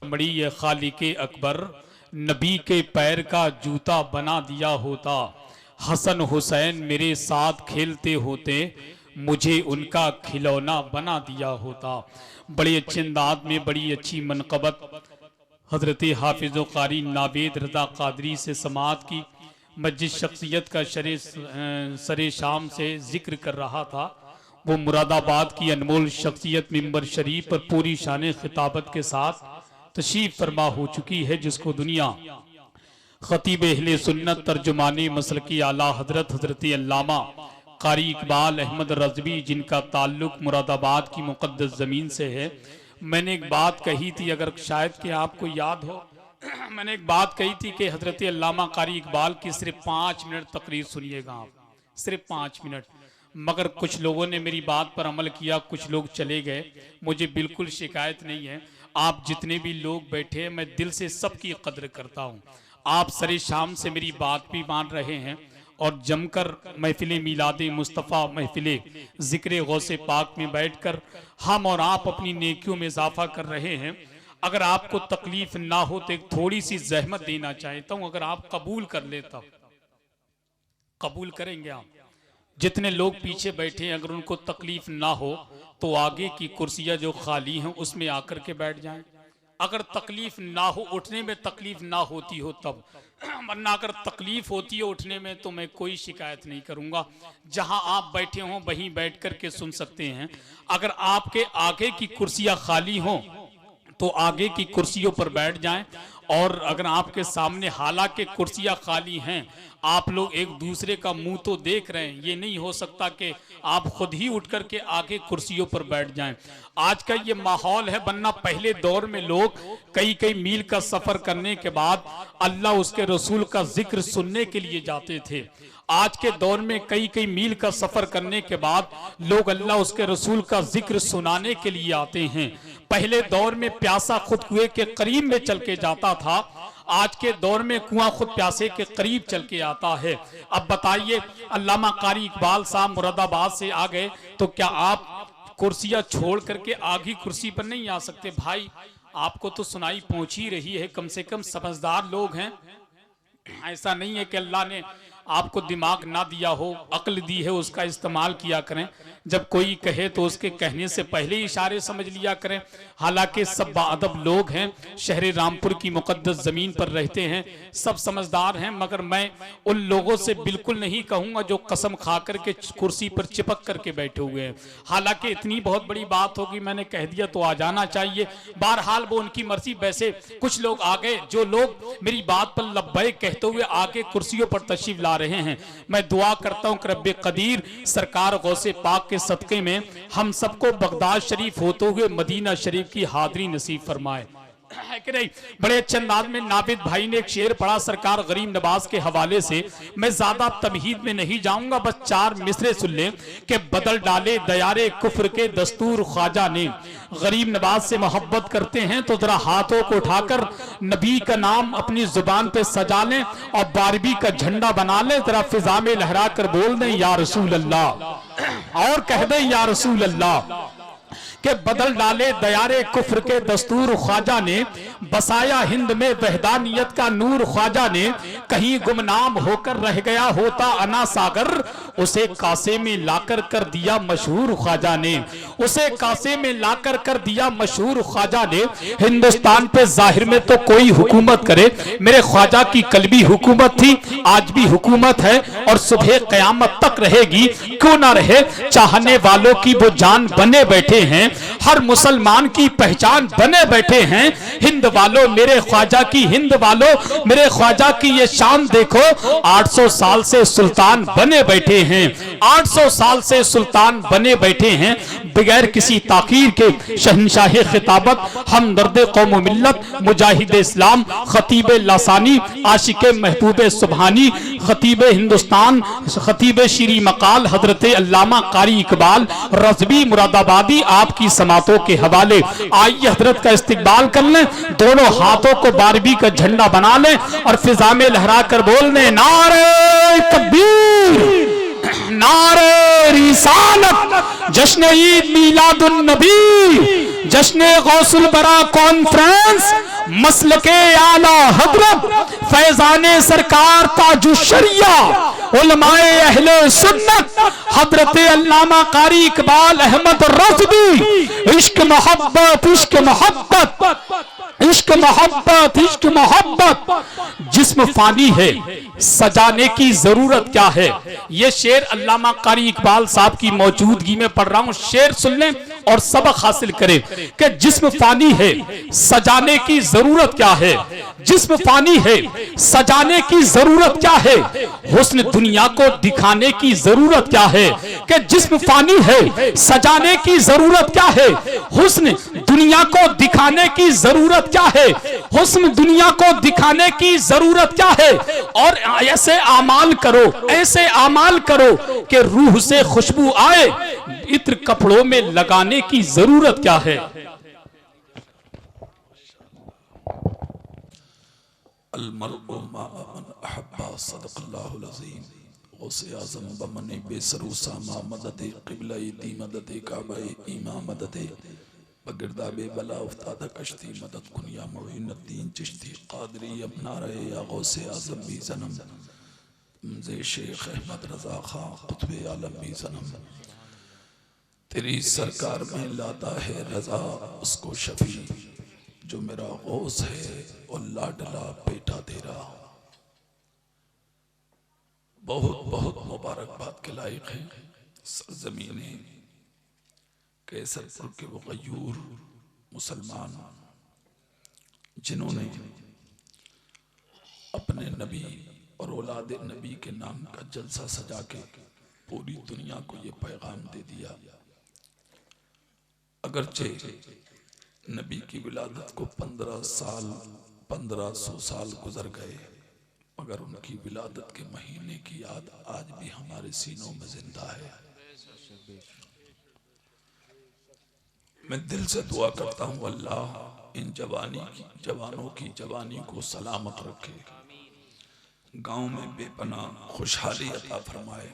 चमड़ी ये खालिके अकबर नबी के पैर का जूता बना दिया होता। हसन हुसैन मेरे साथ खेलते होते, मुझे उनका खिलौना बना दिया होता। बड़े अच्छे अंदाज में बड़ी अच्छी मनक़बत हज़रत हाफिज़ क़ारी नावेद रज़ा क़ादरी से समाअत की। मैं जिस शख्सियत का सरे शाम से जिक्र कर रहा था वो मुरादाबाद की अनमोल शख्सियत मिंबर शरीफ पर पूरी शान खिताबत के साथ तशरीफ फरमा हो चुकी है, जिसको दुनिया खतीब अहले सुन्नत तर्जुमानी मसल की आला हजरत हजरत अल्लामा कारी इकबाल अहमद रज़वी, जिनका ताल्लुक मुरादाबाद की मुक़द्दस ज़मीन से है। मैंने एक बात कही थी, अगर शायद कि आपको याद हो, मैंने एक बात कही थी कि हजरत अल्लामा कारी इकबाल की सिर्फ 5 मिनट तकरीर सुनिएगा आप, सिर्फ 5 मिनट। मगर कुछ लोगों ने मेरी बात पर अमल किया, कुछ लोग चले गए। मुझे बिल्कुल शिकायत नहीं है, आप जितने भी लोग बैठे हैं मैं दिल से सबकी कदर करता हूँ। आप सरे शाम से मेरी बात भी मान रहे हैं और जमकर महफिल मिलादे मुस्तफ़ा महफिल ज़िक्र गौसे पाक में बैठकर हम और आप अपनी नेकियों में इजाफा कर रहे हैं। अगर आपको तकलीफ ना हो तो एक थोड़ी सी जहमत देना चाहता हूँ, अगर आप कबूल कर लेता, कबूल करेंगे आप? जितने लोग पीछे बैठे हैं अगर उनको तकलीफ ना हो तो आगे की कुर्सियां जो खाली हैं उसमें आकर के बैठ जाएं। अगर तकलीफ ना हो, उठने में तकलीफ ना होती हो तब, वरना अगर तकलीफ होती है उठने में तो मैं कोई शिकायत नहीं करूंगा। जहां आप बैठे हों वहीं बैठ कर के सुन सकते हैं। अगर आपके आगे की कुर्सियां खाली हों तो आगे की कुर्सियों पर बैठ जाएं, और अगर आपके सामने हालांकि कुर्सियां खाली हैं, आप लोग एक दूसरे का मुंह तो देख रहे हैं, ये नहीं हो सकता कि आप खुद ही उठ करके आगे कुर्सियों पर बैठ जाएं। आज का ये माहौल है, वरना पहले दौर में लोग कई कई मील का सफर करने के बाद अल्लाह उसके रसूल का जिक्र सुनने के लिए जाते थे। आज के दौर में कई कई मील का सफर करने के बाद लोग अल्लाह उसके रसूल का जिक्र सुनाने के लिए आते हैं। पहले दौर में प्यासा खुद कुएं के करीब में चल के जाता था, आज के दौर में कुआं खुद प्यासे के करीब चल के आता है। अब बताइए, अल्लामा कारी इकबाल साहब मुरादाबाद से आ गए तो क्या आप कुर्सियां छोड़ करके आगे कुर्सी पर नहीं आ सकते? भाई आपको तो सुनाई पहुंच ही रही है, कम से कम समझदार लोग हैं। ऐसा नहीं है कि अल्लाह ने आपको दिमाग ना दिया हो, अक्ल दी है, उसका इस्तेमाल किया करें। जब कोई कहे तो उसके कहने से पहले ही इशारे समझ लिया करें। हालांकि सब बाअदब लोग हैं, शहर रामपुर की मुकद्दस ज़मीन पर रहते हैं, सब समझदार हैं, मगर मैं उन लोगों से बिल्कुल नहीं कहूँगा जो कसम खा कर के कुर्सी पर चिपक करके बैठे हुए हैं। हालांकि इतनी बहुत बड़ी बात होगी, मैंने कह दिया तो आ जाना चाहिए। बहरहाल वो उनकी मर्जी। वैसे कुछ लोग आ गए, जो लोग मेरी बात पर लब्बैक कहते हुए आगे कुर्सियों पर तशरीफ ला रहे हैं, मैं दुआ करता हूं कि रब्बे कदीर सरकार गौसे पाक के सदके में हम सबको बगदाद शरीफ होते हुए मदीना शरीफ की हाज़री नसीब फरमाए। है कि नहीं? बड़े अच्छे अंदाज में नाबिद भाई ने एक शेर पढ़ा सरकार गरीब नवाज के हवाले से। मैं ज्यादा तमहीद में नहीं जाऊंगा, बस 4 मिसरे सुन लें कि बदल डाले दयारे कुफ्र के दस्तूर ख्वाजा ने। गरीब नवाज से मोहब्बत करते हैं तो जरा हाथों को उठाकर नबी का नाम अपनी जुबान पे सजा लें और बारबी का झंडा बना लें, जरा फिजा में लहरा कर बोल दें या रसूल अल्लाह, और कह दें या रसूल अल्लाह। के बदल डाले दयारे कुफ्र के दस्तूर ख्वाजा ने, बसाया हिंद में वहदानियत का नूर ख्वाजा ने। कहीं गुमनाम होकर रह गया होता अना सागर, उसे कासे में लाकर कर दिया मशहूर ख्वाजा ने। उसे कासे में लाकर कर दिया मशहूर ख्वाजा ने। हिंदुस्तान पे जाहिर में तो कोई हुकूमत करे, मेरे ख्वाजा की कल्बी हुकूमत थी, आज भी हुकूमत है और सुबह कयामत तक रहेगी। क्यों ना रहे, चाहने वालों की वो जान बने बैठे हैं, हर मुसलमान की पहचान बने बैठे हैं। हिंद वालों मेरे ख्वाजा की, हिंद वालों मेरे ख्वाजा की ये शान देखो, 800 साल से सुल्तान बने बैठे हैं, 800 साल से सुल्तान बने बैठे हैं। बगैर किसी ताकीर के शहनशाह खिताबत, हमदर्द कौम व मिल्लत, मुजाहिद इस्लाम, खतीब लासानी, आशिक महबूब सुबहानी, खतीब हिंदुस्तान, खतीब शीरी मकाल हजरत अल्लामा कारी इकबाल रज़वी मुरादाबादी आपकी समातों के हवाले। आइए हजरत का इस्तिकबाल कर लें, दोनों हाथों को बारबी का झंडा बना लें और फिजा में लहरा कर बोल दें नारे तकबीर, नारे रिसालत, जश्न ईद मीलादुन नबी, जश्न गौसुल बरा कॉन्फ्रेंस मसलके आला हजरत फैजाने सरकार ताजु शरिया उलमाए अहले सुन्नत हजरत अल्लामा कारी इकबाल अहमद रज़वी। इश्क मोहब्बत इश्क मोहब्बत इश्क मोहब्बत इश्क मोहब्बत, जिस्म फानी है सजाने की जरूरत क्या है। ये शेर अल्लामा कारी इकबाल साहब की मौजूदगी में पढ़ रहा हूं, शेर सुन लें और सबक हासिल करें कि जिस्म फानी है सजाने की जरूरत क्या है। जिस्म फानी है सजाने की जरूरत क्या है, हुस्न दुनिया को दिखाने की जरूरत क्या है। कि जिस्म फानी है सजाने की जरूरत क्या है, हुस्न दुनिया को दिखाने की जरूरत क्या है, हुस्न दुनिया को दिखाने की जरूरत क्या है। और ऐसे आमाल करो, ऐसे आमाल करो कि रूह से खुशबू आए, इत्र कपड़ों में लगाने की जरूरत क्या है। अलमरउ मअ मन अहब्बा सदक़ल्लाहुल अज़ीम। गौसे आज़म बमने बेसरू सामा मददे क़िबला-ए दी मददे काबा-ए ईमा मददे बगिरदाबे बला उफ्तादा कश्ती मदद कुनिया मुईनुद्दीन चिश्ती क़ादरी अपना रहे या गौसे आज़म भी सनम मुझे शेख अहमद रज़ा खां क़ुत्बे आलम भी सनम। तेरी सरकार में लाता है रज़ा उसको शफी, जो मेरा गौस है और लाडला बेटा तेरा। बहुत बहुत मुबारकबाद के लायक हैं सरजमीने कैसरपुर के वो गयूर मुसलमान जिन्होंने अपने नबी और औलाद नबी के नाम का जलसा सजा के पूरी दुनिया को ये पैगाम दे दिया। अगरचे नबी की विलादत को 1500 साल गुजर गए, मगर उनकी विलादत के महीने की याद आज भी हमारे सीनों में जिंदा है। मैं दिल से दुआ करता हूँ अल्लाह इन जवानों की जवानी को सलामत रखे, गांव में बेपना खुशहाली अता फरमाए।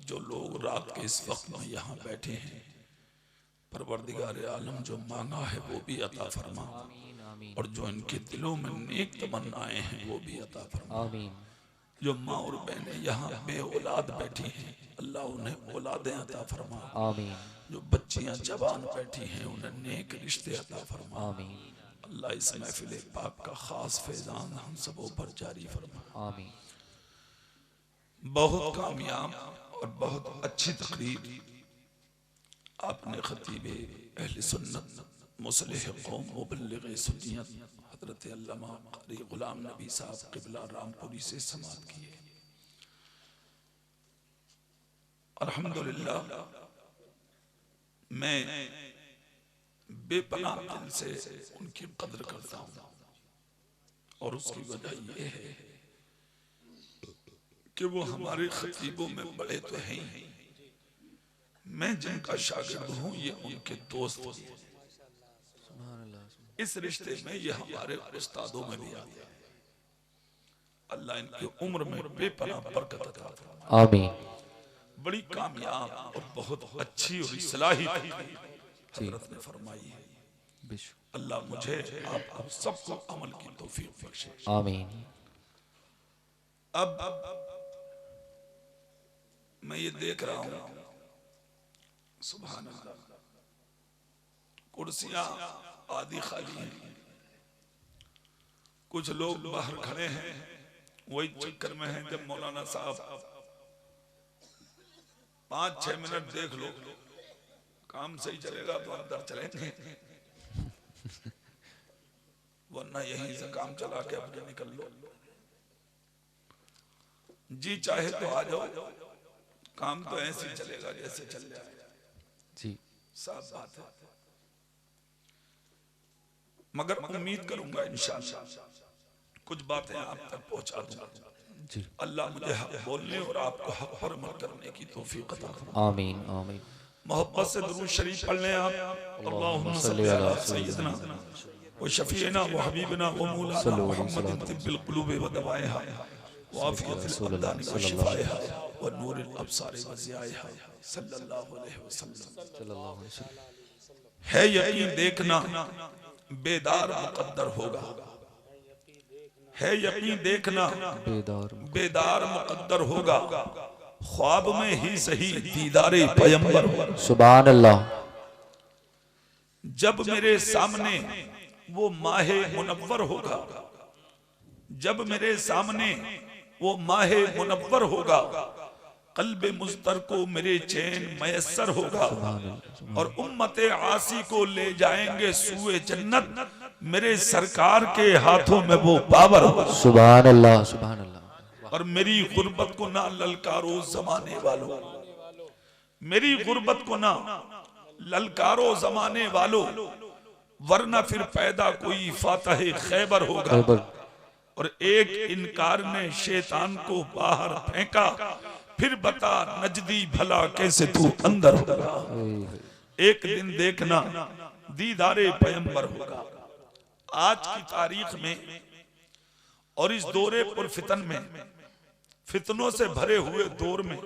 जो लोग रात के इस वक्त में यहाँ बैठे हैं, परवरदिगार आलम जो मांगा है वो भी अता फरमा, और जो इनके दिलों में नेक तमन्नाएं हैं वो भी अता फरमा। जो माँ और बहनें यहाँ बे औलाद बैठी हैं, अल्लाह उन्हें औलादें अता फरमा। जो बच्चियां जवान बैठी हैं उन्हें नेक रिश्ते अता फरमा। अल्लाह इस महफिल पाक का खास फैजान हम सबों पर जारी फरमा। बहुत कामयाब और बहुत अच्छी तकरीर आपने खतीबे अहले सुन्नत मुसलिह कौम मुबल्लिग़ सुन्नियत हज़रत अल्लामा क़ारी ग़ुलाम नबी साहब क़िबला रामपुरी से समाअत की है। अल्हम्दुलिल्लाह मैं बेपनाह दिल से उनकी कदर करता हूँ, और उसकी वजह यह है कि वो हमारे खतीबों में बड़े तो हैं ही, मैं जिनका शागिर्द हूँ ये उनके दोस्त हैं। इस रिश्ते में ये हमारे उस्तादों में भी आते हैं। अल्लाह इनकी उम्र में बेपनाह बरकत अता फरमाए। आमीन। बड़ी कामयाब और बहुत अच्छी और इस्लाही हज़रत ने फरमाई है। अल्लाह मुझे आप सबको अमल की तौफीक बख्शे। आमीन। अब मैं ये देख रहा हूँ सुभान अल्लाह, कुर्सियां आदि खाली हैं, कुछ लोग बाहर खड़े हैं, वही चक्कर में हैं। जब मौलाना साहब 5-6 मिनट देख लो, काम सही चलेगा तो अंदर चलेंगे, वरना यहीं से काम चला के अपने निकल लो। जी चाहे तो आ जाओ, काम तो ऐसे ही चलेगा जैसे चल जाए। जी साफ बात है, मगर उम्मीद करूंगा इंशाअल्लाह कुछ बातें आप तक पहुंचा दूंगा। जी अल्लाह मुझे हक बोलने और आपको हक पर अमल करने की तौफीक अता फरमाए। आमीन आमीन। मोहब्बत से दुरूद शरीफ पढ़ लें आप। अल्लाहुम्मा सल्ली अला सय्यिदना व शफीना व हबीबना व मौलाना मुहम्मदिन तिब्बिल क़ुलूबि व दवाइहा व आफियतिल अब्दानि व शिफाइहा व नूरिल अब्सारि व ज़ियाइहा सल्लल्लाहु अलैहि वसल्लम। है यकीन देखना बेदार मुकद्दर होगा, है यकीन देखना बेदार मुकद्दर होगा, ख्वाब में ही सही दीदारे पैगंबर होगा। सुभान अल्लाह। जब मेरे सामने वो माहे मुनव्वर होगा, जब मेरे सामने वो माहे मुनव्वर होगा, कल्बे मुस्तर को मेरे चैन मयस्सर होगा, और उम्मते आसी को ले जाएंगे सुए जन्नत, मेरे सरकार के हाथों में वो पावर होगा। सुभान अल्लाह, सुभान अल्लाह। और मेरी गुर्बत को ना ललकारो जमाने वालों, मेरी गुर्बत को ना ललकारो जमाने वालों, वरना फिर पैदा कोई फातह खैबर होगा। और एक इनकार ने शैतान को बाहर फेंका, फिर बता नजदी भला कैसे तू अंदर होगा। एक दिन देखना दीदारे पैगंबर होगा। आज की तारीख में और इस दौरे पर फितन में, फितनों से भरे हुए दौर में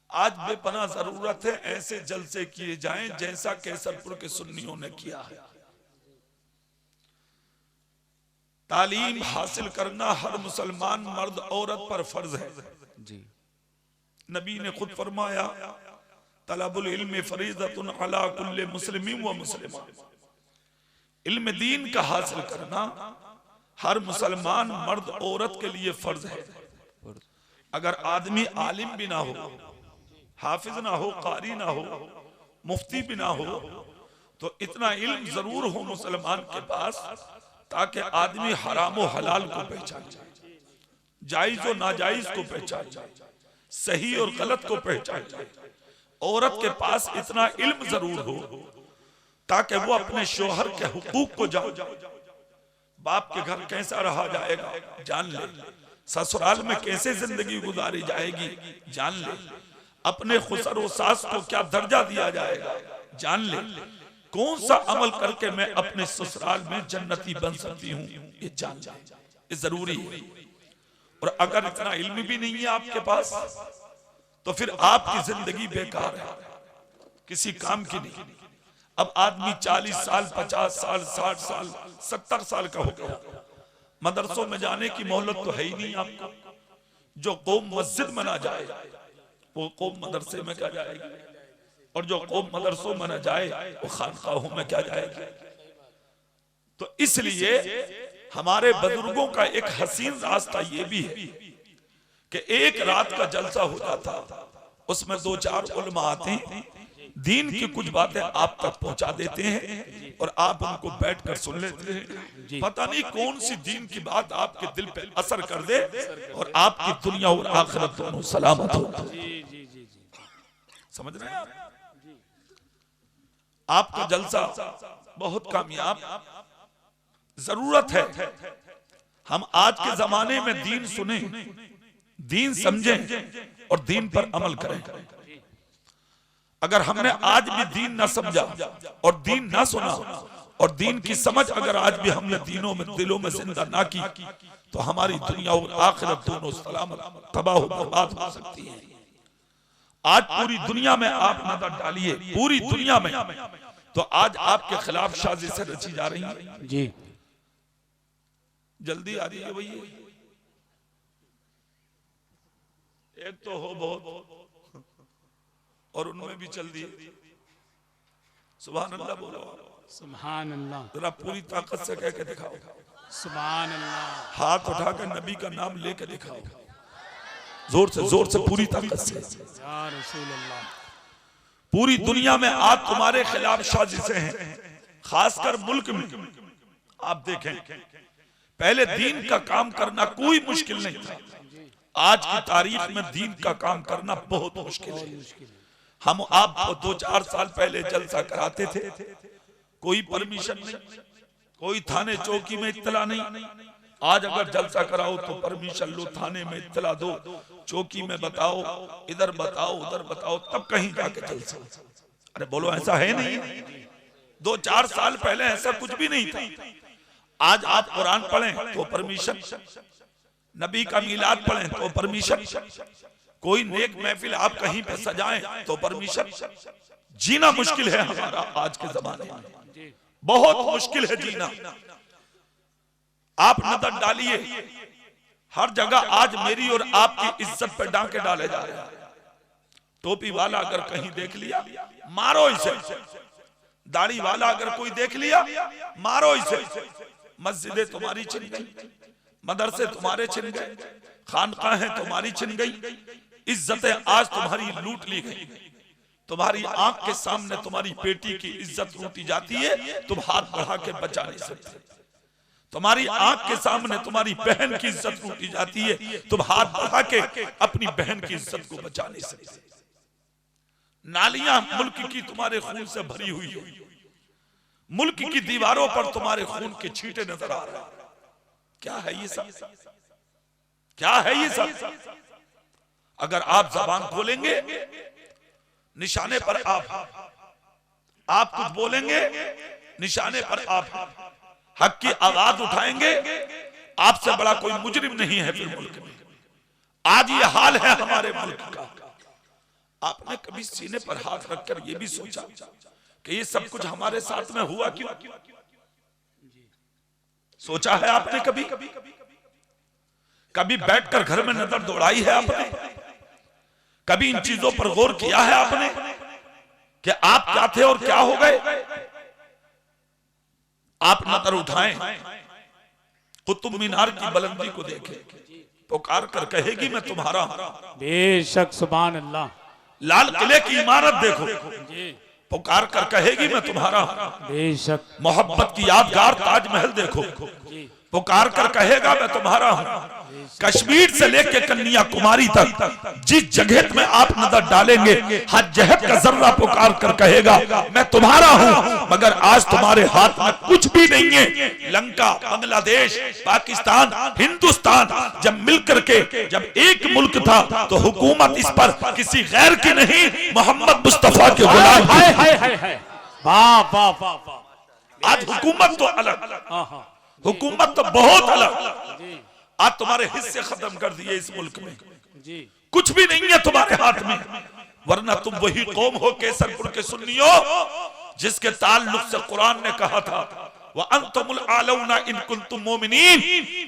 आज बेपनाह जरूरत है ऐसे जलसे किए जाएं जैसा कैसरपुर के सुन्नियों ने किया है। तालीम हासिल करना हर मुसलमान मर्द औरत पर फर्ज है जी। नबी ने खुद फरमाया, तलबुल इल्म फरीज़तुन अला कुल्ले मुस्लिमिन व मुस्लिमा। इल्म दीन का हासिल करना हर मुसलमान मर्द औरत के लिए फर्ज है। अगर आदमी आलिम भी ना हो, हाफिज ना हो, कारी ना हो, मुफ्ती भी ना हो, तो इतना इल्म जरूर हो मुसलमान के पास ताकि आदमी हराम और हलाल को पहचान जाए, जायज और नाजायज को पहचान जाए, सही और गलत को पहचान जाए। औरत के पास इतना इल्म जरूर हो ताकि वो अपने शोहर के हुकूक को जान, बाप के घर कैसा रहा जाएगा जान ले, ससुराल में कैसे जिंदगी गुजारी जाएगी जान ले, अपने खुसर और सास को क्या दर्जा दिया जाएगा जान ले, कौन सा अमल करके मैं अपने ससुराल में जन्नती बन सकती हूँ ये जान ले, ये जरूरी है। और अगर इतना इल्म भी नहीं है आपके पास तो फिर आपकी जिंदगी बेकार है, किसी काम की नहीं। अब आदमी 40 साल 50 साल 60 साल 70 साल का हो गया, मदरसों में जाने की मोहलत तो है ही नहीं आपको। जो कौम मस्जिद में ना जाए वो कौम मदरसे में क्या जाएगी, और जो कौम मदरसों में ना जाए वो खानकाहों में क्या जाएगी। तो इसलिए हमारे बुजुर्गों का एक हसीन रास्ता ये भी है कि एक रात का जलसा हो जाता, उसमें 2-4 उलमा आते हैं, दीन की कुछ बातें आप तक पहुंचा देते हैं और आप उनको बैठकर सुन लेते हैं। पता नहीं कौन सी दीन की बात आपके दिल पे असर कर दे और आपकी दुनिया और आखिरत दोनों सलामत हो। समझ रहे हैं आप? आपका जलसा बहुत कामयाब, जरूरत है हम आज के जमाने में दीन सुने, दीन समझें और दीन पर अमल करें। अगर हमने आज भी दीन ना समझा और दीन ना सुना और दीन की समझ अगर आज भी हमने दिलों में जिंदा ना की तो हमारी दुनिया और आखिरत दोनों सलामत तबाह बर्बाद हो सकती है। आज पूरी दुनिया में आप नजर डालिए, पूरी दुनिया में तो आज आपके खिलाफ साजिशें रची जा रही हैं जी। जल्दी आ रही है भैया, एक तो हो बहुत और उनमें भी चल दिए। सुभान अल्लाह बोलो, सुभान अल्लाह, जरा पूरी ताकत से कह के दिखाओ, सुभान अल्लाह। हाथ उठाकर नबी का नाम लेके दिखाओ, जोर से पूरी ताकत से। या रसूल अल्लाह। पूरी दुनिया में आज तुम्हारे खिलाफ साजिशें हैं, खासकर मुल्क में। आप देखें पहले दीन का काम करना कोई मुश्किल नहीं था, आज की तारीख में दीन का काम करना बहुत मुश्किल है। हम आप 2-4 साल पहले जलसा कराते थे, कोई परमिशन नहीं, कोई थाने चौकी में इत्तला नहीं। आज अगर जलसा कराओ तो परमिशन लो, थाने में इत्तला दो, चौकी में बताओ, इधर बताओ उधर बताओ, तब कहीं जाके जलसा। अरे बोलो ऐसा है नहीं? 2-4 साल पहले ऐसा कुछ भी नहीं था। आज आप कुरान पढ़ें तो परमिशन, नबी का मीलाद पढ़ें तो परमिशन, कोई नेक महफिल आप कहीं पे सजाएं तो परमिशन, जीना मुश्किल है हमारा आज के जमाने में, बहुत मुश्किल है जीना। आप नजर डालिए, हर जगह आज मेरी और आपकी इज्जत पर डांके डाले जा रहे हैं। टोपी वाला अगर कहीं देख लिया मारो इसे, दाढ़ी वाला अगर कोई देख लिया मारो इसे। मस्जिदें तुम्हारी छिन गई, मदरसे तुम्हारे छिन गए, खानकाहें तुम्हारी छिन गई, इज्जतें आज तुम्हारी लूट ली गई। तुम्हारी आंख के सामने तुम्हारी बेटी की इज्जत लूटी जाती है, तुम हाथ बढ़ा के बचा नहीं सकते। तुम्हारी आंख के सामने तुम्हारी बहन की इज्जत लूटी जाती है, तुम हाथ बढ़ा के अपनी बहन की इज्जत को बचा नहीं सकते। नालियां मुल्क की तुम्हारे खून से भरी हुई है, मुल्क की दीवारों पर तुम्हारे खून के छींटे नजर आ रहे हैं। क्या है ये सब? क्या है ये सब? अगर आप जबान खोलेंगे निशाने पर आप कुछ बोलेंगे निशाने पर आप हक की आवाज उठाएंगे, आपसे बड़ा कोई मुजरिम नहीं है फिर मुल्क में। आज ये हाल है हमारे मुल्क का। आपने कभी सीने पर हाथ रखकर यह भी सोचा कि ये सब कुछ हमारे साथ में हुआ क्यों? सोचा है आपने कभी? कभी बैठकर घर में नजर दौड़ाई है आपने? कभी इन चीजों पर गौर किया है आपने कि आप क्या थे और क्या हो गए? आप नजर उठाएं, कुतुब मीनार की बुलंदी को देखें, पुकार कर कहेगी मैं तुम्हारा हूं। बेशक, सुभान अल्लाह। लाल किले की इमारत देखो, पुकार कर कहेगी मैं तुम्हारा हूं। बेशक। मोहब्बत की यादगार ताजमहल देखो, पुकार कर कहेगा मैं तुम्हारा हूं। कश्मीर से लेकर कन्याकुमारी तक जिस जगह में आप नजर डालेंगे, हर जहत का जर्रा पुकार कर कहेगा मैं तुम्हारा हूं। मगर आज तुम्हारे हाथ में कुछ भी नहीं है। लंका, बांग्लादेश, पाकिस्तान, हिंदुस्तान जब मिलकर के जब एक मुल्क था तो हुकूमत इस पर किसी गैर की नहीं, मोहम्मद मुस्तफा के गुलाम। वाह वाह वाह वाह। आज हुकूमत तो अलग, हुकूमत तो बहुत अलग। आज तुम्हारे हिस्से खत्म कर दिए इस मुल्क में, कुछ भी नहीं है तुम्हारे हाथ में। वरना तुम वही कौम हो केसरपुर के सुन्नियों जिसके ताल्लुक से कुरान ने कहा था व अंतुमुल आलौना इन कुंतुम मोमिनीन,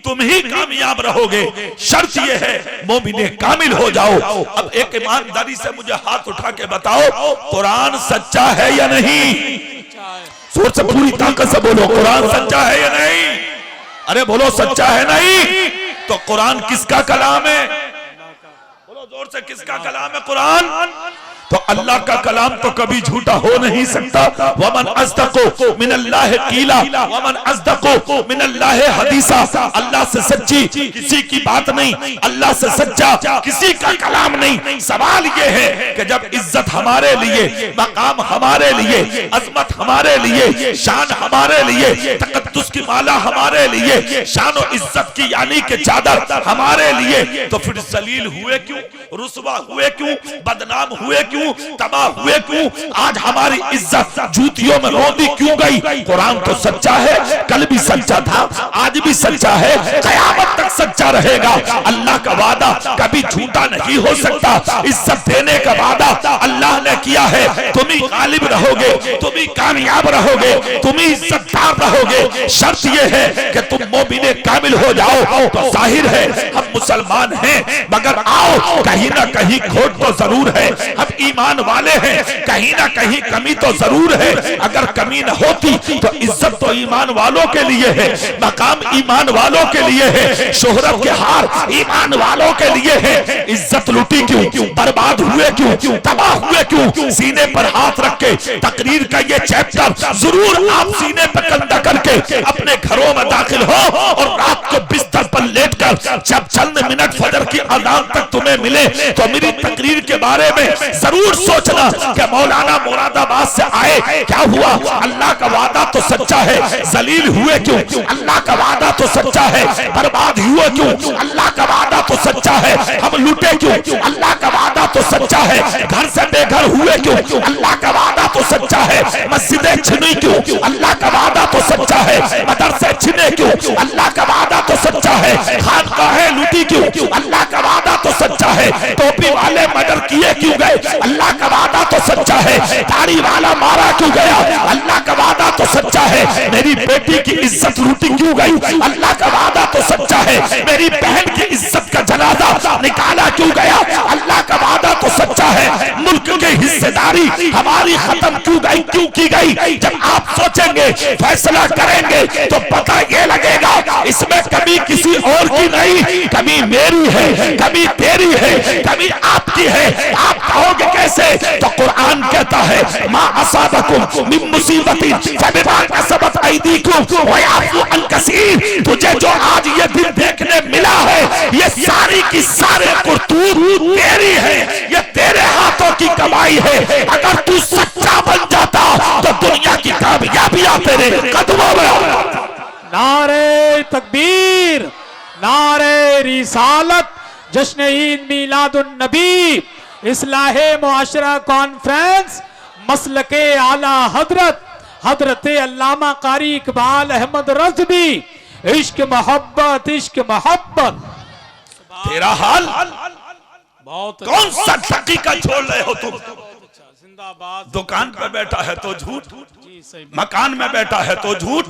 तुम ही कामयाब रहोगे, शर्त ये है मोमिने कामिल हो जाओ। अब एक ईमानदारी से मुझे हाथ उठा के बताओ, कुरान सच्चा है या नहीं? जोर से पूरी ताकत से बोलो, कुरान सच्चा है या नहीं? अरे बोलो सच्चा है नहीं? तो कुरान किसका कलाम है? बोलो जोर से, किसका कलाम है कुरान? तो अल्लाह का कलाम तो कभी झूठा हो नहीं सकता। वमन अस्दक़ु मिनल्लाहि क़ीला वमन अस्दक़ु मिनल्लाहि हदीसा। अल्लाह से सच्ची किसी की बात नहीं, अल्लाह से सच्चा किसी का कलाम नहीं। सवाल ये है कि जब इज्जत हमारे लिए, मकाम हमारे लिए, अजमत हमारे लिए, शान हमारे लिए, तक़द्दुस की माला हमारे लिए, शान और इज्जत की यानी के चादर हमारे लिए, तो फिर जलील हुए क्यों? रुसवा हुए क्यों? बदनाम हुए क्यों? तबाह हुए क्यों? आज हमारी इज्जत जूतियों में रौंदी क्यों गई? कुरान तो सच्चा है, कल भी सच्चा था, आज भी सच्चा है, कयामत तक सच्चा रहेगा। अल्लाह का वादा कभी झूठा नहीं हो सकता। इज्जत देने का वादा अल्लाह ने किया है। तुम ही गालिब रहोगे, तुम ही कामयाब रहोगे, तुम ही इज्जतदार रहोगे। शर्त यह है कि तुम मोमिने कामिल हो जाओ। तो जाहिर है हम मुसलमान हैं, मगर आओ कहीं ना कहीं खोट तो जरूर है। हम ईमान वाले हैं, कहीं ना कहीं कमी तो जरूर है। अगर कमी न होती तो इज्जत तो ईमान वालों के लिए है, मकाम ईमान वालों के लिए है, शोहरत के हार ईमान वालों के लिए है। इज्जत लूटी क्यों? बर्बाद हुए क्यों? तबाह हुए क्यों? सीने पर हाथ रख के तकरीर का ये चैप्टर जरूर आप सीने पर कंधा करके अपने घरों में दाखिल हो और रात को बिस्तर पर लेटकर जब चंद मिनट फजर की अज़ान तक तुम्हें मिले तो मेरी तकरीर के बारे में जरूर सोचना कि मौलाना मुरादाबाद से आए, क्या हुआ? अल्लाह का वादा तो सच्चा है। जलील हुए क्यों? अल्लाह का वादा तो सच्चा है। बर्बाद हुए क्यों? अल्लाह का वादा तो सच्चा है। हम लूटे क्यों? अल्लाह का वादा तो सच्चा है। घर से बेघर हुए क्यों? अल्लाह का वादा तो सच्चा है। मस्जिदें छिनी क्यों? अल्लाह का वादा तो सच्चा है। मदरसे छिने क्यों? अल्लाह का वादा तो सच्चा है। खानकाहें लूटी क्यों? अल्लाह का वादा तो सच्चा है। टोपी वाले मर्डर किए क्यों गए? अल्लाह का वादा तो सच्चा है, दाढ़ी वाला मारा क्यों गया, अल्लाह का वादा तो सच्चा है, मेरी बेटी की इज्जत लूटी क्यों गई, अल्लाह का वादा तो सच्चा है, मेरी बहन की इज्जत का जनाजा निकाला क्यों गया, अल्लाह का वादा तो सच्चा है, मुल्क की हिस्सेदारी हमारी खत्म क्यों की गई। जब आप सोचेंगे, फैसला करेंगे तो पता ये लगेगा इसमें कमी किसी और की नहीं, कमी मेरी है, कमी तेरी है, कमी आपकी है। आप कहोगे कैसे, तो कुरान कहता है मा असाबकुम मिन मुसीबतिन फबिमा कसबत अयदीकुम व याफू अन कसीर। तुझे जो आज ये दिन देखने मिला है, ये सारी की सारे करतूत तेरी है, ये तेरे हाथों की कमाई है। अगर तू सच्चा बन जाता तो दुनिया की कामयाबियां तेरे कदमों में। नारे तकबीर, नारे रिसालत, जश्न ईद मीलादुन नबी, इस्लाहे मुआशरा कॉन्फ्रेंस, मसलके आला हजरत हजरत अल्लामा कारी इकबाल अहमद रज़वी। इश्क मोहब्बत, इश्क मोहब्बत। तेरा हाल बहुत कौन सा तकीका छोड़ रहे हो तुम। जिंदाबाद। दुकान पे बैठा है तो झूठ, जी सही। मकान में बैठा है तो झूठ,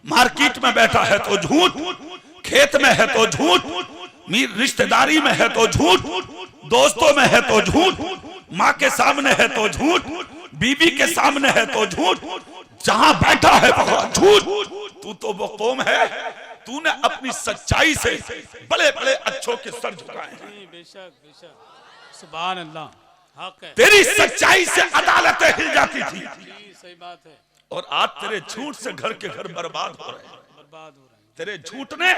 मार्केट में बैठा है तो झूठ, खेत में है तो झूठ, रिश्तेदारी में है तो झूठ, दोस्तों में है तो झूठ, माँ के सामने है तो झूठ, बीवी के सामने है तो झूठ, जहां बैठा है वहां झूठ। तू तो वो कौम है, तूने अपनी सच्चाई से बड़े बड़े अच्छों के सर झुकाए हैं। बेशक बेशक, सुभान अल्लाह, हक है। तेरी सच्चाई से अदालतें हिल जाती थी, सही बात है। और आज तेरे झूठ से घर के घर बर्बाद हो रहे हैं। बर्बाद हो रहे हैं। तेरे झूठ ने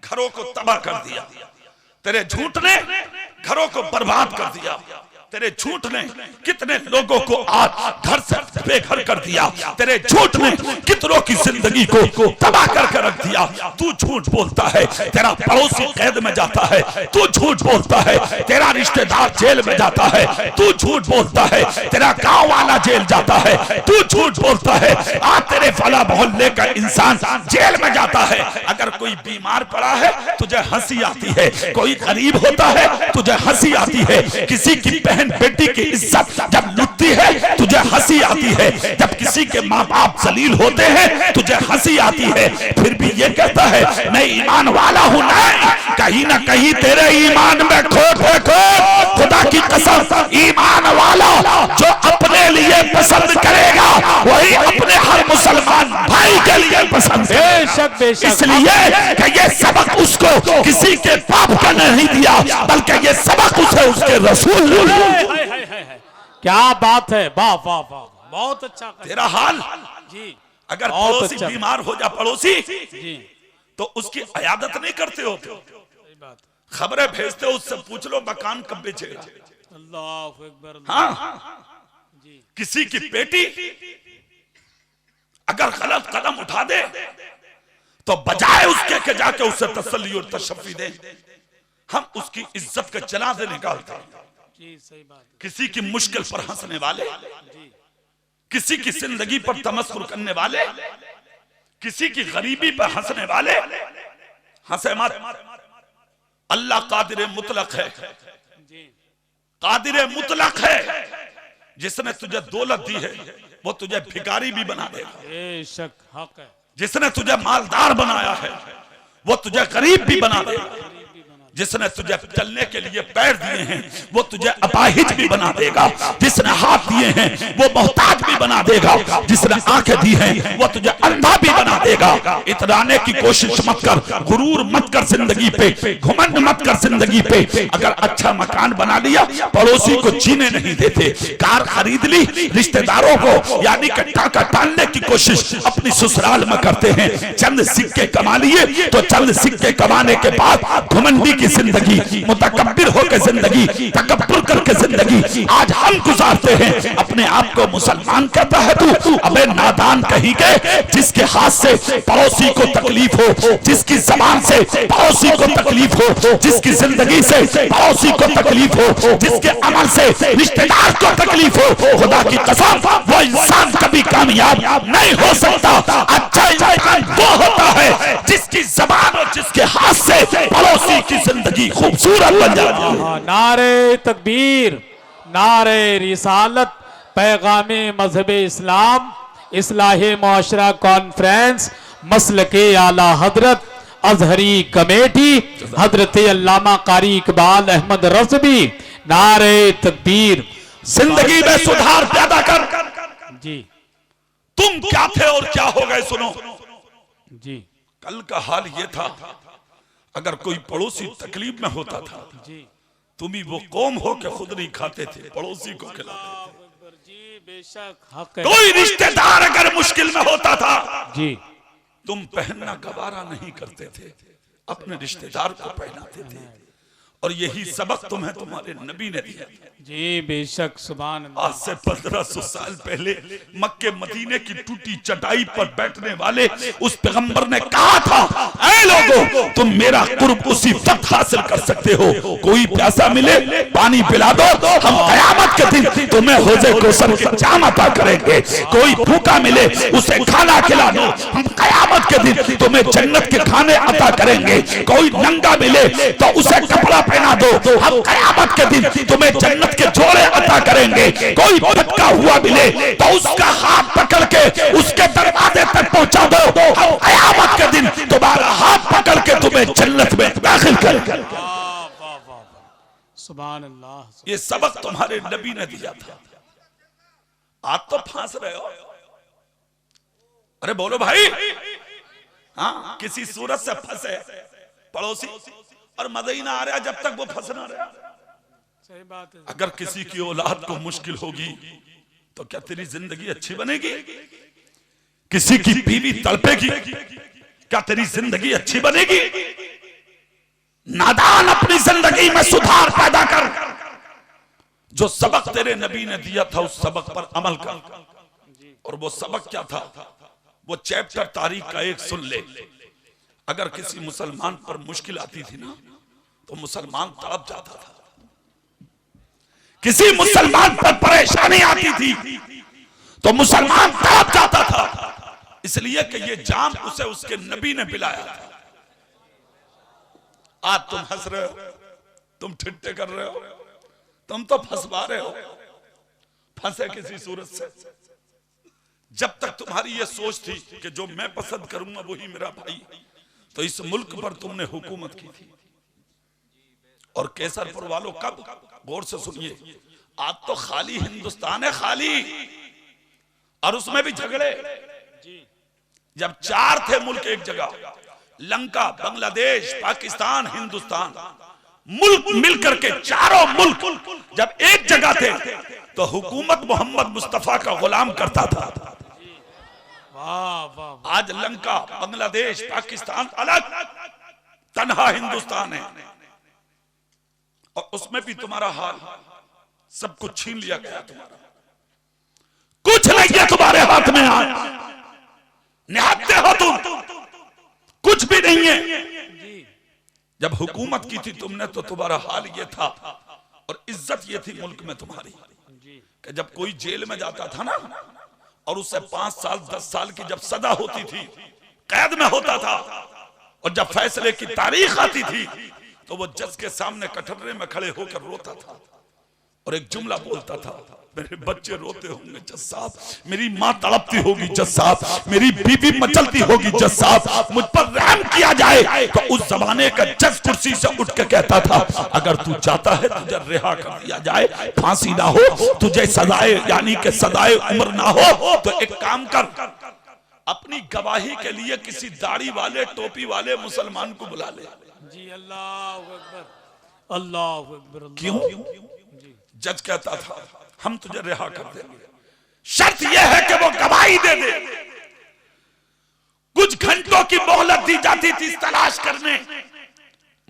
घरों को तबाह कर दिया, तेरे झूठ ने घरों को बर्बाद कर दिया, तेरे झूठ ने कितने लोगों को आज घर से बेघर कर दिया, तेरे झूठ ने कितनों की जिंदगी को तबाह करके रख दिया। तू झूठ बोलता है, तेरा पड़ोसी कैद में जाता है, तू झूठ बोलता है, तेरा रिश्तेदार जेल में जाता है, तू झूठ बोलता है, तेरा गांव वाला जेल जाता है, तू झूठ बोलता है, आज तेरे फला मोहल्ले का इंसान जेल में जाता है। अगर कोई बीमार पड़ा है तुझे हंसी आती है, कोई गरीब होता है तुझे हंसी आती है, किसी की बहन बेटी की इज्जत जब लुटती है तुझे हंसी आती है, जब किसी के माँ बाप जलील होते हैं तुझे हंसी आती है, फिर भी ये कहता है मैं ईमान वाला हूं। नहीं, कहीं ना कहीं तेरे ईमान में खोट है, खोट। खुदा की कसम, ईमान वाला जो अपने लिए पसंद करेगा वही अपने हर मुसलमान भाई के लिए पसंद है। बेशक बेशक। इसलिए कि ये सबक उसको किसी के बाप का नहीं दिया, बल्कि ये सबक उसे उसके रसूल ने। क्या बात है, वाह वाह वाह, बहुत अच्छा। तेरा हाल जी, अगर बहुत पड़ोसी अच्छा। बीमार हो जा पड़ोसी जी, तो उसकी अयादत नहीं करते हो, सही बात। खबरें भेजते हो, उससे पूछ लो मकान कब बेचेगा। अल्लाहु अकबर। हाँ, जी, किसी की बेटी अगर गलत कदम उठा दे तो बजाय उसके के जाके उससे तसल्ली और तशफ़ी दे, हम उसकी इज्जत के जनाजे निकालते हैं। जी सही बात। किसी की मुश्किल पर हंसने वाले, किसी की जिंदगी पर तमस्कुर करने वाले, किसी की गरीबी पर हंसने वाले, हंसे मत। अल्लाह कादिर मुतलक है, कादिर मुतलक है। जिसने तुझे दौलत दी है वो तुझे भिखारी भी बना देगा, बेशक हक है। जिसने तुझे मालदार बनाया है वो तुझे गरीब भी बना देगा, जिसने तुझे चलने के लिए पैर दिए हैं वो तुझे अपाहिज भी बना देगा, जिसने हाथ दिए हैं वो मोहताज भी बना देगा, जिसने आंखें दी हैं वो तुझे अंधा भी बना देगा। इतराने की कोशिश मत कर, गुरूर मत कर जिंदगी पे, घमंड मत कर जिंदगी पे। अगर अच्छा मकान बना लिया, पड़ोसी को जीने नहीं देते, कार खरीद ली, रिश्तेदारों को यानी कि टाका टालने की कोशिश अपनी ससुराल में करते हैं। चंद सिक्के कमा लिए तो चंद सिक्के कमाने के बाद घमंडी की जिंदगी, मुतकब्बिर होकर जिंदगी, तकब्बुर करके जिंदगी आज हम गुजारते हैं। अपने आप को मुसलमान कहता है तू, अबे नादान कहीं के, जिसके हाथ से पड़ोसी को तकलीफ हो, जिसकी जबान से पड़ोसी को तकलीफ हो, जिसकी जिंदगी से पड़ोसी को तकलीफ हो, जिसके अमल से रिश्तेदार को तकलीफ हो, खुदा की कसम वो इंसान कभी कामयाब नहीं हो सकता। अच्छा इंसान वो होता है जिसकी जबान और जिसके हाथ से पड़ोसी की जिंदगी खूबसूरत बन जाती है। नारे तकबीर, नारे रिसालत, पैगामे मजहब इस्लाम, इस्लाहे मुआशरा कॉन्फ्रेंस, मसलके आला हजरत अजहरी कमेटी, हजरत अल्लामा कारी इकबाल अहमद रज़वी। नारे तकबीर। जिंदगी में सुधार पैदा कर। जी तुम क्या थे और क्या हो गए, सुनो। जी कल का हाल ये था, अगर कोई पड़ोसी तकलीफ में होता था, जी तुम ही वो कौम हो के खुद नहीं खाते थे, पड़ोसी को खिलाते थे। जी बेशक हक है। कोई रिश्तेदार अगर मुश्किल में होता था, जी तुम पहनना गवारा नहीं करते थे, अपने रिश्तेदार को पहनाते थे। और यही सबक तुम्हें तुम्हारे नबी ने दिया। जी बेशक सुभान अल्लाह। आज से 1500 साल पहले मक्के मदीने की टूटी चटाई पर बैठने वाले उस पैगंबर ने कहा था, ऐ लोगों, तुम मेरा कुर्ब उसी वक्त हासिल कर सकते हो, कोई प्यासा मिले पानी पिला दो, हम कयामत के दिन तुम्हें हौज़े कौसर के जाम अता करेंगे। कोई भूखा मिले उसे खाना खिला दो, हम कयामत के दिन तुम्हें जन्नत के खाने अता करेंगे। कोई नंगा मिले तो उसे कपड़ा पहना दो, हम कयामत के दिन तुम्हें जन्नत के जोड़े अता करेंगे। कोई भटका हुआ मिले तो उसका हाथ पकड़ के उसके दरवाजे तक पहुंचा दो, हम कयामत के दिन तुम्हारा हाथ पकड़ के तुम्हें जन्नत में दाखिल करेंगे। सुभान अल्लाह। ये सबक तुम्हारे नबी ने दिया था। आप तो फांस रहे हो। अरे बोलो भाई। हाँ, किसी सूरत से फंसे पड़ोसी और मदीना आ रहा, जब तक वो फंस ना रहा। सही बात है। अगर किसी की औलाद को मुश्किल होगी तो क्या तेरी जिंदगी अच्छी बनेगी? किसी की बीवी तड़पेगी, क्या तेरी जिंदगी अच्छी बनेगी? नादान, अपनी जिंदगी में सुधार पैदा कर। जो सबक तेरे नबी ने दिया था उस सबक पर अमल कर। और वो सबक क्या था? वो चैप्टर तारीख का एक सुन ले। अगर किसी मुसलमान पर मुश्किल आती थी ना, तो मुसलमान तड़प जाता था। किसी मुसलमान पर परेशानी आती थी तो मुसलमान तड़प जाता था, इसलिए कि ये जाम उसे उसके नबी ने पिलाया था। आज तुम हंस रहे हो, तुम ठिट्ठे कर रहे हो, तुम तो फंसवा रहे हो। फंसे किसी सूरत से। जब तक तुम्हारी ये सोच थी कि जो मैं पसंद करूंगा वही मेरा भाई, तो इस मुल्क पर तुमने हुकूमत की थी। और केसरपुर वालों, कब? गौर से सुनिए, आज तो खाली हिंदुस्तान है, खाली। और उसमें भी झगड़े। जब 4 थे मुल्क एक जगह, लंका, बांग्लादेश, पाकिस्तान, हिंदुस्तान, मुल्क मिलकर के चारों मुल्क जब एक जगह थे तो हुकूमत मोहम्मद मुस्तफा का गुलाम करता था। आज लंका, बांग्लादेश, पाकिस्तान अलग, तन्हा हिंदुस्तान है। और उसमें भी तुम्हारा हाल, सब कुछ छीन लिया गया तुम्हारा। कुछ नहीं है तुम्हारे हाथ में। निहत्ते हो तुम, कुछ भी नहीं है। जब हुकूमत की थी तुमने तो तुम्हारा हाल ये था, और इज्जत ये थी मुल्क में तुम्हारी, कि जब कोई जेल में जाता था ना, और उससे 5 साल 10 साल की जब सजा होती थी, कैद में होता था, और जब फैसले की तारीख आती थी तो वो जज के सामने कटघरे में खड़े होकर रोता था और एक जुमला बोलता था, मेरे बच्चे रोते होंगे जज साहब, मेरी माँ तड़पती होगी जज साहब, मेरी बीवी मचलती होगी जज साहब, मुझ पर रहम किया जाए। तो उस जमाने का जज कुर्सी से उठ के कहता था, अगर तू चाहता है तुझे रिहा कर दिया जाए, फांसी ना हो, तुझे सजाए यानी कि सजाए उम्र ना हो, तो एक काम कर, अपनी गवाही के लिए किसी दाढ़ी वाले, टोपी वाले मुसलमान को बुला ले। जी अल्लाह अकबर, अल्लाह अकबर। क्यों? जज कहता था, हम तुझे रिहा कर देंगे, शर्त यह है कि वो गवाही दे दे। कुछ घंटों की मोहलत दी जाती थी तलाश करने।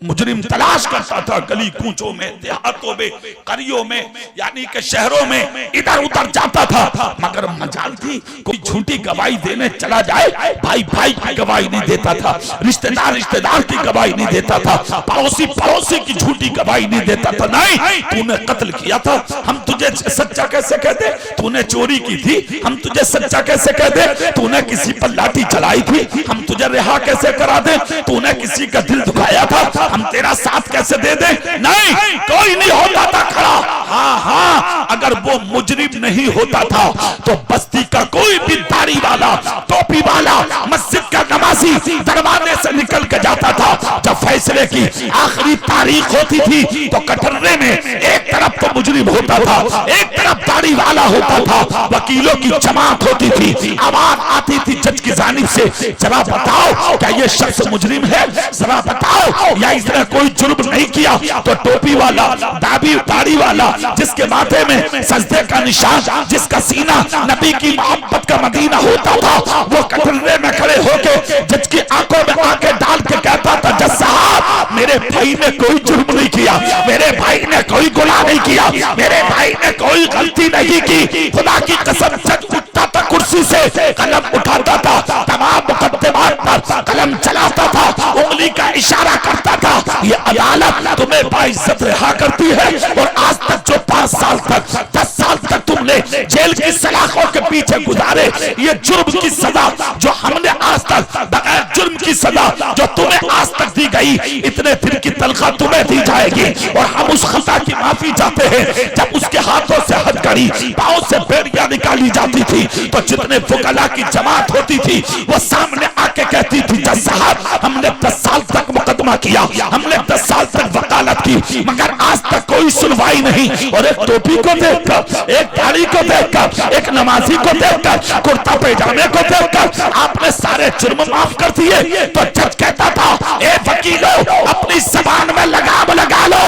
मुजरिम तलाश करता था गली कूचों में, देहातों में, करियों में, यानी कि शहरों में इधर उधर जाता था, मगर मजाल थी कोई झूठी गवाही देने चला जाए, भाई भाई की गवाही नहीं देता था, रिश्तेदार रिश्तेदार की गवाही नहीं देता था, पड़ोसी पड़ोसी की झूठी गवाही नहीं देता था। नहीं, तूने कत्ल किया था, हम तुझे सच्चा कैसे कह दे? तूने चोरी की थी, हम तुझे सच्चा कैसे कह दे? तूने किसी पर लाठी चलाई थी, हम तुझे रिहा कैसे करा दे? तूने किसी का दिल दुखाया था, हम तेरा साथ कैसे दे दें? नहीं, कोई नहीं होता था खड़ा। हाँ हाँ, अगर वो मुजरिम नहीं होता था तो बस्ती का कोई भी दाढ़ी वाला, टोपी वाला, मस्जिद का नमाजी दरवाजे से निकल के जाता था। जब फैसले की आखिरी तारीख होती थी तो कटर्रे में एक तरफ तो मुजरिम होता था, एक तरफ दाढ़ी वाला होता था, वकीलों की जमात होती थी, आवाज आती थी जज की जानिब से, जरा बताओ क्या ये शख्स मुजरिम है, जरा बताओ या इसने कोई जुर्म नहीं किया। तो टोपी वाला, दाढ़ी वाला, जिसके माथे में सजदे का निशान, जिसका सीना नबी की मोहब्बत का मदीना होता था, वो कटर्रे में खड़े होके जज की आंखों में आंखें डाल के कहता था, जज साहब मेरे भाई ने कोई जुर्म नहीं किया, मेरे भाई ने कोई गुनाह नहीं किया, मेरे भाई ने कोई गलती नहीं की। खुदा की कसम, जज उठता था कुर्सी से, कलम उठाता था, तमाम मुकद्दमात पर कलम चलाता था, उंगली का इशारा करता था, ये अदालत तुम्हें बाइज्जत रिहा करती है। और आज तक जो 5 साल तक 10 साल तक तुमने जेल की सलाखों के पीछे गुजारे, ये जुर्म की सजा जो हमने आज तक, बगैर जुर्म की सजा जो तुम्हें आज तक दी गई, इतने दिन की तनख्वाह तुम्हें दी जाएगी। और हम उस खता की माफी चाहते हैं। जब उसके हाथों से हथकड़ी, पांव से बेड़ियां निकाली जाती थी, तो जितने फुकला की जमात होती थी वो सामने आके कहती थी, जज साहब हमने 10 साल तक मुकदमा किया, हमने 10 साल तक वकालत की, मगर आज तक कोई सुनवाई नहीं। और एक टोपी को देखकर, एक दाढ़ी को देखकर, एक नमाजी को देखकर, कुर्ता पैजामे को देखकर आपने सारे जुर्म माफ कर दिए। तो जज कहता था, ए वकीलों अपनी जबान में लगाम लगा लो,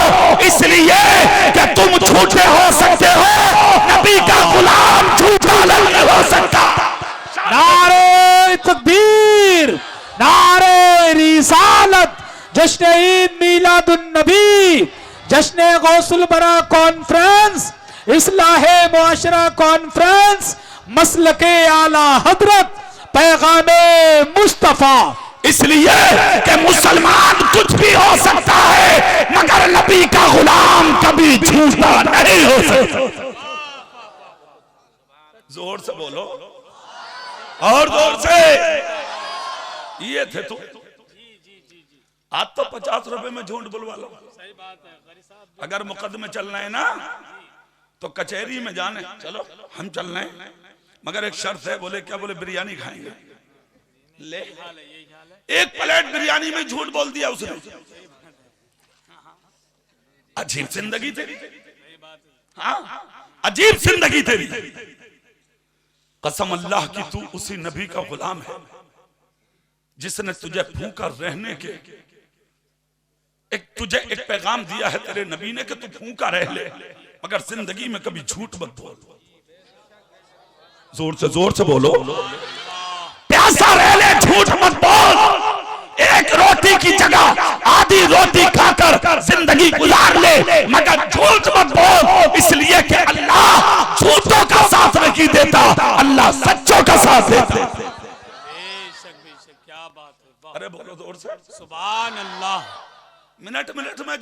इसलिए कि तुम झूठे हो सकते हो, नबी का गुलाम झूठा नहीं हो सकता। नारे तकबीर, नारे रिसालत, जश्न ईद मिलादुन नबी, जश्न गौसुल बरा कॉन्फ्रेंस, इस्लाहे मुआशरा कॉन्फ्रेंस, मसलके आला हजरत, पैगामे मुस्तफा। इसलिए कि मुसलमान कुछ भी हो सकता है, मगर नबी का गुलाम कभी झूठा नहीं हो सकता। जोर से बोलो और जोर से। ये थे तो आज तो 50 रुपए में झूठ बुलवा लो। अगर मुकदमे चलना है ना तो कचहरी में जाने, चलो हम चल रहे हैं, मगर एक शर्त है। बोले क्या? बोले बिरयानी खाएंगे। ले एक प्लेट बिरयानी में झूठ बोल दिया उसने। अजीब जिंदगी तेरी, हाँ अजीब जिंदगी तेरी। कसम अल्लाह की तू उसी नबी का गुलाम है जिसने तुझे भूखा रहने के तुझे एक पैगाम दिया है तेरे नबी ने कि तू भूखा रह ले, मगर जिंदगी में कभी झूठ मत बोल। जोर से बोलो, प्यासा रह ले, झूठ मत बोल। एक रोटी की जगह आधी रोटी खाकर जिंदगी गुजार ले, मगर झूठ मत बोल। इसलिए कि अल्लाह झूठों का साथ नहीं देता, अल्लाह सच्चों का साथ देता। क्या बात है, अरे बोलो जोर से, सुभान अल्लाह। मिनट में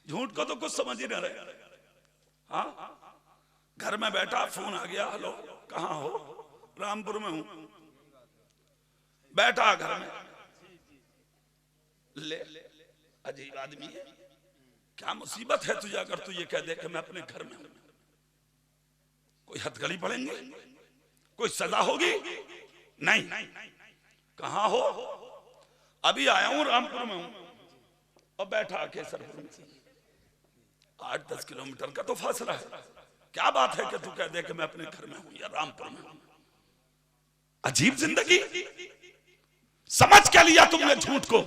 झूठ को तो कुछ समझ ही नहीं रहे। हाँ घर में बैठा फोन आ गया, हेलो कहाँ हो? रामपुर में हूं। बैठा घर में, ले अजीब आदमी है, क्या मुसीबत है तुझे अगर तू ये कह दे कि मैं अपने घर में हूं? कोई हथकड़ी पड़ेंगे? कोई सजा होगी? नहीं। कहाँ हो? अभी आया हूं, रामपुर में हूं। और बैठा केसरपुर में, 8-10 किलोमीटर का तो फासला है। क्या बात है कि तू कह दे कि मैं अपने घर में हूं या रामपुर में हूं? अजीब जिंदगी। समझ क्या लिया तुमने झूठ को?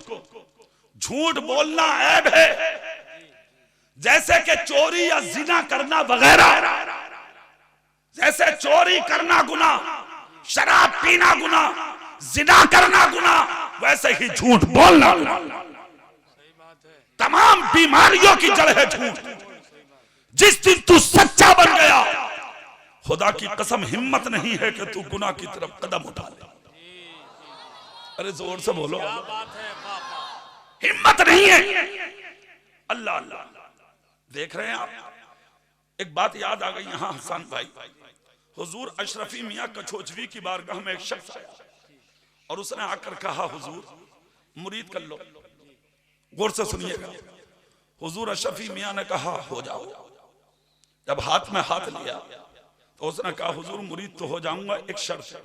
झूठ बोलना ऐब है, जैसे कि चोरी या जिना करना वगैरह। जैसे चोरी करना गुनाह, शराब पीना गुनाह, जिना करना गुनाह, वैसे ही झूठ बोलना। तमाम बीमारियों की जड़ है झूठ। जिस दिन तू सच्चा बन गया, खुदा की कसम हिम्मत नहीं है कि तू गुनाह की तरफ कदम उठा ले। अरे जोर से बोलो, हिम्मत नहीं है। अल्लाह अल्लाह। देख रहे हैं आप, एक बात याद आ गई यहां हसन भाई। हुजूर अशरफी मियां कछोचवी की बारगाह में एक शख्स आया और उसने आकर कहा, हुजूर मुरीद कर लो। गौर से सुनिएगा। हुजूर अशरफी मियाँ ने कहा हो जाओ। जब हाथ में हाथ लिया तो उसने कहा हुजूर मुरीद तो हो जाऊंगा, एक शर्त है।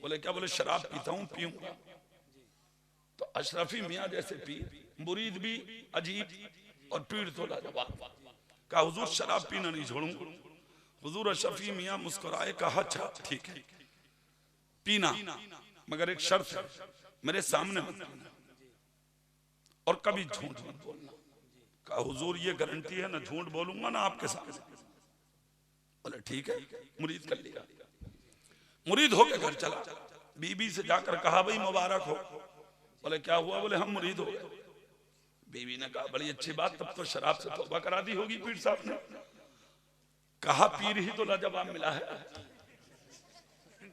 बोले क्या? बोले शराब पीता हूं, पीऊंगा। तो अशरफी मियाँ जैसे पी, मुरीद भी अजीब और पीड़ तो लाजवाब। कहा हुजूर शराब पीना नहीं छोड़ूंगा। हुजूर अशरफी मियाँ मुस्कुराए, कहा अच्छा ठीक है पीना, मगर एक शर्त है, मेरे सामने मत पीना और कभी झूठ मत बोलना। कहा हुजूर ये गारंटी है, ना झूठ बोलूंगा ना आपके सामने। बोले ठीक है। मुरीद कर लिया, मुरीद होके घर चला। बीबी से जाकर कहा भाई मुबारक हो। बोले क्या हुआ? बोले हम मुरीद हो गए। बीबी ने कहा बड़ी अच्छी बात, तब तो शराब से तौबा करा दी होगी पीर साहब ने। कहा पीर ही तो लाजवाब मिला है।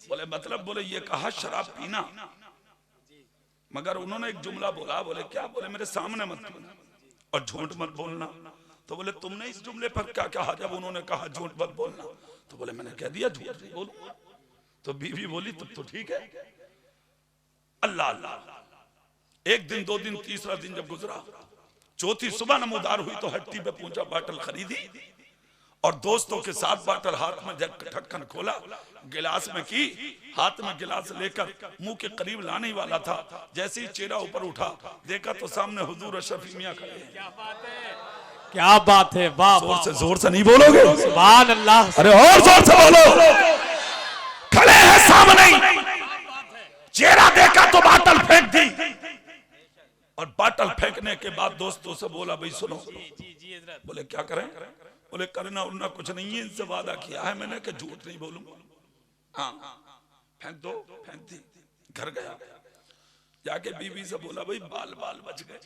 बोले मतलब? बोले ये कहा शराब पीना, मगर उन्होंने एक जुमला बोला। बोले क्या? बोले मेरे सामने मत पीना और झूठ मत बोलना। तो बोले तुमने इस जुमले पर क्या कहा जब उन्होंने कहा झूठ मत बोलना? तो बोले मैंने कह दिया झूठ नहीं बोलूंगा। तो बीवी बोली तब तो ठीक है। अल्लाह अल्लाह। एक दिन, दो दिन, तीसरा दिन जब गुजरा, चौथी सुबह नमोदार हुई तो हट्टी पे पहुंचा, बाटल खरीदी और दोस्तों के साथ बाटल हाथ में जग ढक्कन खोला, गिलास में की, हाथ में गिलास लेकर मुंह के करीब लाने ही वाला था। जैसे ही चेहरा ऊपर उठा, देखा तो सामने हुजूर अशरफी मियाँ खड़े हैं। क्या बात है, वाह जोर से नहीं बोलोगे? सुभान अल्लाह। अरे और जोर से बोलो। खड़े हैं सामने, चेहरा देखा तो बाटल फेंक दी और बाटल फेंकने के बाद दोस्तों से बोला भाई सुनो। बोले क्या करें? बोले करना उड़ना कुछ नहीं है, इनसे वादा किया है मैंने कि झूठ नहीं बोलूंगा। हाँ फेंक दो। फेंक दी। घर गया, जाके बीवी से बोला भाई बाल बाल बच गए।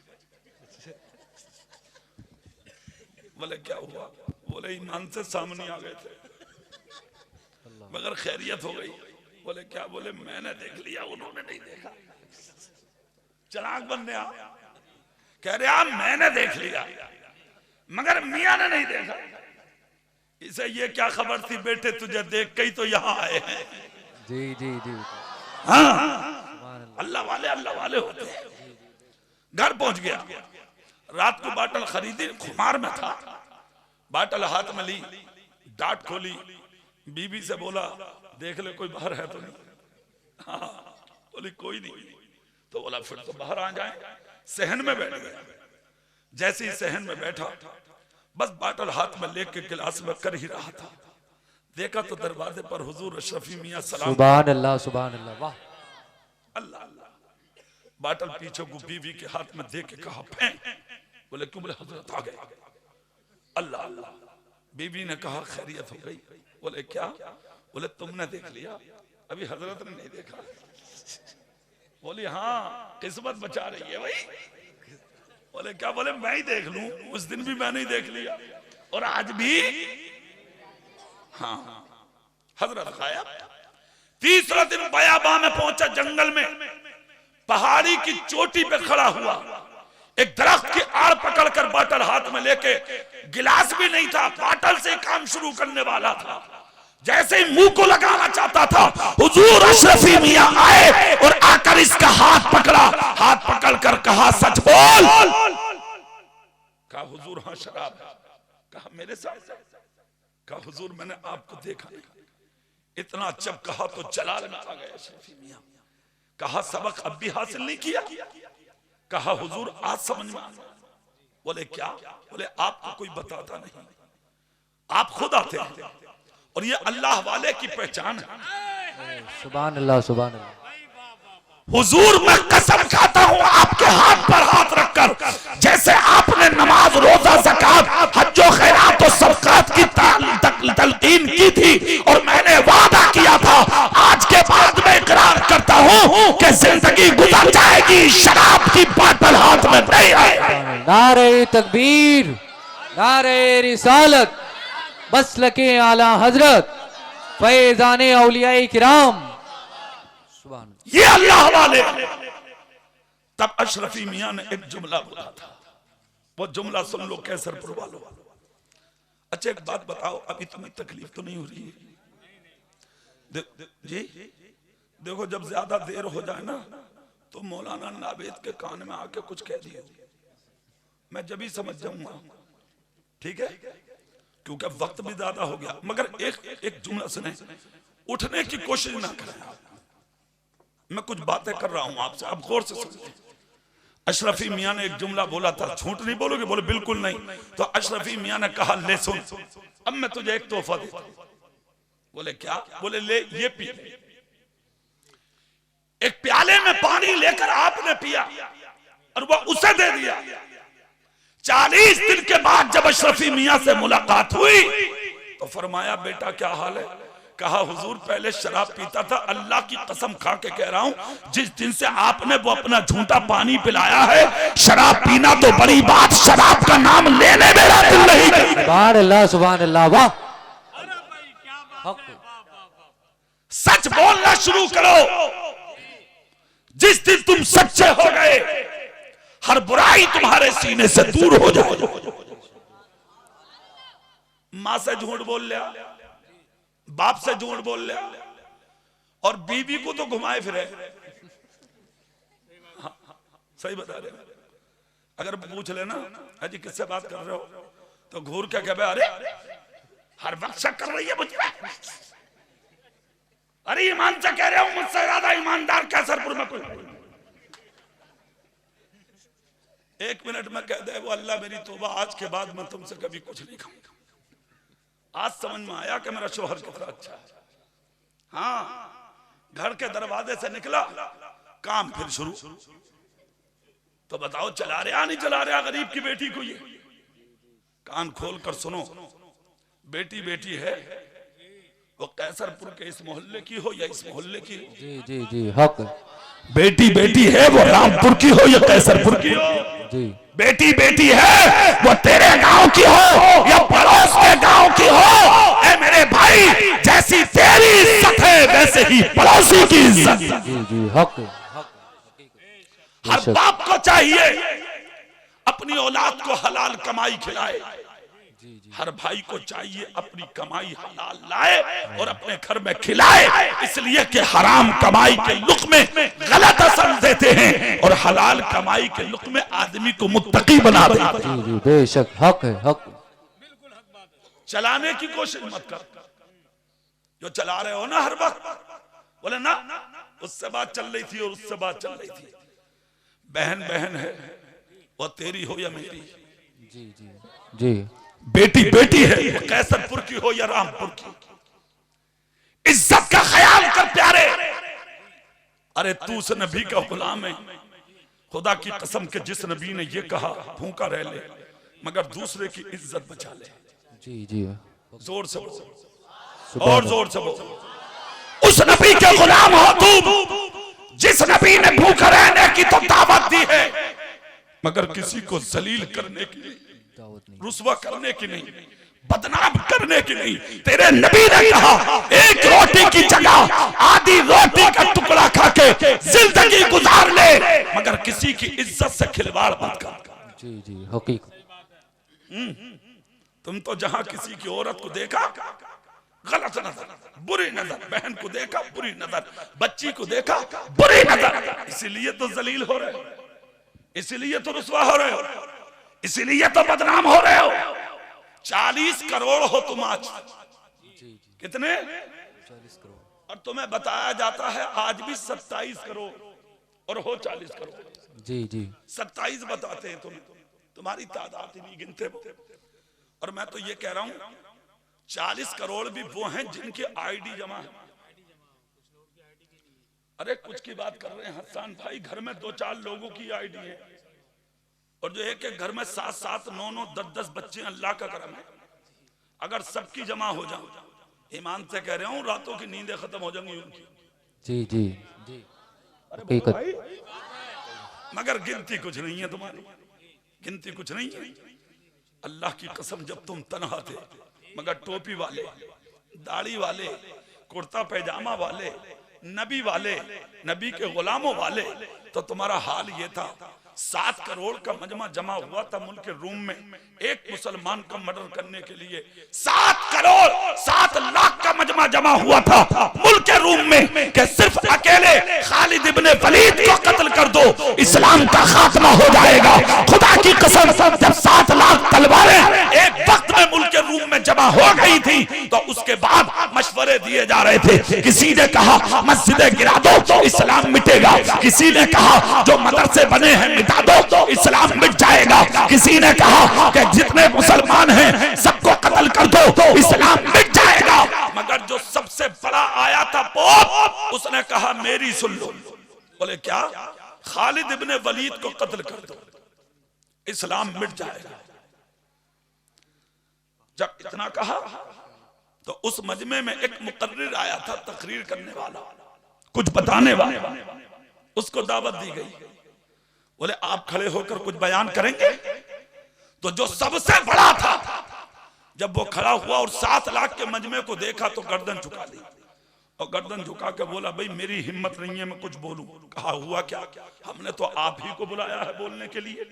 बोले क्या हुआ? बोले ईमान से सामने आ गए थे मगर खैरियत हो गई। बोले क्या? बोले मैंने देख लिया, उन्होंने नहीं देखा। चलाक बंदे आ, कह रहे आप मैंने देख लिया मगर मियां ने नहीं देखा। इसे ये क्या खबर थी बेटे, तुझे देख के ही तो यहाँ आए हैं। जी जी जी। हाँ अल्लाह वाले होते हैं। घर पहुंच गया, रात को बाटल खरीदी, खुमार में था। बाटल हाथ में ली, डाट खोली, बीबी से बोला देख ले कोई बाहर है तो नहीं। हाँ बोली कोई नहीं। तो बोला फिर तो बाहर आ जाए। सहन में बैठ गया। जैसे ही सहन में बैठा, बस बाटल हाथ में लेके गिलास में कर ही रहा था, देखा तो दरवाजे पर हुजूर अशरफी मियाँ सलाम। सुभान अल्लाह सुभान अल्लाह। वाह अल्लाह अल्लाह। बाटल पीछे को बीवी के हाथ में दे के कहा फेंक। बोले क्यों? बोले हजरत आ गए। अल्लाह अल्लाह। बीवी ने कहा खैरियत हो गई? बोले क्या? बोले तुमने देख लिया, अभी हजरत ने नहीं देखा। बोली हाँ किस्मत बचा रही है भाई। बोले क्या? बोले मैं ही देख लूं, उस दिन भी मैंने ही देख लिया और आज भी। हाँ हजरत गायब। तीसरा दिन बयाबा में पहुंचा, जंगल में पहाड़ी की चोटी पे खड़ा हुआ, एक दरख्त की आड़ पकड़कर बाटल हाथ में लेके, गिलास भी नहीं था, बाटल से काम शुरू करने वाला था। जैसे ही मुंह को लगाना चाहता था, हुजूर अशरफी मियाँ आए और आकर इसका हाथ पकड़ा। हाथ पकड़कर कहा सच बोल। कहा हुजूर हाँ शराब है। कहा मेरे साथ? कहा हुजूर मैंने आपको देखा नहीं। इतना जब कहा तो जलाल में आ गए अशरफी मियाँ। कहा सबक अब भी हासिल नहीं किया? कहा हुजूर आज समझ में आया। बोले क्या? बोले आपको कोई बताता नहीं, आप खुद आते हैं और ये अल्लाह वाले की पहचान है। सुभान अल्लाह सुभान अल्लाह। हुजूर मैं कसम खाता हूँ आपके हाथ पर हाथ रखकर, जैसे आपने नमाज रोजा ज़कात हज्जो खैरात और सदक़ात की तलकीन की थी और मैंने वादा किया था, आज के बाद मैं इकरार करता हूँ कि जिंदगी गुजर जाएगी शराब की बाटल हाथ में नहीं आए। नारे तकबीर, नारे रिसालत, मसलके आला हजरत, फैजाने औलियाए किराम। सुभान ये अल्लाह वाले। तब अशरफी मियाँ ने एक जुमला बोला था, वो जुमला सुन लो कैसरपुर वालों। अच्छा एक बात बताओ, अभी तुम्हें तकलीफ तो नहीं हो रही है? जी देखो जब ज्यादा देर हो जाए ना तो मौलाना नावेद के कान में आके कुछ कह दिए। मैं जब ही समझ जाऊंगा, ठीक है, क्योंकि वक्त भी ज्यादा हो गया। मगर एक जुमला सुने, उठने की कोशिश ना करें। मैं कुछ बातें कर रहा हूं आपसे, आप गौर से सुनिए। अशरफी मियां ने एक जुमला बोला था, झूठ नहीं बोलोगे? बोले बिल्कुल नहीं। तो अशरफी मियां ने कहा, ले सुन, अब मैं तुझे एक तोहफा देता हूं। बोले क्या? बोले ले, ये पी। एक प्याले में पानी लेकर आपने पिया और वो उसे दे दिया। 40 दिन के बाद जब अशरफी मियां से मुलाकात हुई तो फरमाया, बेटा क्या हाल है? कहा, हुजूर पहले शराब पीता था, अल्लाह की कसम खा के कह रहा हूं, जिस दिन से आपने वो अपना झूठा पानी पिलाया है, शराब पीना तो बड़ी बात, शराब का नाम लेने मेरा दिल नहीं करता। सुभान अल्लाह, सुभान अल्लाह, वाह। सच बोलना शुरू करो। जिस दिन तुम सच्चे हो गए, हर बुराई तुम्हारे सीने से दूर हो जाए। मां से झूठ बोल लिया, बाप से झूठ बोल लिया, और बीवी को तो घुमाए फिरे। हाँ, सही बता रहे। अगर पूछ लेना, अजी किससे बात कर रहे हो, तो घूर क्या कहे, अरे हर वक्त शक कर रही है मुझ पे। अरे ईमान से कह रहे हो, मुझसे ज्यादा ईमानदार कैसरपुर में कोई। 1 मिनट में कह दे वो, अल्लाह मेरी तौबा, आज के बाद मैं तुमसे कभी कुछ नहीं खाऊंगा। आज समझ में आया कि मेरा शोहर कितना अच्छा है। हाँ, घर के दरवाजे से निकला, काम फिर शुरू। तो बताओ चला रहा नहीं चला रहा गरीब की बेटी को? ये कान खोल कर सुनो, बेटी बेटी है, वो कैसरपुर के इस मोहल्ले की हो या इस मोहल्ले की हो। जी जी जी, हक। बेटी बेटी है, वो रामपुर की हो या कैसरपुर की हो। जी, बेटी बेटी है, वो तेरे गांव की हो या पड़ोस के गांव की हो। ऐ मेरे भाई, जैसी तेरी इज्जत है वैसे ही पड़ोसी की इज्जत। जी जी, हक। हर बाप को चाहिए अपनी औलाद को हलाल कमाई खिलाए। हर भाई को चाहिए अपनी कमाई हलाल लाए और अपने घर में खिलाए, इसलिए कि हराम कमाई के लुक़्मे गलत असर देते हैं और हलाल कमाई के लुक़्मे आदमी को मुत्तकी बना देते हैं। जी जी, बेशक हक है, हक। चलाने की कोशिश मत कर। जो चला रहे हो ना हर वक्त, बोले ना उससे बात चल रही थी और उससे बात चल रही थी। बहन बहन है, वो तेरी हो या मेरी। जी जी जी, बेटी बेटी है, कैसरपुर की हो या रामपुर की। इज्जत का ख्याल कर प्यारे। अरे तू उस नबी का गुलाम है, खुदा की कसम के जिस नबी ने ये कहा, भूखा रह ले मगर दूसरे की इज्जत बचा ले। जी जी, जोर से बोल, और जोर से बोल। उस नबी के गुलाम हो तुम जिस नबी ने भूखा रहने की तो दावत दी है, मगर किसी को जलील करने की, रुस्वा करने की नहीं, बदनाम करने की नहीं। तेरे नबी ने कहा, एक रोटी की जगह आधी रोटी का टुकड़ा खा के जिंदगी गुजार ले, मगर किसी की इज्जत से खिलवाड़ मत कर। जी जी, हकीकत। तुम तो जहां किसी की औरत को देखा गलत नजर, बुरी नजर, बहन को देखा बुरी नजर, बच्ची को देखा बुरी नजर, इसीलिए तो जलील हो रहे हो, इसीलिए तो रुस्वा हो रहे हो, इसीलिए तो बदनाम हो रहे हो। 40 करोड़ हो तुम आज। कितने? 40 करोड़। और तुम्हें बताया जाता है आज भी 27 करोड़ और हो 40 करोड़। जी जी, 27 बताते हैं तुम्हें, तुम्हारी तादाद ही नहीं गिनते वो। और मैं तो ये कह रहा हूं 40 करोड़ भी वो हैं जिनके आईडी जमा है। अरे कुछ की बात कर रहे हैं हसन भाई, घर में 2-4 लोगों की आईडी है और जो एक एक घर में 7-7, 9-9, 10-10 बच्चे, अल्लाह का करम है। अगर सबकी जमा हो जाओ, ईमान से कह रहा हूं, रातों की नींदें खत्म हो जाएंगी उनकी। जी जी जी, हकीकत। मगर गिनती कुछ नहीं है तुम्हारी, गिनती कुछ नहीं है। अल्लाह की कसम, जब तुम तनहा थे, मगर टोपी वाले, दाढ़ी वाले, कुर्ता पैजामा वाले, नबी वाले, नबी के गुलामों वाले, तो तुम्हारा हाल ये था। 7 करोड़ का मजमा जमा हुआ था मुल्क रूम में एक मुसलमान का मर्डर करने के लिए। 7 करोड़ 7 लाख का मजमा जमा हुआ था मुल्क रूम में कि सिर्फ अकेले खालिद इब्ने वलीद को कत्ल कर दो, इस्लाम का खात्मा हो जाएगा। खुदा की कसम, जब 7 लाख तलवारें एक वक्त में मुल्क रूम में जमा हो गई थी तो उसके बाद मशवरे दिए जा रहे थे। किसी ने कहा मस्जिदें गिरा दो, इस्लाम मिटेगा। किसी ने कहा जो मदरसे बने हैं मिटा दो, इस्लाम मिट जाएगा। किसी ने कहा कि जितने मुसलमान हैं सबको कत्ल कर दो, इस्लाम मिट जाएगा। मगर जो सबसे बड़ा आया था पोप, उसने कहा मेरी सुन लो। बोले क्या? खालिद इब्ने वलीद को कत्ल कर दो, इस्लाम मिट जाएगा। जब इतना कहा तो उस मजमे में एक मुकर्रिर आया था, तकरीर करने वाला, कुछ बताने वाला, उसको दावत दी गई। बोले आप खड़े होकर कुछ बयान करेंगे? तो जो सबसे बड़ा था जब वो खड़ा हुआ और 7 लाख के मजमे को देखा तो गर्दन झुका दी और गर्दन झुका के बोला भाई मेरी हिम्मत नहीं है मैं कुछ बोलूं। कहा हुआ क्या? हमने तो आप ही को बुलाया है बोलने के लिए।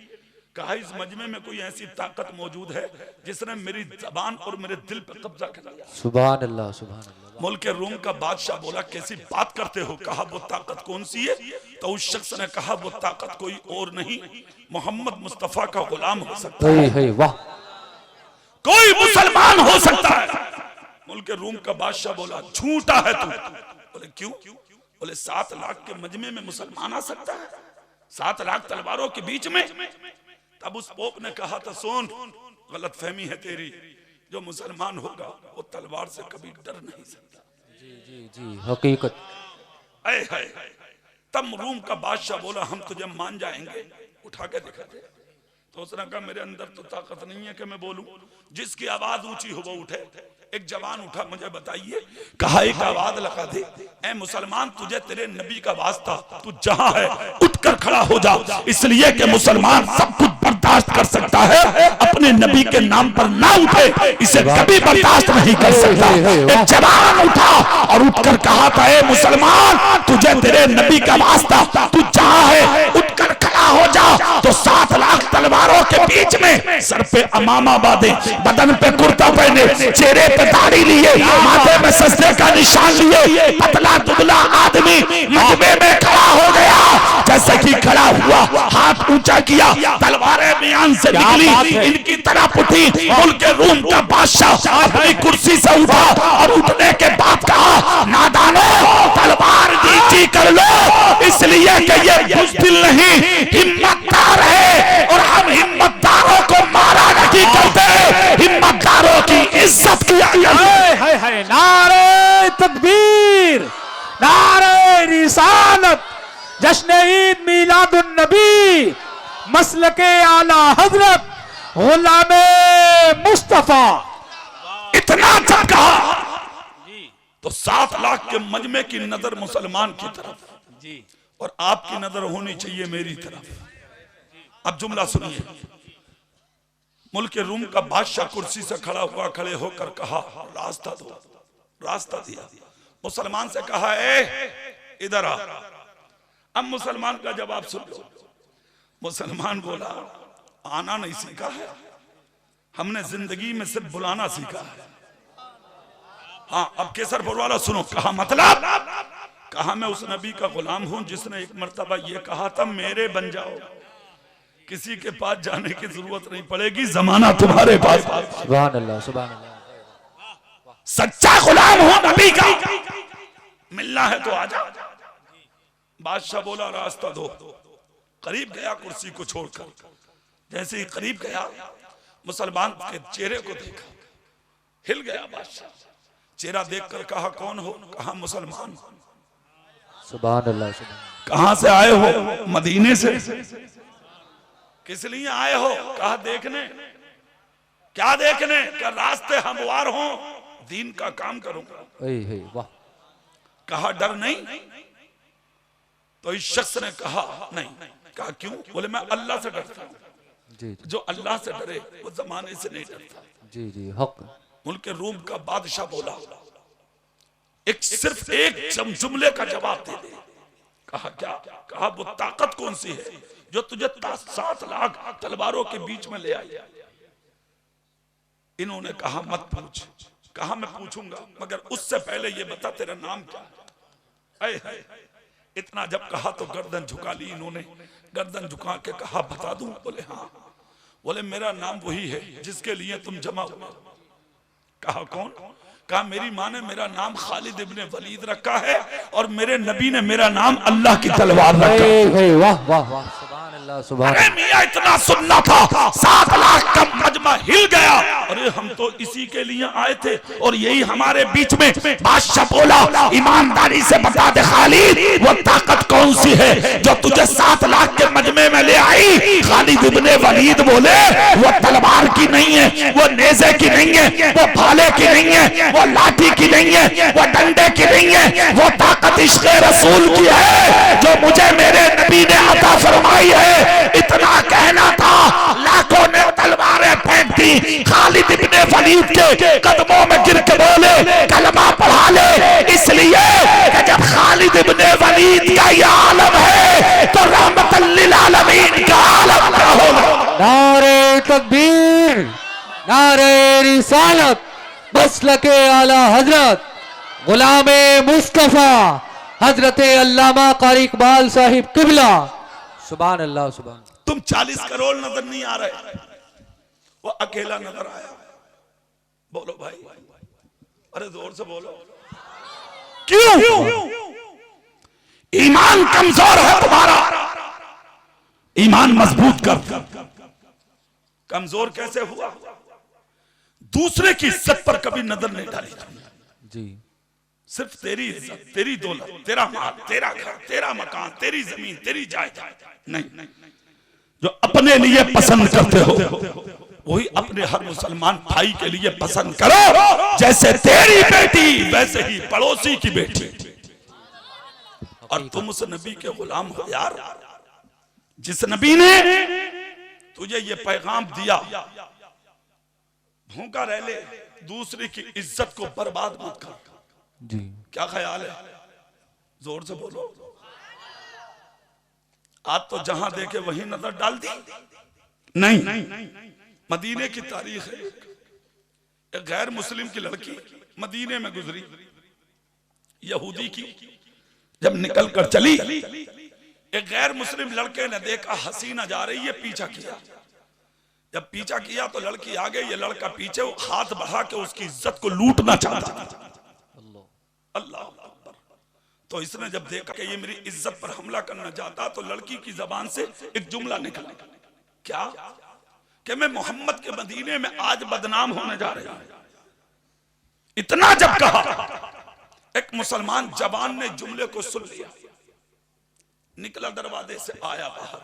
कहा इस मजमे में कोई ऐसी ताकत मौजूद है जिसने मेरी जबान और मेरे दिल पर कब्जा कर लिया। सुभान अल्लाह, सुभान अल्लाह। मुल्क रूम का बादशाह बोला कैसी बात करते हो? कहा वो ताकत कौन सी है? तो उस शख्स ने कहा वो ताकत कोई और नहीं मोहम्मद मुस्तफा का गुलाम हो सकता है। वाह, कोई मुसलमान हो सकता है। मुल्क रूम का बादशाह बोला झूठा है तू। बोले क्यों? बोले 7 लाख के मजमे में मुसलमान आ सकता है, 7 लाख तलवारों के बीच में। तब उस पोप ने कहा था सुन, गलत फहमी है तेरी, जो मुसलमान होगा वो तलवार से कभी डर नहीं सकता। जी जी जी, हकीकत। तब रूम का बादशाह बोला हम तुझे मान जाएंगे, उठा के दिखा दे। तो उसने कहा मेरे अंदर तो ताकत नहीं है कि मैं बोलूं। जिसकी आवाज ऊंची हो वो उठे। एक जवान उठा, मुझे बताइए। कहा एक आवाज लगा दे, ऐ मुसलमान तुझे तेरे नबी का वास्ता, तू जहां है उठकर खड़ा हो जा। इसलिए कि मुसलमान सब कुछ बर्दाश्त कर सकता है, अपने नबी के नाम पर ना उठे इसे कभी बर्दाश्त नहीं कर सकता। एक जवान उठा और उठकर कहा था ऐ मुसलमान तुझे तेरे नबी का वास्ता, तू जहां है उठकर खड़ा हो जा। तो 7 लाख तलवारों के बीच में सर पे अमामा बांधे, बदन पे कुर्ता पहने, चेहरे पे दाढ़ी लिए, माथे में सजदे का निशान लिए, पतला दुबला आदमी मजमे में खड़ा हो गया। जैसे कि खड़ा हुआ, हाथ ऊंचा किया, तलवारें बयान से निकली, इनकी तरफ उठी। मुल्क रूम का बादशाह अपनी कुर्सी से उठा और उठने के बाद कहा नादानो तलवार नीची कर लो, इसलिए कि ये बुज़दिल नहीं हिम्मतदार है और हम हिम्मतदारों को मारा नहीं करते, हिम्मतदारों की इज्जत किया जाता है। नारे तकबीर, नारे रिसालत, जश्न ईद मिलादुन नबी, मसलके आला हजरत गुलामे मुस्तफा। इतना जब कहा तो 7 लाख के मजमे की नजर मुसलमान की तरफ जी और आपकी नजर होनी चाहिए मेरी तरफ। अब जुमला सुनिए। मुल्क रूम का बादशाह कुर्सी से खड़ा हुआ, खड़े होकर कहा रास्ता दो। रास्ता दिया। मुसलमान से कहा ए इधर आ। अब मुसलमान का जवाब सुन लो। मुसलमान बोला आना नहीं सीखा है, हमने जिंदगी में सिर्फ बुलाना सीखा है। हाँ अब केसरपुर वाला सुनो। कहा मतलब? कहा मैं उस नबी का गुलाम हूं जिसने एक मर्तबा ये कहा था मेरे बन जाओ, किसी के पास जाने की जरूरत नहीं पड़ेगी, जमाना तुम्हारे पास। सुभान अल्लाह, सुभान अल्लाह। सच्चा गुलाम हो नबी का, मिलना है तो आजा। बादशाह बोला रास्ता दो। करीब गया कुर्सी को छोड़कर। जैसे ही करीब गया मुसलमान के चेहरे को देखा, हिल गया बादशाह। चेहरा देखकर कहा कौन हो? कहा मुसलमान। सुभान अल्लाह, सुभान। कहां से आए हो? मदीने से। किस लिए आए हो? कहा देखने। क्या देखने? क्या रास्ते हमवार हो, दीन का काम करूंगा। वाह। कहा डर नहीं? तो इस शख्स ने कहा नहीं। कहा क्यों? बोले मैं अल्लाह से डरता हूं। जी जो अल्लाह से डरे वो जमाने से नहीं डरता। जी जी, हक। मुल्क रूम का बादशाह बोला एक सिर्फ एक जुमले का जवाब दे दे। कहा क्या? कहा वो ताकत कौन सी है जो तुझे 7 लाख तलवारों के बीच में ले आई? इन्होंने कहा मत पूछ। कहा मैं पूछूंगा, मगर उससे पहले ये बता तेरा नाम क्या है? इतना जब कहा तो गर्दन झुका ली इन्होंने। गर्दन झुका के कहा बता दूं? बोले हाँ। बोले मेरा नाम वही है जिसके लिए तुम जमा हुए। कहा कौन? कहा मेरी माँ ने मेरा नाम खालिद इब्ने वलीद रखा है और मेरे नबी ने मेरा नाम अल्लाह की तलवार रखा है। वाह वाह वाह, सुभान अल्लाह सुभान अरे मियां इतना सुनना था, 7 लाख का मजमा हिल गया। अरे हम तो इसी के लिए आए थे और यही हमारे बीच में। बादशाह बोला ईमानदारी से बता दे खालिद, वो ताकत कौन सी है जो तुझे 7 लाख के मजमे में ले आई? खालिद इब्ने वलीद बोले वो तलवार की नहीं है, वो नेज़े की नहीं है, वो भाले की नहीं है, वो लाठी की नहीं है, वो डंडे की नहीं है, वो ताकत इश्क़ रसूल की है जो मुझे मेरे नबी ने अता फरमाई है। इतना कहना था, लाखों ने तलवारें फेंक दी। खालिद इब्ने वलीद के कदमों में गिर के बोले कलमा पढ़ा ले, इसलिए कि जब खालिद इब्ने वलीद का ये आलम है तो रहमतल लिल आलमीन का आलम क्या होगा? नारे तकबीर, नारे रिसालत, मसलके आला हजरत गुलामे मुस्तफा हजरत अल्लामा कारी इकबाल साहिब किबला। सुभान अल्लाह सुभान। तुम 40 करोड़ नजर नहीं आ रहे, वो अकेला नजर आया। बोलो भाई, अरे जोर से बोलो। क्यों? ईमान कमजोर है तुम्हारा, ईमान मजबूत कर। कमजोर कैसे हुआ? दूसरे की इज्जत पर कभी नजर नहीं डाली तुमने। जी, सिर्फ तेरी इज्जत, तेरी दौलत, तेरा माल, तेरा घर, तेरा मकान, तेरी जमीन, तेरी जायदाद नहीं। जो अपने लिए पसंद करते हो वही अपने हर मुसलमान भाई के लिए पसंद करो। जैसे तेरी बेटी वैसे ही पड़ोसी की बेटी। और तुम उस नबी के गुलाम हो यार, जिस नबी ने तुझे ये पैगाम दिया, भूखा रह ले, दूसरे की इज्जत को बर्बाद मत कर। जी, क्या ख्याल है? जोर से बोलो। आज तो जहां देखे वहीं नजर डाल दी। नहीं, मदीने की तारीख है। एक गैर मुस्लिम की लड़की मदीने में गुजरी, यहूदी की। जब निकल कर चली, एक गैर मुस्लिम लड़के ने देखा हसीना जा रही है, पीछा किया। जब पीछा किया तो लड़की आगे, ये लड़का पीछे, हाथ बढ़ा के उसकी इज्जत को लूटना चाहता था। अल्लाह अकबर। तो इसने जब देखा कि ये मेरी इज्जत पर हमला करना चाहता, तो लड़की की जबान से एक जुमला निकला। क्या? कि मैं मोहम्मद के मदीने में आज बदनाम होने जा रही हूं। इतना जब कहा, एक मुसलमान जवान ने जुमले को सुन लिया, निकला दरवाजे से, आया बाहर,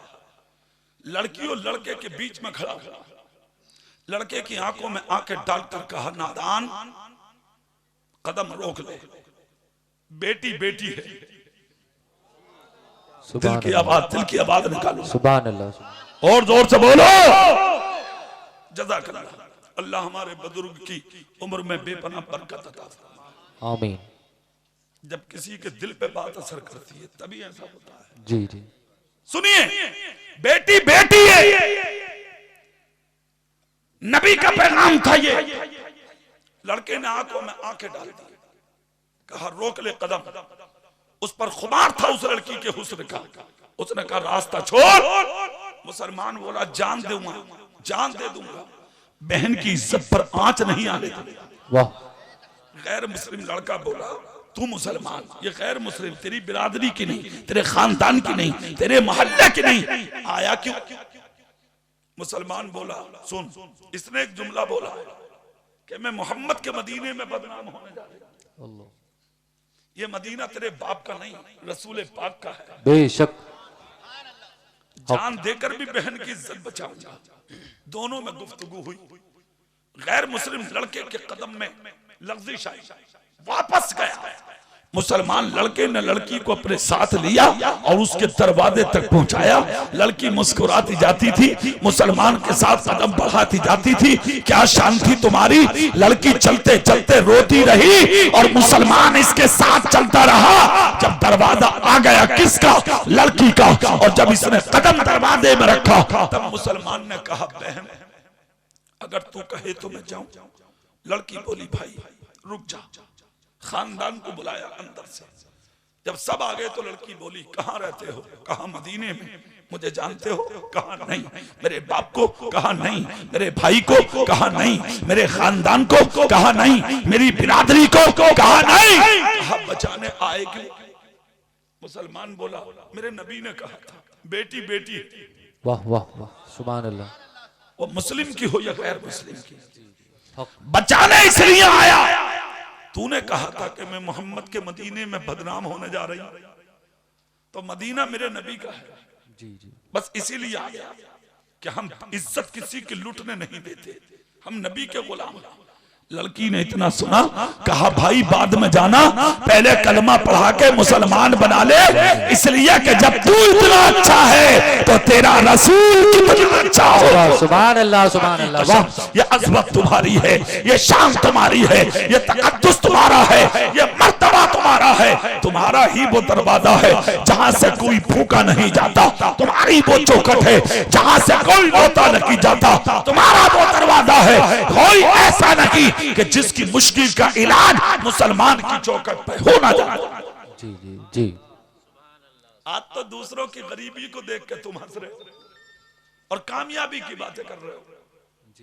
लड़की और लड़के के बीच में खड़ा हुआ, लड़के की आंखों में आंखें डालकर कहा, नादान कदम रोक ले, बेटी बेटी है। दिल की आवाज, दिल की आवाज निकालो। सुभान अल्लाह। और जोर से बोलो जज़ाकल्लाह। अल्लाह हमारे बुजुर्ग की उम्र में बेपनाह बरकत अता फरमाए। आमीन। जब किसी के दिल पे बात असर करती है तभी ऐसा होता है। जी जी, सुनिए, बेटी बेटी है, नबी का पैगाम था ये। लड़के ने आंखों में आंखें डाल दी, कहा रोक ले कदम। उस पर खुमार था उस लड़की के हुस्न का। उसने कहा रास्ता छोड़। मुसलमान बोला जान दूंगा, जान दे दूंगा, बहन की इज्जत पर आंच नहीं आने दूंगा। वाह। गैर मुस्लिम लड़का बोला तू मुसलमान, ये गैर मुस्लिम तेरी बिरादरी की नहीं, तेरे खानदान की नहीं, तेरे मोहल्ले की नहीं, आया क्यों? मुसलमान बोला सुन, इसने एक जुमला बोला कि मैं मोहम्मद के मदीने में बदनाम होने जा रहा हूं। ये मदीना तेरे बाप का नहीं, रसूल पाक का है। बेशक। जान देकर भी बहन की इज्जत बचाऊंगा। दोनों में गुफ्तगू हुई। गैर मुस्लिम लड़के के कदम में लफ्जिश आई, वापस गया, मुसलमान लड़के ने लड़की को अपने साथ लिया और उसके दरवाजे तक पहुंचाया। लड़की मुस्कुराती जाती थी, मुसलमान के साथ कदम बढ़ाती जाती थी। क्या शान थी तुम्हारी? लड़की चलते चलते रोती रही और मुसलमान इसके साथ चलता रहा। जब दरवाजा आ गया किसका? लड़की का। और जब इसने कदम दरवाजे में रखा तब मुसलमान ने कहा, बहन अगर तू कहे तो मैं जाऊं। लड़की बोली, भाई रुक जा। खानदान को बुलाया अंदर से। जब सब आ गए तो लड़की बोली, कहाँ रहते हो? कहा मदीने में। मुझे जानते हो? कहा नहीं। मेरे बाप को? कहा नहीं। मेरे भाई को? कहा नहीं। मेरे खानदान को? कहा नहीं। मेरी बिरादरी को? कहा नहीं। कहा बचाने आए क्यों? मुसलमान बोला, मेरे नबी ने कहा था बेटी बेटी। वाह वाह वाह, सुभान अल्लाह। वो मुस्लिम की हो या गैर मुस्लिम की, बचाने इसलिए आया। तूने कहा था कि मैं मोहम्मद के मदीने में बदनाम होने जा रही हूं, तो मदीना मेरे नबी का है। जी जी, बस इसीलिए आ गया कि हम इज्जत किसी की लूटने नहीं देते, हम नबी के गुलाम। लड़की ने इतना सुना, कहा भाई बाद में जाना, पहले कलमा पढ़ा के मुसलमान बना ले, इसलिए कि जब तू इतना अच्छा है तो तेरा रसूल कितना अच्छा हो। सुभान अल्लाह, सुभान अल्लाह। वाह, ये अज़मत तुम्हारी है, ये शान तुम्हारी है, ये तक़द्दुस तुम्हारा है, ये मर्तबा तुम्हारा है। तुम्हारा ही वो दरवाजा है जहां से कोई भूखा नहीं जाता। तुम्हारी वो चौखट है जहां से कोई रोता नहीं जाता। तुम्हारा वो दरवाजा है, कोई ऐसा नहीं कि जिसकी मुश्किल का इलाज मुसलमान की चौखट पे हो ना जाए। जी जी जी। आज तो दूसरों की गरीबी को देख के तुम हंस रहे हो और कामयाबी की बातें कर रहे हो।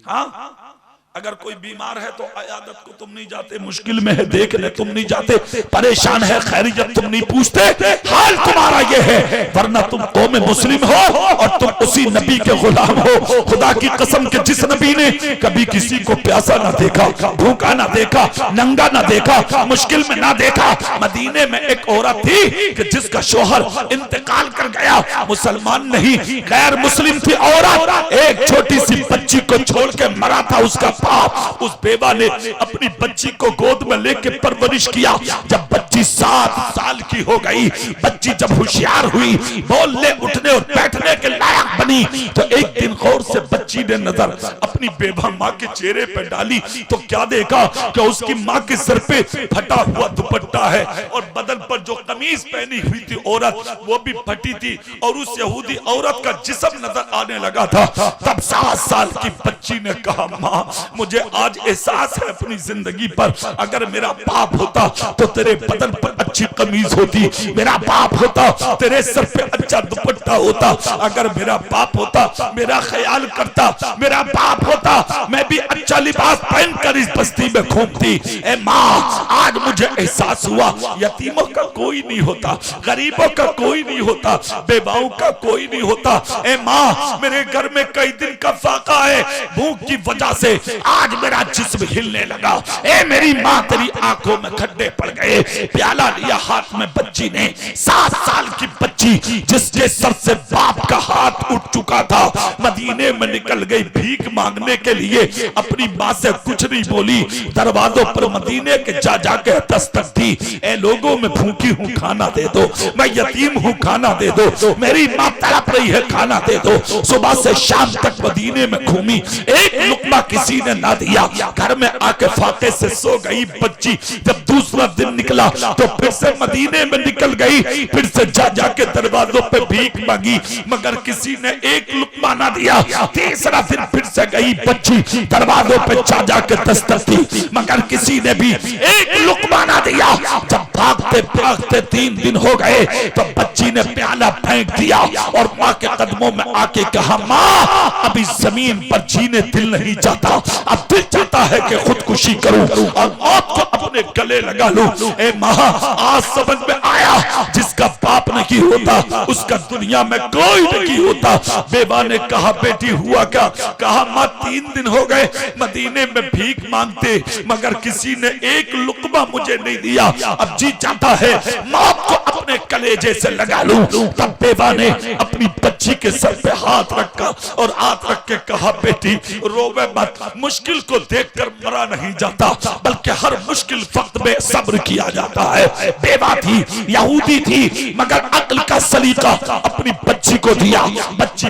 हाँ, अगर कोई बीमार है तो अयादत को तुम नहीं जाते, मुश्किल में है देखने तुम नहीं जाते, परेशान है खैरियत तुम नहीं पूछते। हाल तुम्हारा ये है, वरना तुम कौम मुस्लिम हो और तुम उसी नबी के गुलाम हो। खुदा की कसम के जिस नबी ने कभी किसी को प्यासा ना देखा, भूखा ना देखा, नंगा ना देखा, मुश्किल में ना देखा। मदीने में एक औरत थी कि जिसका शोहर इंतकाल कर गया, मुसलमान नहीं गैर मुस्लिम थी औरत, एक छोटी सी बच्ची को छोड़ के मरा था उसका। उस बेवा ने अपनी बच्ची को गोद में लेके परवरिश किया। जब बच्ची 7 साल की हो गई, बच्ची जब होशियार हुई, बोलने उठने और बैठने के लायक बनी, तो एक दिन गौर से बच्ची ने नजर अपनी बेवा माँ के चेहरे पर डाली तो क्या देखा कि उसकी माँ के सर पे फटा हुआ दुपट्टा है और बदन पर जो कमीज पहनी हुई थी औरत वो भी फटी थी और उस यहूदी औरत का जिस्म नजर आने लगा था। तब 7 साल की बच्ची ने कहा, माँ मुझे आज एहसास है अपनी जिंदगी पर, अगर मेरा बाप होता तो तेरे बदन पर अच्छी कमीज होती, मेरा बाप होता तेरे सर पे अच्छा दुपट्टा होता, अगर मेरा बाप होता मेरा ख्याल करता, मेरा बाप होता मैं भी अच्छा लिबास पहनकर इस बस्ती में घूमती। ए माँ, आज मुझे एहसास हुआ यतीमों का कोई नहीं होता, गरीबों का कोई नहीं होता, बेवाओं का कोई नहीं होता। ए माँ, मेरे घर में कई दिन का फाका है, भूख की वजह से आज मेरा जिस्म हिलने लगा। ए मेरी माँ, तेरी आंखों में खड्डे पड़ गए। प्याला लिया हाथ में बच्ची ने, 7 साल की बच्ची जिसके सर से बाप का हाथ उठ चुका था, मदीने में निकल गई भीख मांगने के लिए। अपनी माँ से कुछ नहीं बोली, दरवाजों पर मदीने के जा जाके दस्तक दी। ए लोगों, मैं भूखी हूँ, खाना दे दो, मैं यतीम हूँ, खाना दे दो, मेरी माँ तड़प रही है, खाना दे दो। सुबह से शाम तक मदीने में घूमी, एक लुकमा किसी ने ना दिया। घर में आके फाके से सो गई बच्ची। जब दूसरा दिन निकला तो फिर से मदीने में निकल गई, फिर से जा जाके दरवाजों पे भीख मांगी, मगर किसी ने एक लुकमा ना दिया। तीसरा दिन फिर से गई बच्ची, दरवाजों पे जा जाके दस्तक दी, मगर किसी ने भी एक लुकमा ना दिया। जब भागते भागते 3 दिन हो गए तो बच्ची ने प्याला फेंक दिया और माँ के कदमों में आके कहा, माँ अभी जमीन पर जीने दिल नहीं चाहता, अब दिल चाहता है कि खुदकुशी करूं और मौत को अपने गले लगा लूं। ए माँ, आज समझ में आया जिसका बाप नहीं होता उसका दुनिया में कोई नहीं होता। बेवा ने कहा, बेटी हुआ क्या? कहा, माँ 3 दिन हो गए मदीने में भीख मांगते, मगर किसी ने एक लुकमा मुझे नहीं दिया। अब जी चाहता है मौत को अपने कलेजे से लगा लूं। तब बेवा ने अपनी बच्ची के सर पे हाथ रखा और हाथ रख के कहा, बेटी रोवे मत, मुश्किल को देखकर मरा नहीं जाता, बल्कि हर मुश्किल वक्त में सब्र किया जाता है। बेवा थी, यहूदी थी, मगर अक्ल का सलीका अपनी बच्ची को दिया।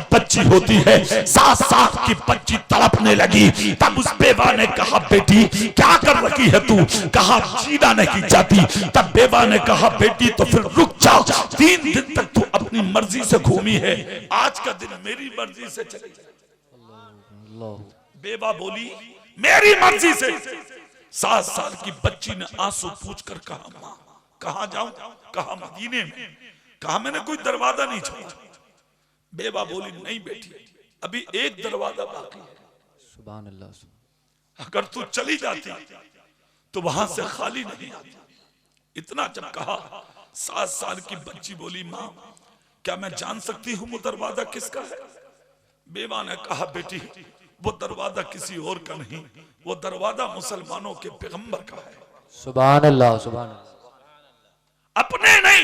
बच्ची होती है, 7 साल की बच्ची तड़पने लगी। तब उस बेवा ने कहा, बेटी क्या कर रखी है तू? कहा, जीना नहीं चाहती। तब बेवा ने कहा, बेटी तो फिर रुक जा, 3 दिन तक तू अपनी मर्जी से घूमी है, आज का दिन मेरी मर्जी से चले। बेवा बोली, मेरी मर्जी से। 7 साल की बच्ची ने आंसू पूछ कर कहा, मां कहां जाऊं? कहा, मदीने में। कहा, मैंने कोई दरवाजा नहीं छोड़ा। बेवा बोली, नहीं बेटी, अभी एक दरवाजा बाकी है, सुभान अल्लाह। अगर तू चली जाती तो वहां से खाली नहीं आती। इतना जब कहा, 7 साल की बच्ची बोली, मां क्या मैं जान सकती हूं वो दरवाजा किसका है? बेवा ने कहा, बेटी वो दरवाजा किसी और का नहीं, वो दरवाजा मुसलमानों के पैगंबर का है। सुभान अल्लाह, सुभान अल्लाह। अपने नहीं,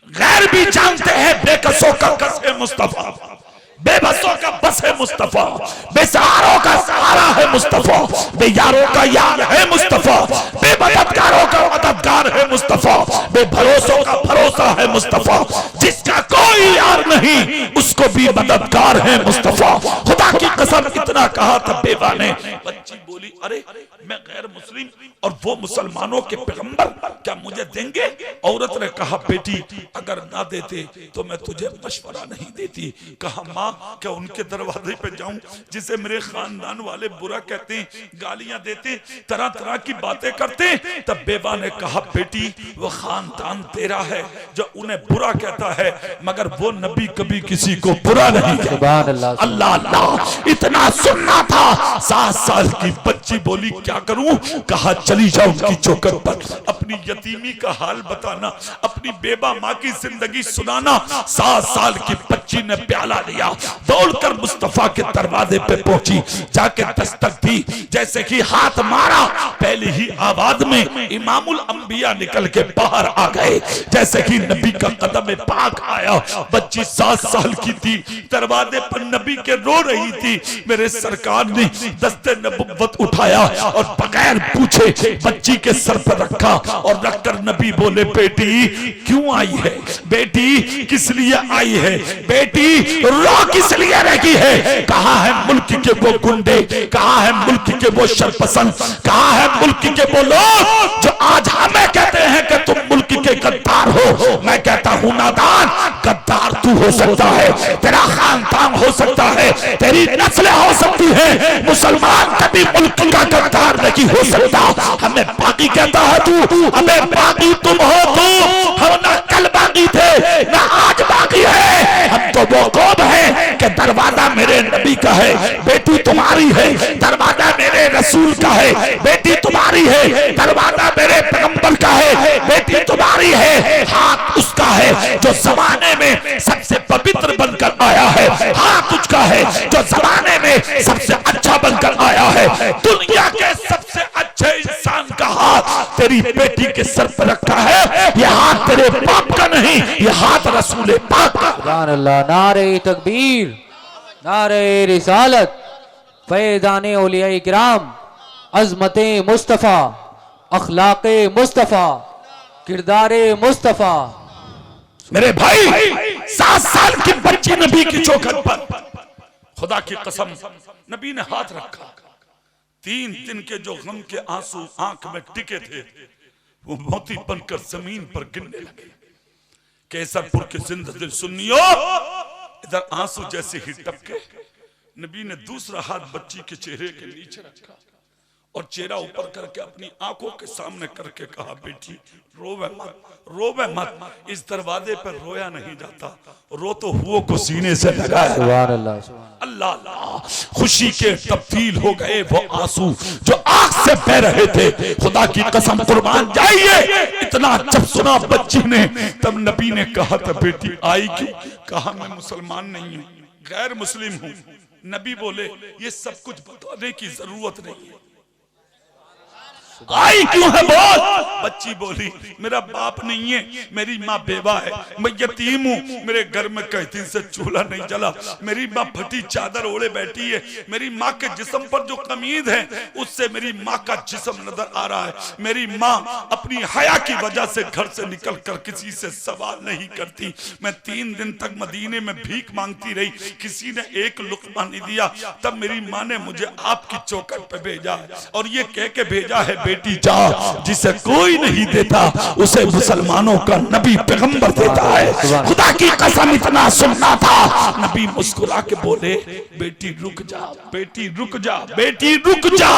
गैर भी जानते हैं बेकसों का कस है मुस्तफा, बेबसों का बस है मुस्तफा, बेसहारों का सहारा है मुस्तफा, बेयारों का यार है मुस्तफा, बेमददगारों का मददगार है मुस्तफा, बेभरोसों का भरोसा है मुस्तफा, जिसका कोई यार नहीं उसको भी मददगार है मुस्तफा। खुदा की कसम इतना कहा था बेवा ने। बच्ची बोली, अरे मैं गैर मुस्लिम और वो मुसलमानों के पैगंबर, क्या मुझे देंगे? औरत ने कहा, बेटी अगर ना देते तो मैं तुझे मशवरा नहीं देती। कहा, माँ क्या उनके दरवाजे पे जाऊं जिसे मेरे खानदान वाले बुरा कहते हैं, गालियां देते, तरह तरह की बातें करते? तब बेवा ने कहा, बेटी वो खानदान तेरा है जो उन्हें बुरा कहता है, मगर वो नबी कभी किसी को बुरा नहीं कहता। अल्लाह अल्लाह, इतना सुनना था। 7 साल की बच्ची बोली, क्या करूं? कहा, चली जाओ उनकी चौखट पर, अपनी यतीमी का हाल बताना, अपनी बेबा माँ की जिंदगी सुनाना। 7 साल की बच्ची ने प्याला लिया, दौड़कर मुस्तफा के दरवाजे पे पहुंची, जाके दस्तक दी। जैसे कि हाथ मारा, पहले ही आवाज में इमामुल अंबिया निकल के बाहर आ गए। जैसे कि नबी का कदम पाक आया, बच्ची 7 साल की थी, दरवाजे पर नबी के रो रही थी। मेरे सरकार ने दस्ते नबुव्वत उठाया और बगैर पूछे बच्ची के सर पर रखा और रखकर नबी बोले, बेटी क्यों आई है? बेटी किस लिए आई है? बेटी रो किस लिए रही है? कहा है मुल्क के वो गुंडे, कहा है मुल्क के वो शरपसंद, कहा है मुल्क के वो लोग जो आज हमें कहते हैं कि तुम मुल्क के गद्दार हो। मैं कहता हूं, नादान, गद्दार तू हो सकता है, तेरा खानदान हो सकता है, तेरी नस्लें हो सकती है, मुसलमान कभी मुल्क का गद्दार नहीं हो सकता। हमें बाकी कहता है तू, हमें बाकी तुम हो तुम, हम ना कल बाकी थे ना आज बाकी है। हम तो वो कौम है कि दरवाजा मेरे नबी का है, बेटी तुम्हारी है, दरवाजा मेरे रसूल का है, बेटी तुम्हारी है, दरवाजा मेरे पैगंबर का है, बेटी तुम्हारी है। हाथ उसका है जो जमाने में सबसे पवित्र बनकर आया है, हाथ उसका है जो जमाने में सबसे अच्छा बनकर आया है। दुनिया के सबसे अच्छे इंसान का हाथ तेरी बेटी के सर पर रखा है। यह हाथ तेरे बाप का नहीं, यह हाथ रसूल पाक का। सुभान अल्लाह। नारे तकबीर, नारे रिसालत, फैज़ाने औलिया किराम, अज़मते मुस्तफ़ा, अखलाक़े मुस्तफ़ा, किरदारे मुस्तफ़ा। मेरे भाई 7 साल की बच्ची नबी की चौखट पर, खुदा की कसम, नबी ने हाथ रखा। 3 दिन के जो गम के आंसू आंख में टिके थे, वो मोती बनकर जमीन पर गिरने लगे। केसरपुर के जिंदगी सुन्नियो, इधर आंसू जैसे ही टपके, नबी ने दूसरा हाथ बच्ची के चेहरे के नीचे रखा और चेहरा ऊपर करके अपनी आंखों के सामने करके कहा, बेटी रोवे मत, रोवे मत, इस दरवाजे पर रोया नहीं जाता, रो तो हुओं को सीने से लगाया। सुभान अल्लाह, अल्लाह अल्लाह, खुशी के तब्दील हो गए वो आंसू जो आंख से बह रहे थे। खुदा की कसम कुर्बान जाइए, इतना जब सुना बच्ची ने, तब नबी ने कहा था, बेटी आई क्यों? कहा, मैं मुसलमान नहीं हूँ, गैर मुस्लिम हूँ। नबी बोले, ये सब कुछ बताने की जरूरत नहीं है, आई क्यों है बोल। बच्ची बोली मेरा बाप नहीं है, मेरी माँ बेवा है, मैं यतीम हूँ, मेरे घर में कई दिन से चूल्हा नहीं जला, मेरी माँ फटी चादर ओढ़े बैठी है, मेरी माँ के जिस्म पर जो कमीज है उससे मेरी माँ का जिस्म नजर आ रहा है, मेरी माँ अपनी हया की वजह से घर से निकल कर किसी से सवाल नहीं करती, मैं 3 दिन तक मदीने में भीख मांगती रही, किसी ने एक लुकमा नहीं दिया, तब मेरी माँ ने मुझे आपकी चौखट पे भेजा और ये कह के भेजा है बेटी जा, जिसे कोई नहीं देता उसे मुसलमानों का नबी पैगंबर देता है। खुदा की कसम इतना सुनना था। नबी मुस्कुरा के बोले बेटी रुक जा, बेटी रुक जा, बेटी रुक जा।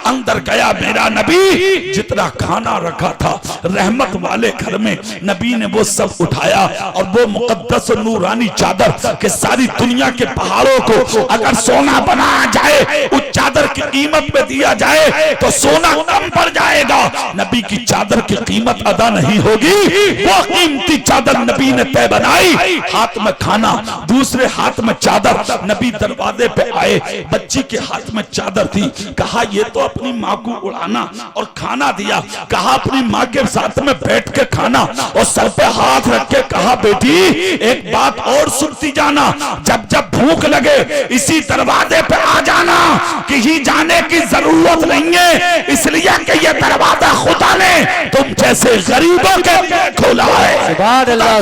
अंदर गया मेरा नबी, जितना खाना रखा था रहमत वाले घर में नबी ने वो सब उठाया और वो मुकद्दस नूरानी चादर के सारी दुनिया के पहाड़ों को अगर सोना बनाया जाए, उस चादर की कीमत में दिया जाए तो सोना कम पड़ जाएगा, नबी की चादर की कीमत अदा नहीं होगी। वो कीमती चादर नबी ने तय बनाई, हाथ में खाना दूसरे हाथ में चादर। नबी दरवाजे पे आए, बच्ची के हाथ में चादर थी, कहा ये तो अपनी माँ को उड़ाना और खाना दिया, कहा अपनी माँ के साथ में बैठ के खाना और सर पे हाथ रख के कहा बेटी एक बात और सुनती जाना, जब जब भूख लगे इसी दरवाजे पे आ जाना, कहीं जाने की जरूरत नहीं है, इसलिए कि ये दरवाजा खुदा ने तुम जैसे गरीबों के लिए खोला है।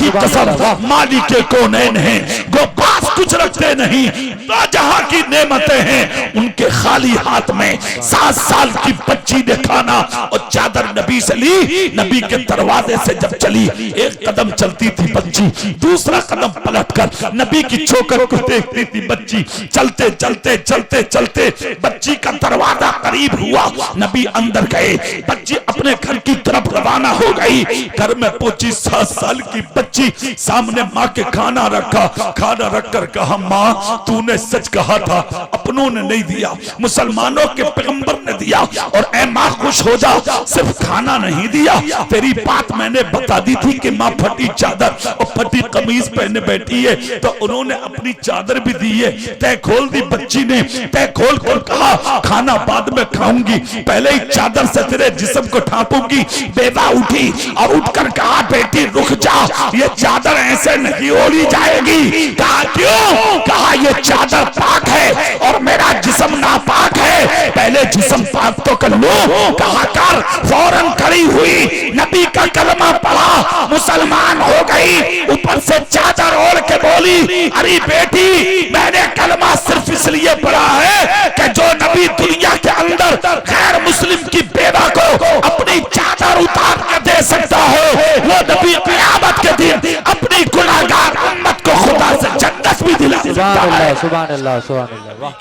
की कसम मालिक के कौनैन हैं, वो पास कुछ रखते नहीं, तो जहां की नेमतें हैं उनके खाली हाथ में 7 साल की बच्ची ने खाना और चादर नबी से ली। नबी के दरवाजे से जब चली, एक कदम चलती थी बच्ची, दूसरा कदम पलटकर नबी की चौखट को देखती थी बच्ची। चलते चलते चलते चलते बच्ची का दरवाजा करीब हुआ, नबी अंदर गए, बच्ची अपने घर की तरफ रवाना हो गई। घर में पहुंची 7 साल की बच्ची, सामने माँ के खाना रखा, खाना रखकर कहा माँ तूने सच कहा था, अपनों ने नहीं दिया, मुसलमानों के पैगंबर ने दिया, और ऐ माँ खुश हो जा, सिर्फ खाना नहीं दिया, तेरी बात मैंने बता दी थी कि माँ फटी चादर और फटी कमीज पहने बैठी है, तो उन्होंने अपनी चादर भी दी है। तय खोल दी बच्ची ने, तय खोल कर कहा खाना बाद में खाऊंगी, पहले ही चादर से तेरे जिस्म को ढांपूंगी। बेवा उठी और उठकर कहा बेटी रुक जा, ये चादर ऐसे नहीं ओढ़ी जाएगी। कहा क्यों? कहा ये चादर पाक है और मेरा जिस्म नापाक है, पहले जिस्म पाक तो कर लो। कहा कर, फौरन खड़ी हुई, नबी का कलमा पढ़ा, मुसलमान हो गई, ऊपर से चादर ओढ़ के बोली अरे बेटी मैंने कलमा सिर्फ इसलिए पढ़ा है कि जो नबी दुनिया के अंदर गैर मुस्लिम की बेवा को अपनी चादर उतार के दे सकता है, वो नबी क़यामत के दिन अपनी गुनाहगार उम्मत को खुदा से जन्नत भी दिला सकता है। सुभान अल्लाह, सुभान अल्लाह, वाह।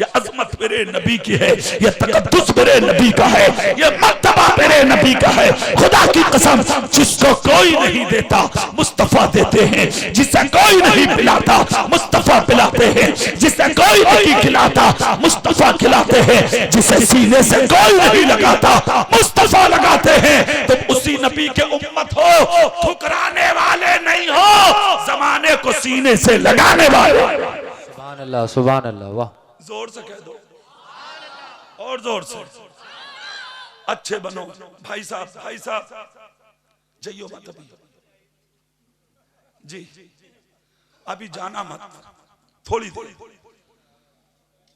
ये अजमत मेरे नबी की है, ये तकद्दुस मेरे नबी का है, ये मर्तबा मेरे नबी का है। खुदा की कसम जिसको कोई नहीं देता मुस्तफा देते हैं, जिसे कोई नहीं पिलाता मुस्तफा पिलाते हैं, जिसे कोई नहीं खिलाता मुस्तफा खिलाते हैं, जिसे सीने से कोई नहीं लगाता मुस्तफा लगाते हैं। तुम उसी नबी के उम्मत हो, ठुकराने वाले नहीं हो, जमाने को सीने से लगाने वाले। सुभान अल्लाह, सुभान अल्लाह, वाह। जोर से कह दो और जोर से, अच्छे बनो भाई साहब, भाई साहब जइयो मत अभी जी, अभी जाना मत, थोड़ी देर,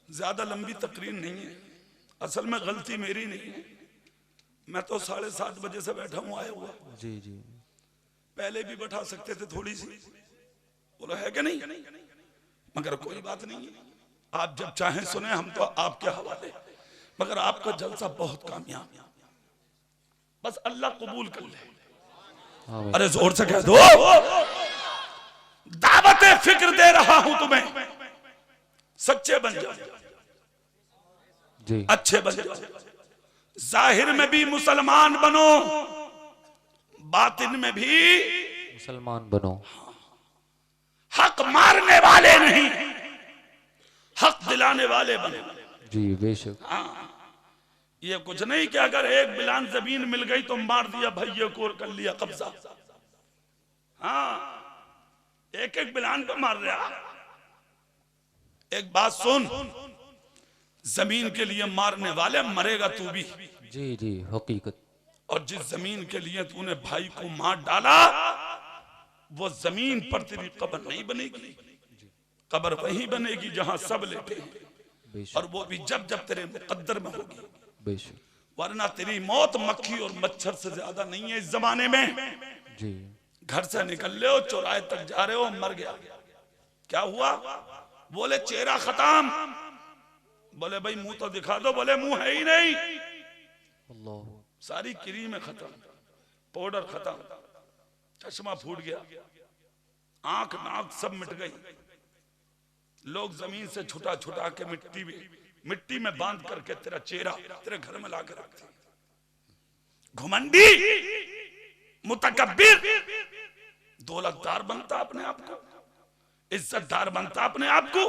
ज्यादा लंबी तकरीर नहीं है, असल में गलती मेरी नहीं है, मैं तो 7:30 बजे से बैठा हूं, आया हुआ जी जी, पहले भी बैठा सकते थे थोड़ी सी, बोलो है कि नहीं, मगर कोई बात नहीं है, आप जब चाहें सुने, हम तो आपके हवाले, मगर आपका जलसा बहुत कामयाब, बस अल्लाह कबूल कर ले। अरे जोर से कह दो, दावत फिक्र दे रहा हूं तुम्हें, सच्चे बन जाओ जी, अच्छे बन जाओ, जाहिर में भी मुसलमान बनो, बातिन में भी मुसलमान बनो। हक मारने वाले नहीं, हक दिलाने वाले बने जी बेशक। हाँ, ये कुछ नहीं कि अगर एक बिलान जमीन मिल गई तो मार दिया भैया को और कर लिया कब्जा, हाँ एक एक बिलान पे मार रहा। एक बात सुन, जमीन के लिए मारने वाले मरेगा तू भी। जी जी हकीकत। और जिस जमीन के लिए तूने भाई को मार डाला वो जमीन पर तेरी कब्र नहीं बनेगी, कब्र वहीं बनेगी जहां सब लेटे हैं, बेशक और वो भी जब जब तेरे मुकद्दर में होगी। बेशक। वरना तेरी मौत मक्खी और मच्छर से ज्यादा नहीं है इस जमाने में। जी घर से निकल ले हो, चौराहे तक जा रहे हो, मर गया, क्या हुआ? बोले चेहरा खत्म। बोले भाई मुंह तो दिखा दो। बोले मुंह है ही नहीं, अल्लाह। सारी क्रीम खत्म, पाउडर खत्म, चश्मा फूट गया, आंख नाक सब मिट गई। लोग जमीन से छुटा छुटा के मिट्टी में बांध करके तेरा चेहरा तेरे घर में लाकर रखते हैं। घुमंडी, मुतकब्बिर, दौलतदार बनता अपने आप को, इज्जतदार बनता अपने आप को।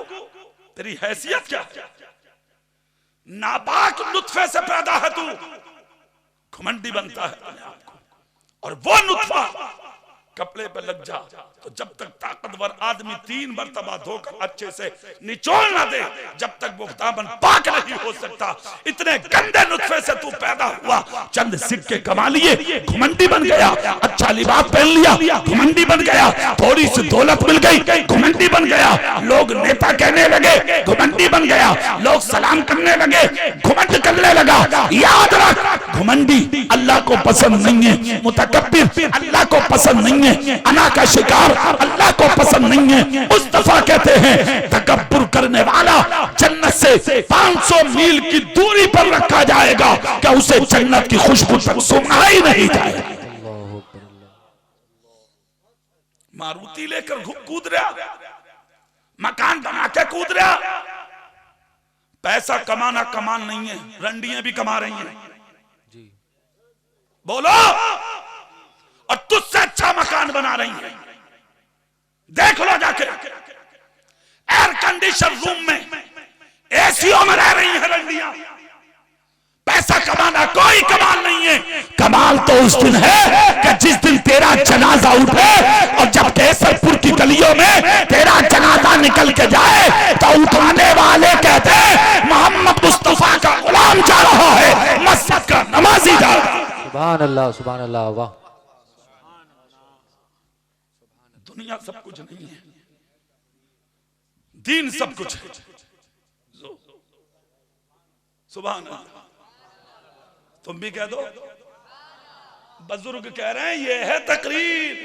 तेरी हैसियत क्या है? नापाक नुत्फे से पैदा है तू, घुमंडी बनता है अपने आप को। और वो नुत्फा कपड़े पे लग जा तो जब तक ताकतवर आदमी 3 मरतबा धोकर अच्छे से निचोड़ ना दे, जब तक वो दामन पाक नहीं हो सकता। इतने गंदे नुत्फे से तू पैदा हुआ, चंद सिक्के कमा लिए, घुमंडी बन गया। अच्छा लिबास पहन लिया, घुमंडी बन गया। थोड़ी सी दौलत मिल गई, घुमंडी बन गया। लोग नेता कहने लगे, घुमंडी बन गया। लोग सलाम करने लगे, घुमंड करने लगा। याद रख, घुमंडी अल्लाह को पसंद नहीं है, मुतकब्बिर अल्लाह को पसंद नहीं है, अना का शिकार अल्लाह को पसंद नहीं है। मुस्तफा कहते हैं तकब्बुर करने वाला जन्नत से 500 मील की दूरी पर रखा जाएगा, क्या उसे जन्नत की खुशबू तक सूंघा ही नहीं जाएगा। मारुति लेकर कूद रहा, मकान बना के कूद रहा। पैसा कमाना कमान नहीं है, रंडियां भी कमा रही हैं। जी बोलो, और तुझसे अच्छा मकान बना रही है। देख लो जाके, एयर कंडीशन रूम में, एसीओ में रह रही है रंडियां। पैसा कमाना कोई कमाल नहीं है। कमाल तो उस दिन है कि जिस दिन तेरा जनाजा उठे, और जब केसरपुर की गलियों में तेरा जनाजा निकल के जाए तो उठाने वाले कहते हैं मोहम्मद मुस्तफा का गुलाम जा रहा है, मस्जिद का नमाजी जा रहा है। सुभान अल्लाह, सुभान अल्लाह। वाह। दुनिया सब कुछ नहीं है, दीन सब कुछ है। सुभान अल्लाह। तुम भी कह दो, बुजुर्ग कह रहे हैं ये है तकरीर।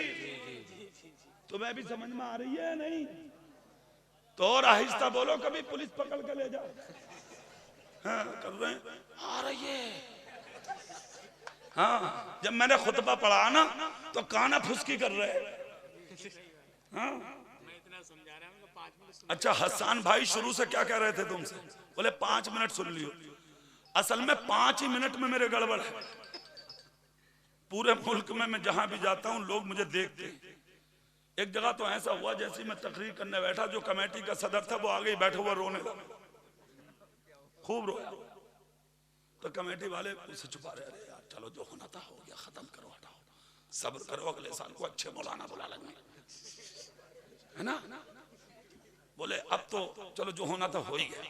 तुम्हें भी समझ में आ रही है नहीं? तो और आहिस्ता बोलो, कभी पुलिस पकड़ के ले जाओ। हाँ कर रहे हैं, आ रही है। हाँ जब मैंने खुतबा पढ़ा ना तो काना फुसकी कर रहे हैं। हाँ? अच्छा हसन भाई शुरू से क्या कह रहे थे तुमसे? बोले 5 मिनट सुन लियो। असल में 5 ही मिनट में मेरे गड़बड़ है। पूरे मुल्क में मैं जहां भी जाता हूं लोग मुझे देखते हैं। एक जगह तो ऐसा हुआ जैसे मैं तकरीर करने बैठा, जो कमेटी का सदर था वो आगे ही बैठा हुआ रोने लगा, खूब रोया। तो कमेटी वाले उसे छुपा रहे, अरे यार चलो जो होना था हो गया, खत्म करो, हटाओ, सब्र करो, अगले साल को अच्छे मौलाना बुला लेंगे, है ना। बोले अब तो चलो जो होना था हो ही गया,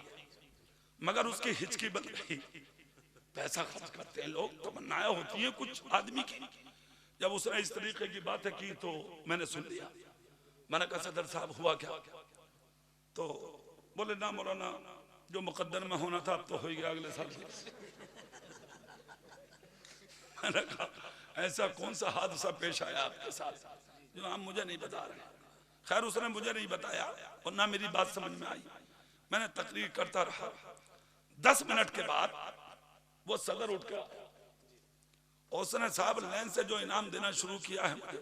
मगर उसकी हिचकी बन गई। पैसा खर्च करते हैं लोग, तमन्नाएं होती हैं कुछ आदमी की। जब उसने इस तरीके की बातें की तो मैंने सुन लिया। मैंने कहा सदर साहब हुआ क्या? तो बोले ना मौलाना जो मुकद्दर में होना था अब तो हो ही गया, अगले साल। मैंने कहा ऐसा कौन सा हादसा पेश आया आपके साथ जो आप मुझे नहीं बता रहे? खैर उसने मुझे नहीं बताया और ना मेरी बात समझ में आई। मैंने तकरीर करता रहा। 10 मिनट के बाद वो सदर उठ गया। उसने साहब लाइन से जो इनाम देना शुरू किया है मुझे,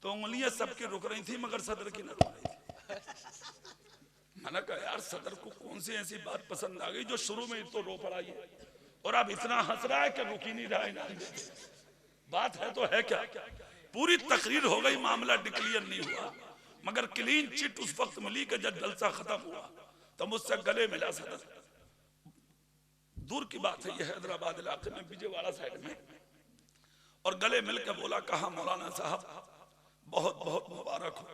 तो उंगलियां सबकी रुक रही थी मगर सदर की न रुक रही थी। मैंने कहा यार सदर को कौन सी ऐसी बात पसंद आ गई जो शुरू में तो रो पड़ा है और अब इतना हंस रहा है कि रुक ही नहीं रहा इनाम देते। बात है तो है क्या? पूरी तकरीर हो गई, मामला डिक्लियर नहीं हुआ, मगर क्लीन चिट उस वक्त मिली कि जब जलसा खत्म हुआ तो मुझसे गले मिला सदर। दूर की बात है, यह हैदराबाद इलाके में विजयवाड़ा साइड में, और गले मिलकर बोला, कहा मौलाना साहब बहुत बहुत मुबारक हो,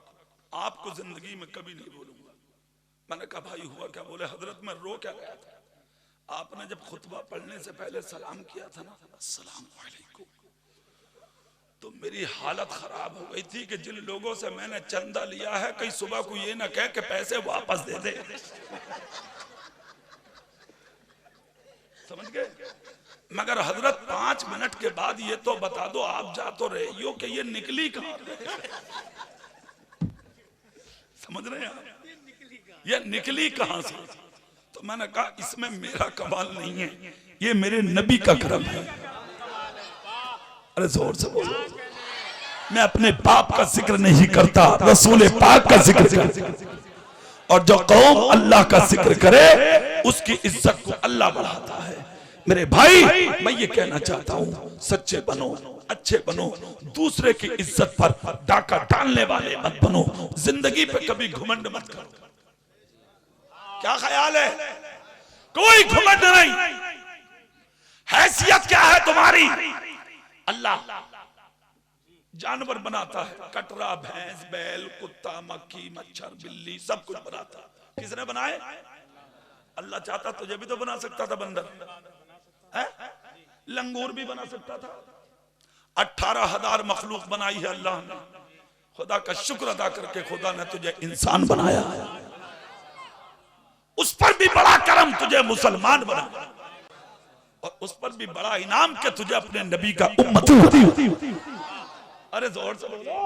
आपको जिंदगी में कभी नहीं भूलूंगा। मैंने कहा भाई हुआ क्या? बोले हजरत मैं रो क्या गया था। आपने जब खुतबा पढ़ने से पहले सलाम किया था ना, अस्सलाम वालेकुम, तो मेरी हालत खराब हो गई थी कि जिन लोगों से मैंने चंदा लिया है कहीं सुबह को ये ना कहे कि पैसे वापस दे दे। समझ गए? मगर हजरत 5 मिनट के बाद ये तो बता दो, आप जा तो रही हो कि ये निकली कहां? समझ रहे हैं आप? ये निकली कहां से? तो मैंने कहा इसमें मेरा कमाल नहीं है, ये मेरे नबी का करम है। अरे जोर से बोलो। मैं अपने बाप का जिक्र नहीं करता, रसूल पाक का जिक्र करता। और जो कौम अल्लाह का जिक्र करे उसकी इज्जत को अल्लाह बढ़ाता है। मेरे भाई, मैं ये कहना चाहता हूं, सच्चे बनो, अच्छे बनो, दूसरे की इज्जत पर डाका डालने वाले मत बनो, जिंदगी पे कभी घमंड मत करो। क्या ख्याल है? कोई घमंड नहीं। हैसियत क्या है तुम्हारी? अल्लाह जानवर बनाता है, कटरा, भैंस, बैल, कुत्ता, मक्खी, मच्छर, बिल्ली, सब कुछ बनाता है। किसने बनाए? अल्लाह चाहता तुझे भी तो बना सकता था बंदर, है? लंगूर भी बना सकता था। 18,000 मखलूक बनाई है अल्लाह ने। खुदा का शुक्र अदा करके खुदा ने तुझे इंसान बनाया, उस पर भी बड़ा करम तुझे मुसलमान बनाया, और उस पर भी बड़ा इनाम के तुझे अपने नबी का उम्मती। अरे जोर से बोलो,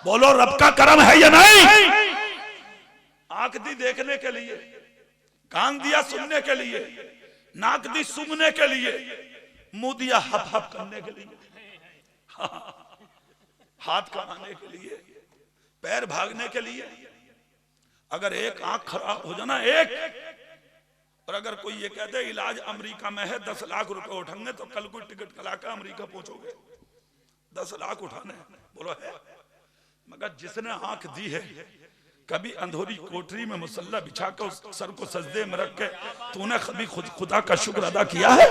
बोलो रब का करम है या नहीं? आंख दी देखने के लिए, कान दिया सुनने के लिए, नाक दी सूंघने के लिए, मुंह दिया हप हप करने के लिए, हाथ कमाने के लिए, पैर भागने के लिए। अगर एक आंख खराब हो जाना, एक, और अगर कोई ये कहते इलाज अमेरिका में है, 10 लाख रुपए उठाएंगे, तो कल कोई टिकट कला के अमेरिका पहुंचोगे, 10 लाख उठाने, बोलो है? मगर जिसने आंख दी है, कभी अंधोरी कोठरी में मुसल्ला बिछा कर उस सर को सजदे में रख के तूने कभी खुदा का शुक्र अदा किया है?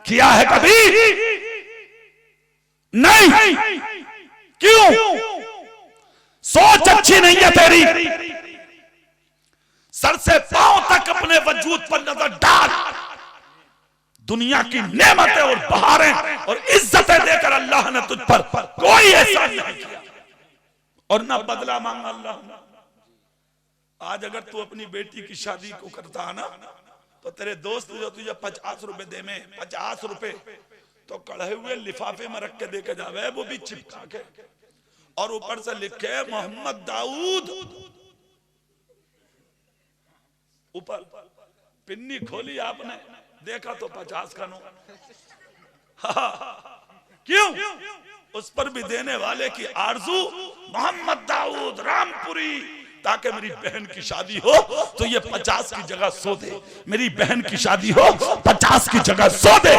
किया है कभी? नहीं। क्यों? सोच अच्छी नहीं है तेरी। सर से पांव तक अपने वजूद पर नजर डाल। दुनिया की नेमतें और बहारें और इज्जतें देकर अल्लाह ने तुझ पर कोई एहसान नहीं किया, और ना बदला मांगा अल्लाह ने। आज अगर तू अपनी बेटी की शादी को करता है ना, तो तेरे दोस्त जो तुझे 50 रुपए दे में, 50 रुपए तो कढ़े हुए लिफाफे में रख के दे के जावे, वो भी चिपका के, और ऊपर से लिखे मोहम्मद दाऊद। ऊपर पिन्नी खोली आपने, देखा तो 50 का नोट। क्यों? उस पर भी देने वाले की आरजू मोहम्मद दाऊद रामपुरी, ताकि मेरी बहन की शादी हो तो ये 50 की जगह 100 दे, मेरी बहन की शादी हो 50 की जगह 100 दे।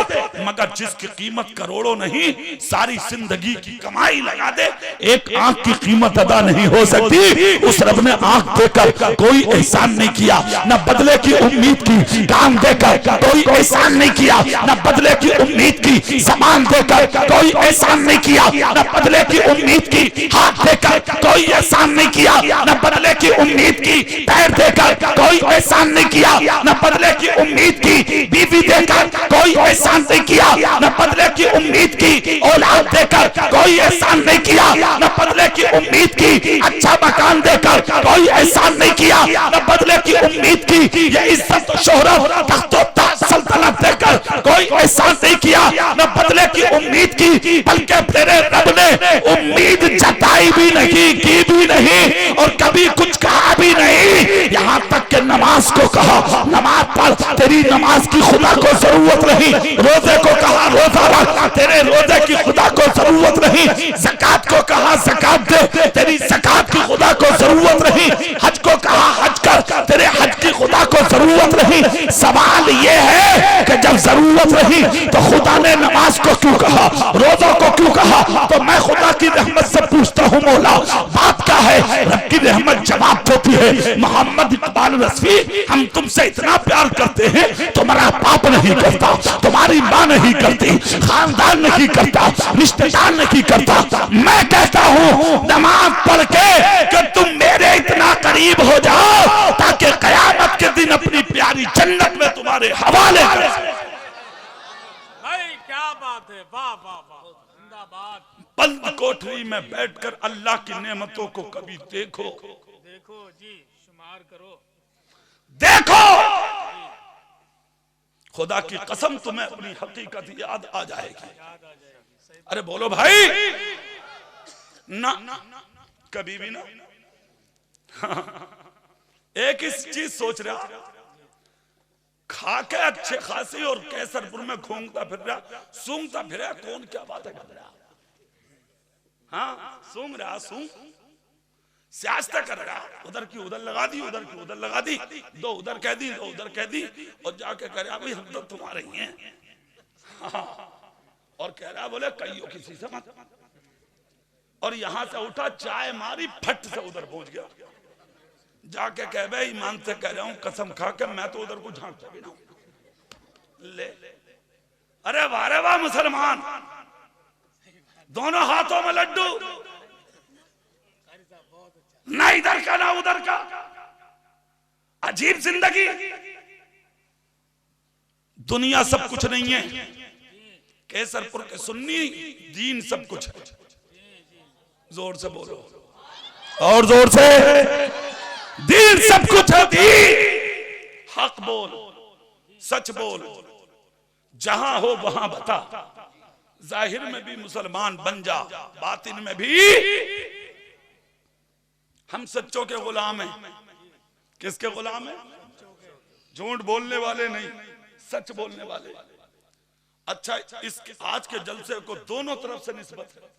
मगर जिसकी कीमत करोड़ों नहीं, सारी जिंदगी की कमाई लगा दे, एक आंख की कीमत अदा नहीं हो सकती। उस रब ने आंख देकर कोई एहसान नहीं किया, न बदले की उम्मीद की। कान देकर कोई एहसान नहीं किया, न बदले की उम्मीद की। ज़बान देकर कोई एहसान नहीं किया, न बदले की उम्मीद की। हाथ देकर कोई एहसान नहीं किया, न बदले की उम्मीद की। पैर देकर कोई एहसान नहीं किया, न बदले की उम्मीद की। बीवी देकर कोई एहसान नहीं किया, न बदले की उम्मीद की। औलाद देकर कोई एहसान नहीं किया, न बदले की उम्मीद की। अच्छा मकान देकर कोई एहसान नहीं किया, न बदले की उम्मीद की। ये इज्जत शोहरत तख्तो ताज सल्तनत देकर कोई एहसान नहीं किया, न बदले की उम्मीद की। बल्कि तेरे रब ने उम्मीद जताई भी नहीं, की भी नहीं, और कभी कुछ कहा भी नहीं। यहां तक कि नमाज को कहा नमाज पढ़, तेरी नमाज की खुदा को जरूरत नहीं। रोजे को कहा रोजा रख, तेरे रोजे की खुदा को जरूरत नहीं। ज़कात को कहा ज़कात दे, तेरी ज़कात की खुदा को जरूरत नहीं। हज को कहा हज कर, तेरे हज की खुदा को जरूरत जरूरत नहीं। सवाल ये है कि जब जरूरत रही तो खुदा ने नमाज को क्यों कहा, रोजा को क्यों कहा? तो मैं खुदा की रहमत से पूछता हूँ मौला बात क्या है? रब की रहमत जवाब देती है, मोहम्मद इकबाल रज़वी हम तुमसे इतना प्यार करते हैं, तुम्हारा बाप नहीं करता, तुम्हारी माँ नहीं करती, खानदान नहीं करता, रिश्तेदार नहीं करता। मैं कहता हूँ नमाज पढ़ के कि तुम मेरे इतना करीब हो जाओ ताकि कयामत के दिन अपनी प्यारी जन्नत में तुम्हारे हवाले कर सकूं। भाई क्या बात है, वाह वाह वाह, जिंदाबाद। बंद कोठरी में बैठकर अल्लाह की नेमतों को कभी देखो, देखो जी, शुमार करो, देखो खुदा की कसम तुम्हें अपनी हकीकत याद आ जाएगी। अरे बोलो भाई, ना कभी भी ना। एक ही चीज सोच रहा, खा के अच्छे खासी और कैसरपुर में घूमता फिर रहा, सूंघता फिर रहा, कौन क्या बातें कर रहा? हाँ सूंघ रहा, सूंघ सियासत कर रहा, उधर की उधर लगा दी, उधर की उधर लगा दी, दो उधर कह दी, दो उधर कह दी, और जाके कह रहा भाई हम तो तुम्हारे ही हैं। हाँ, और कह रहा बोले कहियो किसी से मत। और यहां से उठा, चाय मारी, फट से उधर पहुंच गया, जाके कह भाई ईमान से कह रहा हूं कसम खा के मैं तो उधर को झांकता भी ना हूं। ले अरे वाह मुसलमान, दोनों हाथों में लड्डू, ना इधर का ना उधर का, अजीब जिंदगी। दुनिया सब कुछ नहीं है, केसरपुर के सुन्नी दीन सब कुछ है। जोर से बोलो, और जोर से, दीन सब कुछ है। दीन हक बोल, सच बोल, जहां हो वहां बता, जाहिर में भी मुसलमान बन जा, बातिन में भी। हम सच्चों के गुलाम हैं। किसके गुलाम हैं? झूठ बोलने वाले नहीं, सच बोलने वाले। अच्छा, इसके आज के जलसे को दोनों तरफ से निस्बत है,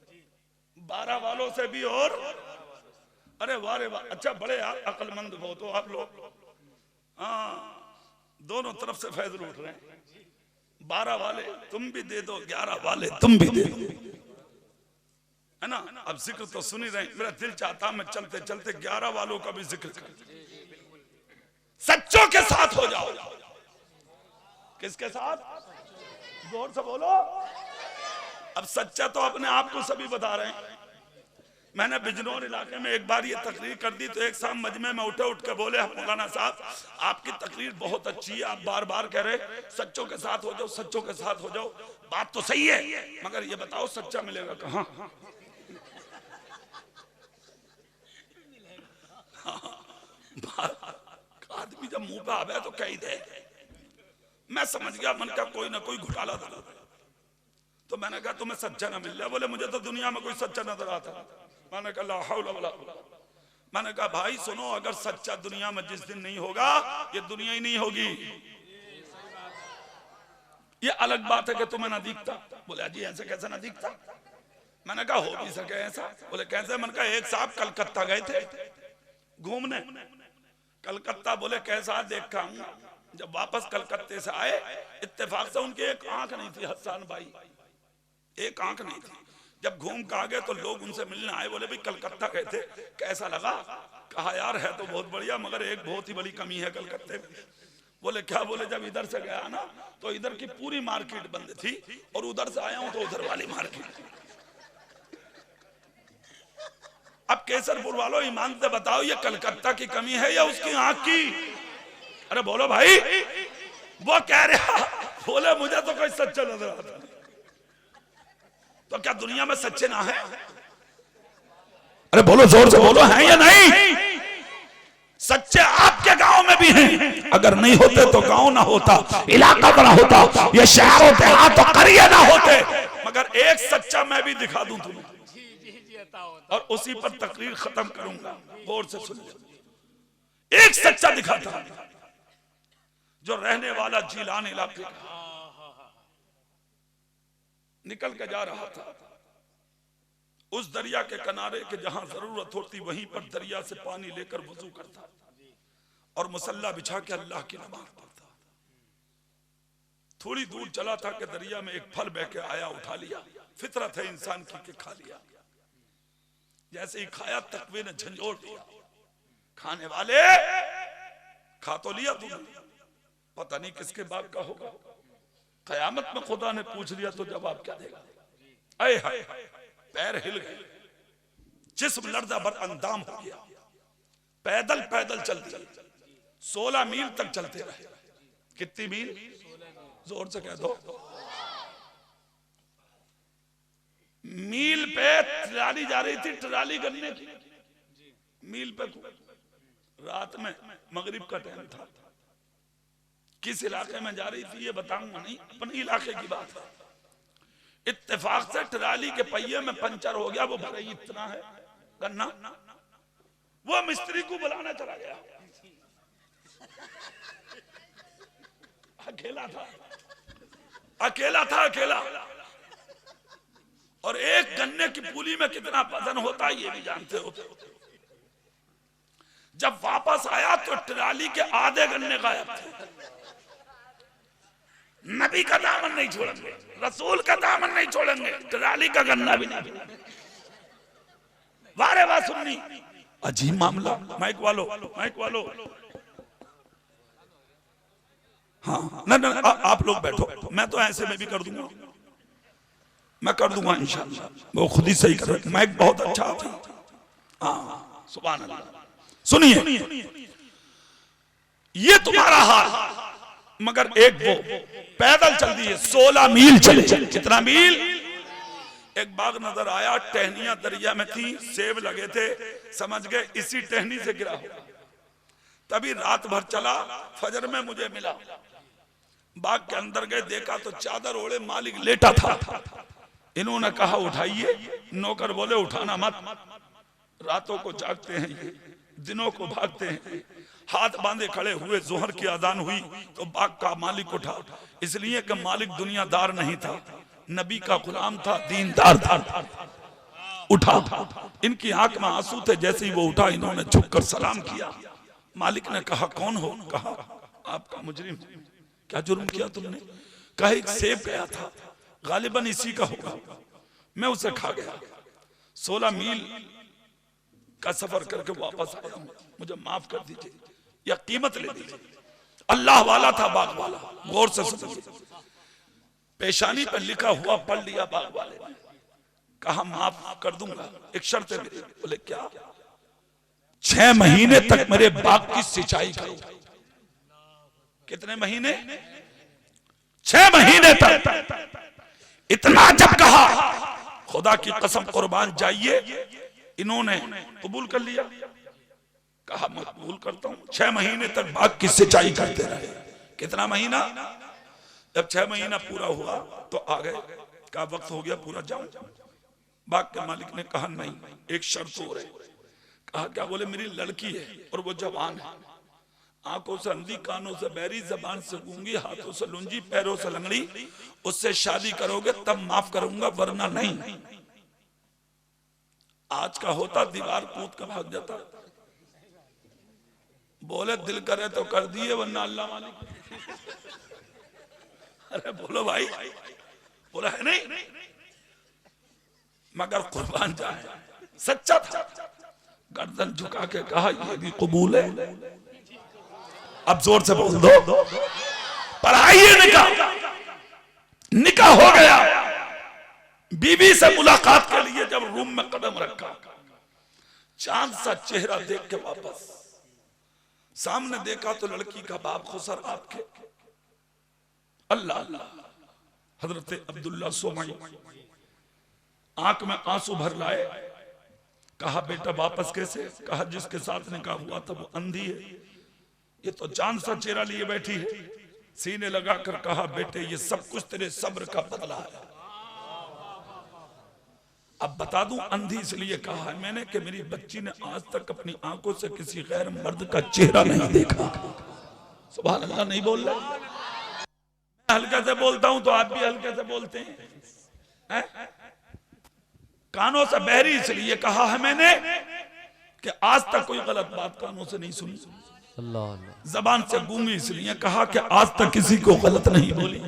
12 वालों से भी और अरे वाह रे वाह, अच्छा बड़े अक्लमंद बहुत हो आप लोग। हाँ, दोनों तरफ से फैज लूट रहे हैं। 12 वाले तुम भी दे दो, 11 वाले तुम भी दे दो, है ना? अब जिक्र तो सुन ही रहे, मेरा दिल चाहता मैं चलते चलते 11 वालों का भी जिक्र कर। सच्चों के साथ हो जाओ। किसके साथ? जोर से बोलो। अब सच्चा तो अपने आप को सभी बता रहे हैं। मैंने बिजनौर इलाके में एक बार ये तकरीर कर दी तो एक शाम मजमे में उठ के बोले मौलाना साहब आपकी तकरीर बहुत अच्छी है, आप बार बार कह रहे सच्चों के साथ हो जाओ, सच्चों के साथ हो जाओ। बात तो सही है, मगर ये बताओ सच्चा मिलेगा कहाँ? आदमी जब मुंह पे आवे तो कह ही दे। मैं समझ गया मन का कोई ना कोई घोटाला था। तो मैंने कहा तुम्हें सच्चा ना मिल रहा? बोले मुझे तो दुनिया में कोई सच्चा नजर आता। मैंने कहा ला हौला वला कुव्वता। मैंने कहा भाई सुनो, अगर सच्चा दुनिया में जिस दिन नहीं होगा ये दुनिया ही नहीं होगी। ये अलग बात है कि तुम्हें ना दिखता। बोले जी ऐसे कैसे ना दिखता? मैंने कहा हो भी सके ऐसा। बोले कैसे? मैंने कहा एक साहब कलकत्ता गए थे घूमने, कलकत्ता बोले कैसा देखा हूं। जब वापस कलकत्ते से आए इत्तेफाक से उनकी एक आंख नहीं थी, हसन भाई एक आंख नहीं थी। जब घूम के आ गए तो लोग उनसे मिलने आए, बोले भाई कलकत्ता गए थे कैसा लगा? कहा यार है तो बहुत बढ़िया, मगर एक बहुत ही बड़ी कमी है कलकत्ते में। बोले क्या? बोले जब इधर से गया ना तो इधर की पूरी मार्केट बंद थी और उधर से आया हूं तो उधर वाली मार्केट। अब केसरपुर वालों ईमान से बताओ ये कलकत्ता की कमी है या उसकी आंख की? अरे बोलो भाई। वो कह रहा, बोले मुझे तो कोई सच्चा नजर आता। तो क्या दुनिया में सच्चे ना है? अरे बोलो जोर से बोलो, हैं या नहीं? सच्चे आपके गांव में भी हैं। अगर नहीं होते तो गांव ना होता, इलाका बड़ा होता, ये शहर होते, हाथ तो करिए ना होते। मगर एक सच्चा मैं भी दिखा दूं तुम्हें, और उसी पर तकरीर खत्म करूंगा। गौर से सुन लो, एक सच्चा दिखाता जो रहने वाला जीलान इलाके का। निकल के जा रहा था उस दरिया के किनारे के जहां जरूरत होती वहीं पर दरिया से पानी लेकर वजू करता। और मुसल्ला बिछा के अल्लाह की नमाज पढ़ता। थोड़ी दूर चला था कि दरिया में एक फल बह के आया, उठा लिया। फितरत है इंसान की कि खा लिया। जैसे ही खाया तकवे ने झंझोड़ दिया, खाने वाले खा तो लिया तुमने, पता नहीं किसके बाप का होगा। कयामत में खुदा ने पूछ लिया तो जवाब क्या देगा? अय हाय, पैर हिल गए, जिस्म लर्जा बर अंदाम हो गया। पैदल पैदल चल दिए, 16 मील तक चलते रहे। कितनी मील? जोर से कह दो। मील पे ट्राली जा रही थी, ट्राली करने की मील पे। रात में मगरिब का टाइम था। किस इलाके में जा रही थी ये बताऊंगा नहीं, अपने इलाके की बात है। इत्तेफाक से ट्राली के पहिए में पंचर हो गया। वो भरे इतना है गन्ना, वो मिस्त्री को बुलाने चला गया। अकेला था, अकेला था, अकेला। और एक गन्ने की पूली में कितना वजन होता है ये भी जानते हो। जब वापस आया तो ट्राली के आधे गन्ने गायब थे। नबी का दामन नहीं छोड़ेंगे, रसूल का दामन नहीं छोड़ेंगे, ट्राली का गन्ना भी नहीं। वारे वाह सुन्नी, अजीब मामला। माइक वालो, माइक वालो। हाँ ना ना, आप लोग बैठो, मैं तो ऐसे में भी कर दूंगा, मैं कर दूंगा इंशाल्लाह। वो खुद ही सही कर रहे। माइक बहुत अच्छा आता है। हाँ सुभान अल्लाह। सुनिए, ये तुम्हारा हाल। मगर एक वो पैदल चल दिए, 16 मील चले। कितना मील? एक बाग नजर आया, टहनियां दरिया में थी, सेब लगे थे, समझ गए इसी टहनी से गिरा होगा। तभी रात भर चला, फजर में मुझे मिला। बाग के अंदर गए, देखा तो चादर ओढ़े मालिक लेटा था। इन्होंने कहा उठाइए, नौकर बोले उठाना मत, रातों को जागते हैं ये, दिनों को भागते हैं। हाथ बांधे खड़े हुए, जोहर की अजान हुई तो बाग का मालिक उठा। इसलिए कि मालिक दुनियादार नहीं था, नबी का गुलाम था, दीनदार था। उठा, इनकी आंख में आंसू थे। जैसे ही वो उठा, इन्होंने झुककर सलाम किया। मालिक ने कहा कौन हो? कहा आपका मुजरिम। क्या जुर्म किया तुमने? कहा एक सेब गया था, गालिबन इसी का होगा, मैं उसे खा गया। 16 मील का सफर करके वापस आया हूं, मुझे माफ कर दीजिए या कीमत ले लीजिए। अल्लाह वाला था बाग वाला, गौर से सुनिए। पेशानी पर लिखा हुआ पढ़ लिया बाग वाले ने। कहा माफ कर दूंगा, एक शर्त है मेरी। बोले क्या? 6 महीने तक मेरे बाग की सिंचाई करो। कितने महीने? 6 महीने तक। इतना जब कहा, खुदा की कसम कुर्बान जाइए, इन्होंने कबूल कर लिया। कहा मैं कबूल करता हूं। 6 महीने तक बाग की सिंचाई करते रहे। कितना महीना? जब 6 महीना पूरा हुआ तो आ गए, कहा वक्त हो गया पूरा, जाओ। बाग के मालिक ने कहा नहीं, एक शर्त हो रही। कहा क्या? बोले मेरी लड़की है और वो जवान है, आंखों से अंधी, कानों से बहरी, जबान से गूंगी, हाथों से लुंजी, पैरों से लंगड़ी। उससे शादी करोगे तब माफ करूंगा, वरना नहीं। आज का होता दीवार कूद कर भाग जाता। बोले दिल करे तो कर दिए, वरना अल्लाह मालिक। अरे बोलो भाई, बोला है नहीं, मगर कुर्बान जाए, सच्चा था। गर्दन झुका के कहा ये भी कबूल है। अब जोर से बोल दो, पढ़ाइए निकाह। निकाह हो गया। बीवी से मुलाकात के लिए जब रूम में कदम रखा, चांद सा चेहरा देख के वापस सामने देखा तो लड़की का बाप खुसर आपके। अल्लाह अल्लाह। हजरत अब्दुल्ला सोमाई आंख में आंसू भर लाए। कहा बेटा वापस कैसे? कहा जिसके साथ निकाह हुआ था वो अंधी है, ये तो चांद सा चेहरा लिए बैठी है। सीने लगाकर कहा बेटे ये सब कुछ तेरे सब्र का बदला है। अब बता दूं, अंधी इसलिए कहा है मैंने कि मेरी बच्ची ने आज तक अपनी आंखों से किसी गैर मर्द का चेहरा नहीं देखा। सुभान अल्लाह। नहीं बोल रहे? मैं हल्के से बोलता हूं तो आप भी हल्के से बोलते हैं। कानों से बहरी इसलिए कहा है मैंने कि आज तक कोई गलत बात कानों से नहीं सुनी। अल्लाह अल्लाह। जबान से गूंगी इसलिए कहा कि आज तक किसी को गलत नहीं बोली।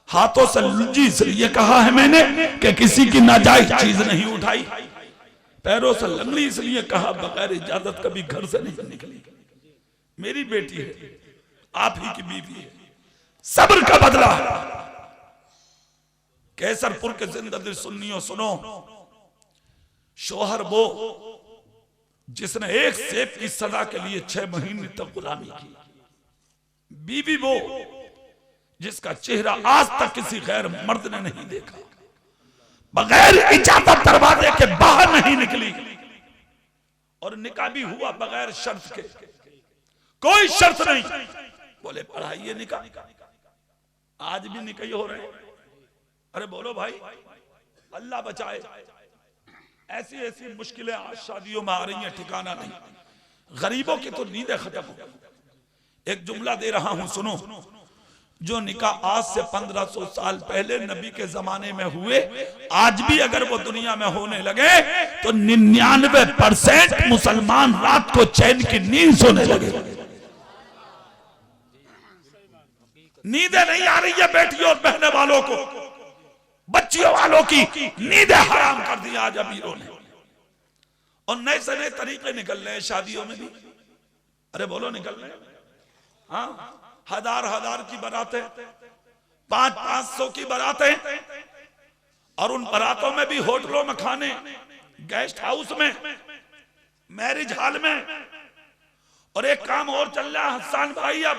हाथों से लुंजी इसलिए कहा है मैंने कि किसी की नाजायज चीज नहीं उठाई। पैरों से लंगड़ी इसलिए कहा बगैर इजाजत कभी घर से नहीं निकली। मेरी बेटी है, आप ही की बीवी है, सब्र का बदला है। कैसरपुर के जिंदगी सुन्नियों सुनो, शोहर वो जिसने एक सेब की सजा के लिए 6 महीने तक गुलामी की, बीवी वो जिसका चेहरा आज तक किसी गैर मर्द ने नहीं देखा, बगैर इजाजत दरवाजे के बाहर नहीं निकली, और निकाह भी हुआ बगैर शर्त के, कोई शर्त नहीं। बोले पढ़ाइए निकाह, आज भी निकाह हो रहे हैं। अरे बोलो भाई, अल्लाह बचाए। ऐसी ऐसी मुश्किलें आज शादियों में आ रही हैं, ठिकाना नहीं। गरीबों की तो नींदें खत्म हो गई। एक जुमला दे रहा हूं सुनो, जो निकाह आज से 1500 साल पहले नबी के जमाने में हुए, आज भी अगर वो दुनिया में होने लगे तो 99% मुसलमान रात को चैन की नींद सोने लगे। नींदें नहीं आ रही है बेटियों और बहने वालों को, बच्चियों वालों की नींदें हराम कर दी आज अमीरों ने, और नए से नए तरीके निकल रहे हैं शादियों में भी। अरे बोलो निकल रहे हैं। हाँ, हजार की बारातें, 500 की बारातें, और उन बारातों में भी होटलों में खाने, गेस्ट हाउस में, मैरिज हॉल में। और एक काम और चल रहा है हसन भाई, अब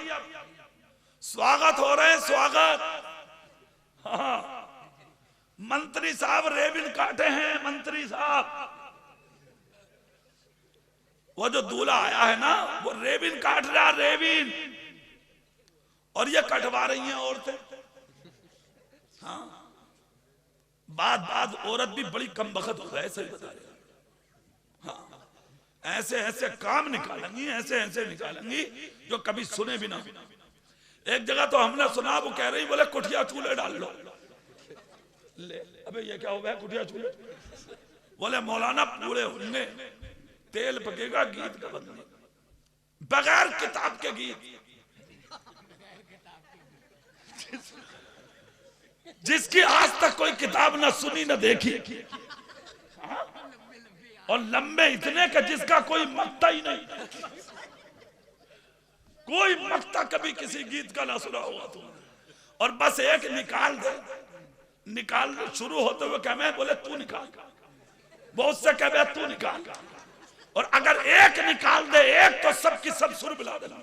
स्वागत हो रहे हैं, स्वागत। हाँ, मंत्री साहब रेबिन काटे हैं, मंत्री साहब। वो जो दूल्हा आया है ना, वो रेबिन काट रहा, रेबिन, और ये कटवा रही हैं औरतें। हाँ, बात औरत भी बड़ी कम बखत हो गए, सही बता रहे। हाँ, ऐसे ऐसे काम निकालेंगी, ऐसे ऐसे निकालेंगी जो कभी सुने भी ना। एक जगह तो हमने सुना, वो कह रही, बोले कुठिया चूल्हे डाल लो। ले, अबे ये क्या हो गया कुठिया चूल्हे? बोले मौलाना पूरे होंगे, तेल पकेगा, गीत का बदले, बगैर किताब के गीत। जिसकी आज तक कोई किताब ना सुनी ना देखी, और लंबे इतने का जिसका कोई मक्ता ही नहीं, कोई मक्ता कभी किसी गीत का ना सुना होगा तुमने। और बस एक निकाल दे, निकाल शुरू होते हुए कह मैं, बोले तू निकाल, बहुत से कह तू निकाल, और अगर एक निकाल दे एक तो सबकी सब सुर मिला देना,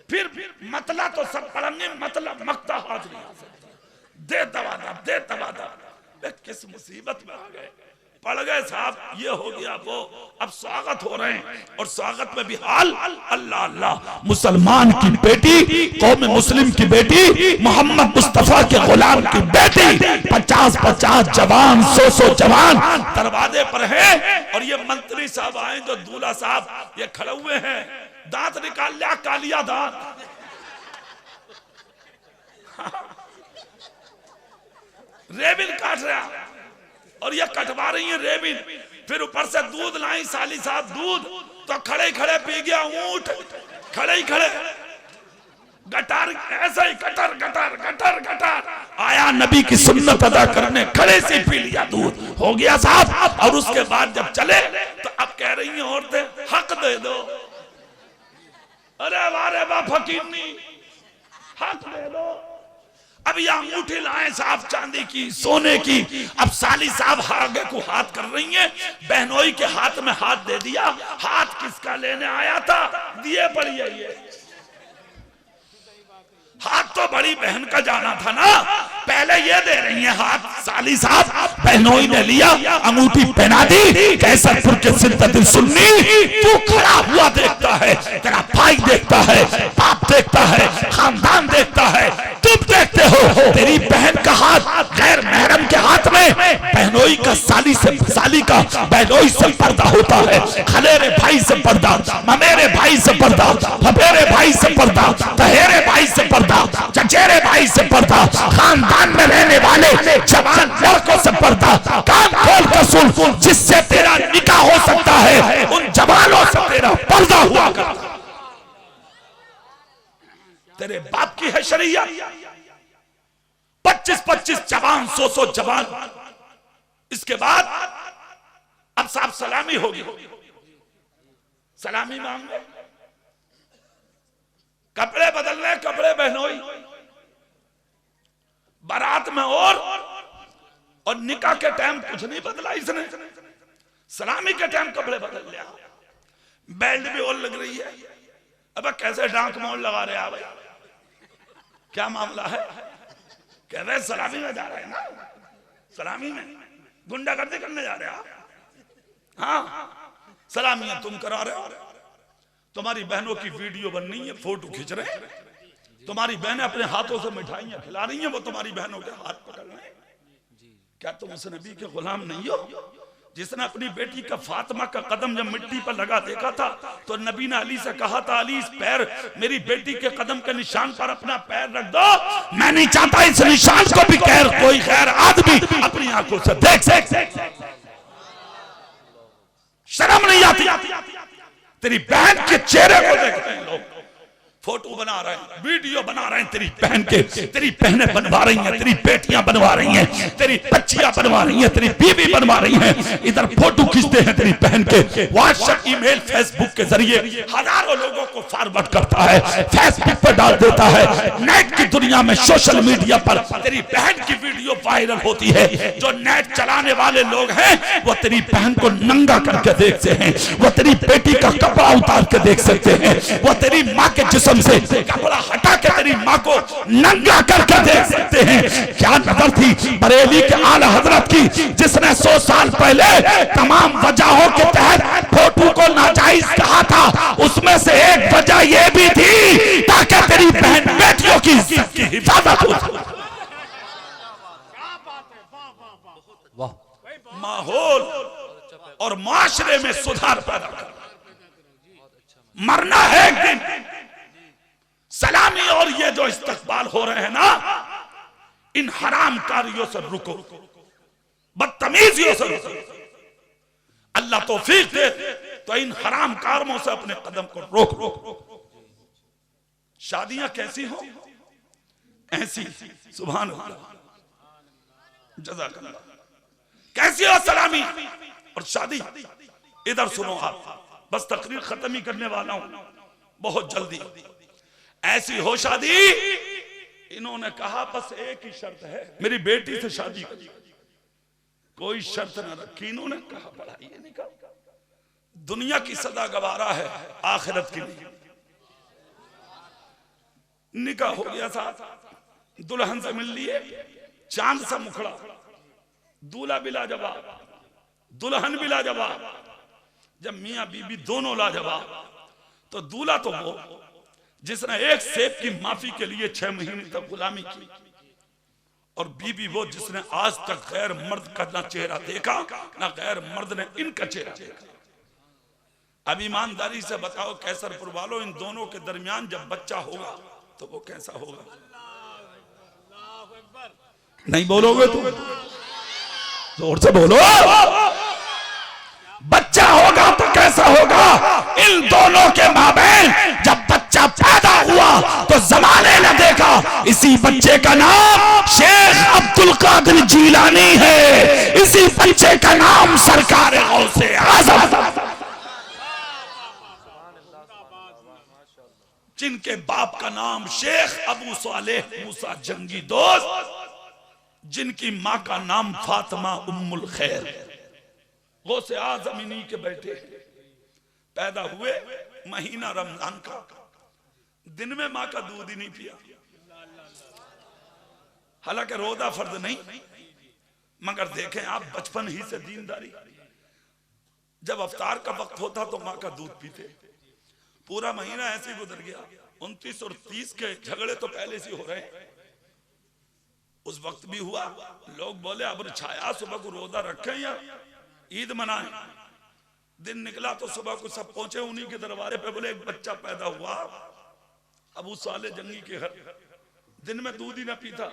फिर मतला तो सब पढ़ेंगे, मतलब मक्ता हाथ नहीं आ सकता। दे दवादा, दे दवादा। किस मुसीबत में आ गए, पड़ गए साहब, ये हो गया वो। अब स्वागत हो रहे हैं, और स्वागत में भी हाल अल्लाह अल्लाह। मुसलमान की बेटी, कौम मुस्लिम की बेटी, मोहम्मद मुस्तफा के गुलाम की बेटी, 50-50 जवान, 100 जवान दरवाजे पर हैं। और ये मंत्री साहब आए, जो दूल्हा साहब ये खड़े हुए हैं, दांत निकाल लिया, कालिया दांत। रेबिन काट रहा, और ये कटवा रही है रेबिन। फिर ऊपर से दूध लाई साली साहब, दूध तो खड़े खड़े पी गया ऊंट, खड़े ही खड़े। गटार ऐसा ही गटर गटर गटर गटर आया, नबी की सुन्नत अदा करने खड़े से पी लिया दूध, हो गया साहब। और उसके बाद जब चले तो अब कह रही हैं औरतें हक दे दो। अरे वारे बा फकीरनी, हक दे दो। अब ये अंगूठी लाए साहब, चांदी की, सोने की। अब साली साहब आगे को हाथ कर रही हैं, बहनोई के हाथ में हाथ दे दिया। हाथ किसका लेने आया था, दिए पड़ी है ये हाथ, तो बड़ी बहन का जाना था ना, पहले ये दे रही है हाथ साली साहब। बहनोई ने लिया, अंगूठी पहना दी। कैसरपुर के सिद्दत सुन्नी, तू खड़ा हुआ देखता है, तेरा भाई देखता है, बाप देखता है, खानदान देखता है, तुम देखते हो। तेरी बहन का हाथ गैर महरम के हाथ में, बहनोई का साली का बहनोई से पर्दा होता है, खलेरे भाई से पर्दा, ममेरे भाई से पर्दा, फफेरे भाई से पर्दा, तहेरे भाई से पर्दा, चचेरे भाई से पर्दा, खानदान में रहने वाले जवान लड़कों से पर्दा। कान खोल कर सुन, जिससे तेरा निकाह हो सकता है, उन जवानों से तेरा तेरे बाप की है शरीयत। 25-25 जवान, 100 जवान, इसके बाद अब साहब सलामी होगी, सलामी मांगे, कपड़े बदलने, कपड़े पहनोई, बारात में और निकाह के टाइम कुछ नहीं बदला इसने, सलामी के टाइम कपड़े बदल लिया, बेल्ट भी और लग रही है। अब कैसे डांक मोड़ लगा रहे हैं भाई, क्या मामला है? कह रहे सलामी में जा रहे हैं ना, सलामी में गुंडागर्दी करने जा रहे हैं आप। हाँ, सलामियां तुम करा रहे हो, तुम्हारी बहनों की वीडियो बन रही है, फोटो खींच रहे हैं, तुम्हारी बहनें अपने हाथों से मिठाइयां खिला रही हैं, वो तुम्हारी बहनों के हाथ पकड़ रहे हैं। क्या तुम उस नबी के गुलाम नहीं हो जिसने अपनी बेटी का फातिमा का कदम जब मिट्टी पर लगा देखा था तो नबी ने अली से कहा था, अली इस पैर, मेरी बेटी के कदम के निशान पर अपना पैर रख दो, मैं नहीं चाहता इस निशान को भी कोई खैर आदमी अपनी आंखों से देख। शर्म नहीं आती? तेरी बहन के चेहरे को देखते हैं लोग, फोटो बना रहे हैं, वीडियो बना रहे हैं तेरी बहन के, तेरी बहनें बनवा रही हैं, तेरी बेटियां बनवा रही हैं, तेरी बच्चियां बनवा रही हैं, तेरी बीवी बनवा रही हैं, इधर फोटो खींचते हैं तेरी बहन के, व्हाट्सएप, ईमेल, फेसबुक के जरिए हजारों लोगों को फॉरवर्ड करता है, फेसबुक पर डाल देता है, नेट की दुनिया में सोशल मीडिया पर तेरी बहन की वीडियो वायरल होती है। जो नेट चलाने वाले लोग हैं वो तेरी बहन को नंगा करके देखते हैं, वो तेरी बेटी का कपड़ा उतार के देख सकते हैं, वो तेरी माँ के जिस्म से कपड़ा हटा के तेरी माँ को नंगा करके देख सकते हैं। क्या नजर थी बरेली के आला हजरत की, जिसने 100 साल पहले तमाम वजहों के तहत फोटो को नाजायज कहा था, उसमें से एक वजह यह भी थी ताकि तेरी बहन बेटियों की इज्जत की हिफाजत हो। माहौल और माशरे में सुधार पैदा कर, मरना है एक दिन। सलामी और ये जो इस्तकबाल हो रहे हैं ना, इन हराम कारियों से रुको, बदतमीजियों से रुको। अल्लाह तौफीक दे तो इन हराम कामों से अपने कदम को रोक। शादियां कैसी हो ऐसी, सुभान अल्लाह, जज़ाकल्लाह। कैसी हो सलामी और शादी? इधर सुनो आप, बस तकरीर खत्म ही करने वाला हूं बहुत जल्दी। ऐसी हो शादी, इन्होंने कहा बस एक ही शर्त है, मेरी बेटी से शादी करी, कोई शर्त न रखी। इन्होंने कहा बड़ा ये निकाह, दुनिया की सदा गवारा है, आखिरत की नहीं। निकाह हो गया साथ, दुल्हन से मिल लिए, चांद सा मुखड़ा, दूल्हा भी लाजवाब, दुल्हन भी लाजवाब। जब मियां बीबी दोनों लाजवाब, तो दूल्हा तो वो जिसने एक सेब की माफी के लिए 6 महीने तक गुलामी की, और बीबी वो जिसने आज तक गैर मर्द का ना चेहरा देखा, ना गैर मर्द ने इनका चेहरा देखा। अब ईमानदारी से बताओ कैसरपुर वालों, इन दोनों के दरमियान जब बच्चा होगा तो वो कैसा होगा? नहीं बोलोगे तुम? जोर से बोलो। बच्चा होगा तो कैसा होगा? इन दोनों के माबैन जब बच्चा पैदा हुआ तो जमाने ने देखा, इसी बच्चे का नाम शेख अब्दुल कादिर जीलानी है, इसी बच्चे का नाम सरकार गौसे आज़म, जिनके बाप का नाम शेख अबू सालेह मूसा जंगी दोस्त, जिनकी मां का नाम फातिमा उम्मुल खैर। गौसे आज़म इन्हीं के बैठे पैदा हुए, महीना रमजान का, दिन में मां का दूध ही नहीं पिया, हालांकि रोजा फर्ज नहीं, मगर देखें आप बचपन ही से दीनदारी। जब अफ्तार का वक्त होता तो मां का दूध पीते। पूरा महीना ऐसे ही गुजर गया। 29 और 30 के झगड़े तो पहले से हो रहे हैं। उस वक्त भी हुआ, लोग बोले अब छाया, सुबह को रोजा रखें या ईद मनाएं। दिन निकला तो सुबह को सब पहुंचे उन्हीं के दरबारे पे, बोले एक बच्चा पैदा हुआ अबू साले जंगी के घर, दिन में दूध ही ना पीता,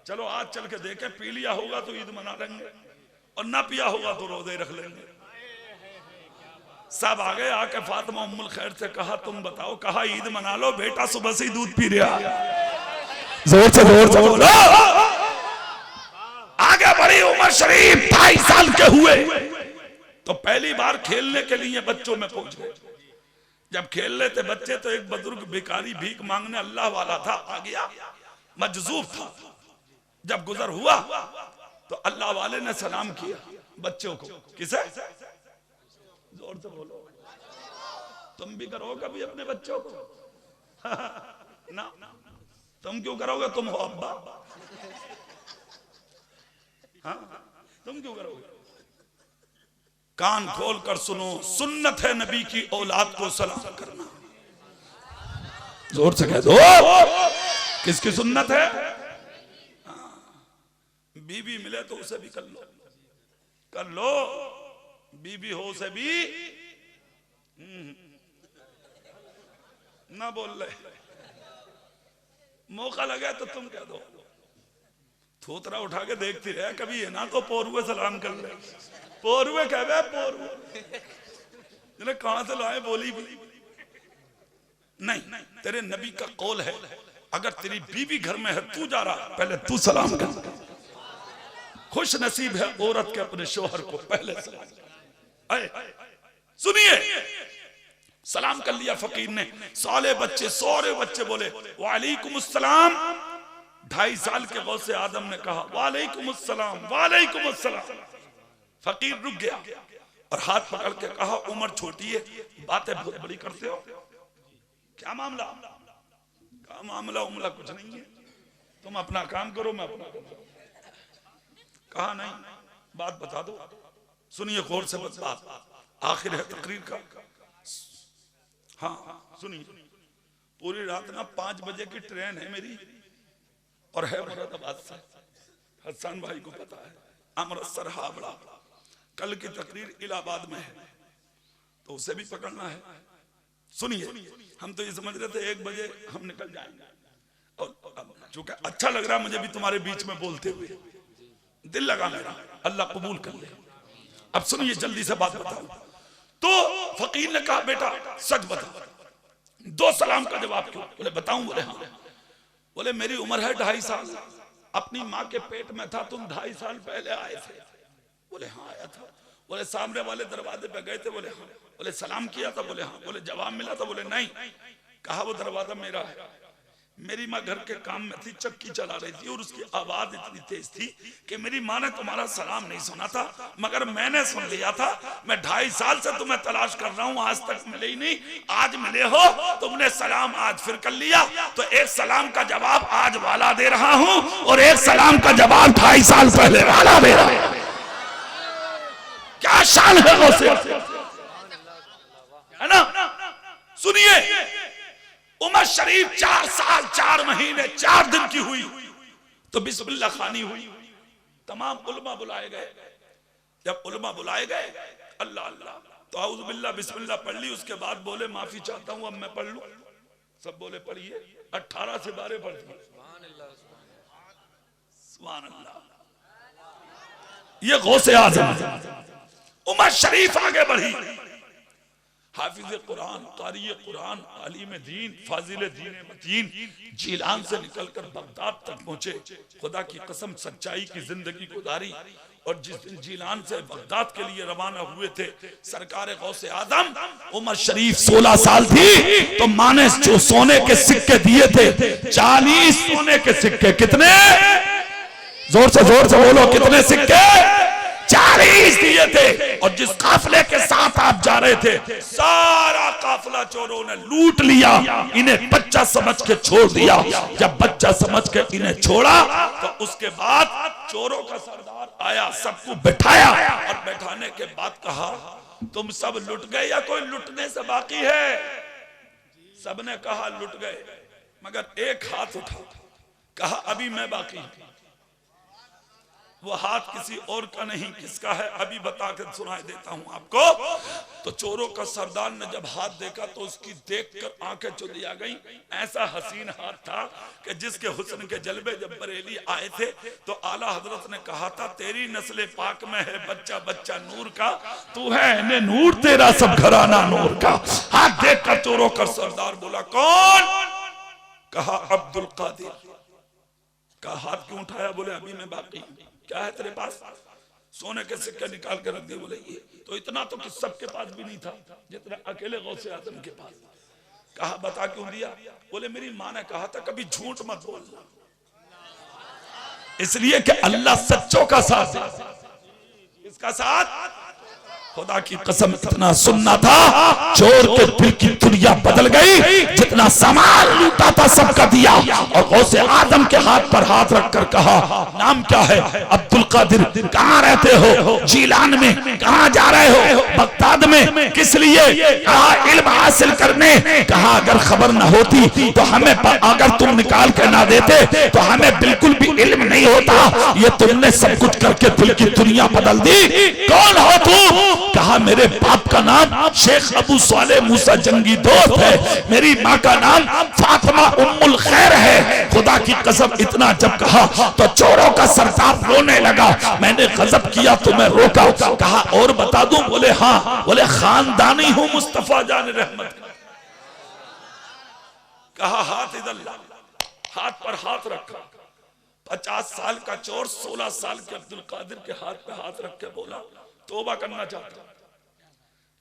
चलो आज चल के देखें, पी लिया होगा तो ईद मना लेंगे और ना पिया होगा तो रोजे रख लेंगे। सब आ गए, आके फातिमा उम्मुल खैर से कहा तुम बताओ, कहा ईद मना लो, बेटा सुबह से ही दूध पी रहा। जोर से बोलो। आगे बढ़ी उमर शरीफ 2.5 साल के हुए तो पहली बार खेलने के लिए बच्चों में पहुंच गए। जब खेल रहे थे बच्चे तो एक बुजुर्ग भिखारी भीख मांगने अल्लाह वाला था, आ गया, मजजूब था। जब गुजर हुआ तो अल्लाह वाले ने सलाम किया बच्चों को। किसे? जोर से बोलो। तुम भी करो कभी अपने बच्चों को? ना, तुम क्यों करोगे? तुम हो अब्बा। हाँ, तुम क्यों करोगे? कान खोल कर सुनो, सुन्नत है नबी की औलाद को सलाम करना। जोर से कह दो, किसकी सुन्नत है? बीवी मिले तो उसे भी कर लो, कर लो। बीवी हो उसे भी ना बोल रहे, मौका लगे तो तुम कह दो। थोतरा उठा के देखती रहे, कभी ये ना तो पोरुए सलाम कर ले। पोरुए कह रहे, पोरुए कहां से लाए? बोली भी नहीं। तेरे नबी का कौल है, अगर तेरी बीवी घर में है, तू जा रहा, पहले तू सलाम कर। खुश नसीब है औरत के अपने शोहर को पहले सलाम। सुनिए, सलाम कर लिया फकीर ने। सारे बच्चे बोले वालेकुम अस्सलाम। 2.5 साल के गौसे आदम ने कहा वालेकुम अस्सलाम, वालेकुम अस्सलाम। फकीर रुक गया और हाथ पकड़ के कहा उम्र छोटी है, बातें बहुत बड़ी करते हो, क्या मामला? क्या मामला उमला कुछ नहीं है, तुम अपना काम करो, मैं अपना काम करूं। कहा नहीं, बात बता दो। सुनिए गौर से बात, आखिर है तकरीर का। हाँ सुनिए, पूरी रात ना 5 बजे की ट्रेन है मेरी और है मुरादाबाद से। हसन भाई को पता है, अमृतसर हावड़ा। कल की तकरीर इलाहाबाद में है तो उसे भी पकड़ना है। सुनिए, हम तो ये समझ रहे थे 1 बजे हम निकल जाएंगे, और चूंकि अच्छा लग रहा मुझे भी तुम्हारे बीच में बोलते हुए, दिल लगा मेरा, अल्लाह कबूल कर ले। अब सुनिए, जल्दी से बात बताओ। तो फकीर ने कहा बेटा सच बता, 2 सलाम का जवाब क्यों? बोले बताऊं? बोले हाँ। बोले मेरी उम्र है 2.5 साल, अपनी माँ के पेट में था, तुम 2.5 साल पहले आए थे। बोले हाँ आया था। बोले सामने वाले दरवाजे पे गए थे? बोले हाँ। बोले सलाम किया था? बोले हाँ। बोले जवाब मिला था? बोले नहीं। कहा वो दरवाजा मेरा है, मेरी माँ घर के काम में थी, चक्की चला रही थी और उसकी आवाज इतनी तेज थी कि मेरी माँ ने तुम्हारा सलाम नहीं सुना था, मगर मैंने सुन लिया था। मैं 2.5 साल से तुम्हें तलाश कर रहा हूँ, आज तक मिले ही नहीं, आज मिले हो, तुमने सलाम आज फिर कर लिया, तो एक सलाम का जवाब आज वाला दे रहा हूँ और एक सलाम का जवाब 2.5 साल पहले वाला दे रहा हूँ। क्या शान है गौसे, है ना? सुनिए, उमर शरीफ 4 साल 4 महीने 4 दिन की हुई तो बिस्मिल्लाह खानी हुई। तमाम उलमा बुलाए गए। जब उलमा बुलाए गए, अल्लाह अल्लाह तो आउज़ बिल्लाह बिस्मिल्लाह पढ़ ली। उसके बाद बोले माफी चाहता हूं, अब मैं पढ़ लूं? सब बोले पढ़िए। 18 से 12 पढ़ दिए। सुभान अल्लाह, ये गौसे आज़म। उमर शरीफ आगे बढ़ी, हाफिज कुरान, कारी कुरान, आलिम दीन, फाजिल दीन मतीन, जीलान से निकलकर बगदाद तक पहुंचे। खुदा की कसम सच्चाई की जिंदगी गुजारी। और जिस दिन जीलान से बगदाद के लिए रवाना हुए थे सरकार गौसे आदम, उमर शरीफ 16 साल थी तो माँ ने जो सोने के सिक्के दिए थे, 40 सोने के सिक्के। कितने? जोर से बोलो, कितने सिक्के? 40 दिए थे। और जिस काफले के साथ आप जा रहे थे, सारा काफला चोरों ने लूट लिया, इन्हें बच्चा समझ के छोड़ दिया। जब बच्चा समझ के इन्हें छोड़ा तो उसके बाद चोरों का सरदार आया, सबको बिठाया और बैठाने के बाद कहा तुम सब लुट गए या कोई लुटने से बाकी है? सबने कहा लुट गए, मगर एक हाथ उठा, कहा अभी मैं बाकी हूं। वो हाथ किसी और का नहीं, किसका है? अभी बता के सुनाई देता हूं आपको। तो चोरों का सरदार ने जब हाथ देखा तो उसकी देखकर आंखें चुंधिया गई। ऐसा हसीन हाथ था कि जिसके हुस्न के जलवे जब बरेली आए थे तो आला हजरत ने कहा था, तेरी नस्ल पाक में है बच्चा बच्चा नूर का, तू है इन्हें नूर, तेरा सब घराना नूर का। हाथ देखकर चोरों का सरदार बोला, कौन? कहा अब्दुल कादिर। कहा हाथ क्यों उठाया? बोले अभी मैं बाकी। क्या है तेरे पास? सोने के सिक्के निकाल के रख दिए। बोले ये तो इतना तो कि सबके पास भी नहीं था जितना अकेले गौसे आजम के पास। कहा बता क्यों दिया? बोले मेरी माँ ने कहा था कभी झूठ मत बोलना, इसलिए कि अल्लाह सच्चों का साथ है। इसका साथ खुदा की कसम इतना सुनना था, चोर के दिल की दुनिया बदल गई। जितना सामान लूटा था सबका दिया और गौसे आदम के हाथ पर हाथ रखकर कहा, नाम क्या है? अब्दुल कादिर। कहाँ रहते हो? जीलान में। कहाँ जा रहे हो? बगदाद में। किस लिए? कहा इल्म हासिल करने। कहा अगर खबर न होती तो हमें, अगर तुम निकाल के ना देते तो हमें बिल्कुल भी इल्म नहीं होता। ये तुमने सब कुछ करके दिल की दुनिया बदल दी। कौन हो तुम? कहा मेरे बाप का नाम शेख अबू साले मूसा जंगी दोस्त है, मेरी माँ का नाम फातिमा उम्मुल खैर है। खुदा की कसम इतना जब कहा तो चोरों का सरदार रोने लगा। मैंने गजब किया, तुम्हें रोका। कहा और बता दूं? बोले हाँ। बोले खानदानी हूं मुस्तफा जान रहमत। कहा हाथ इधर ला। हाथ पर हाथ रखा। 50 साल का चोर 16 साल के अब्दुल कादिर के हाथ पे हाथ रख के बोला, तौबा करना चाहता।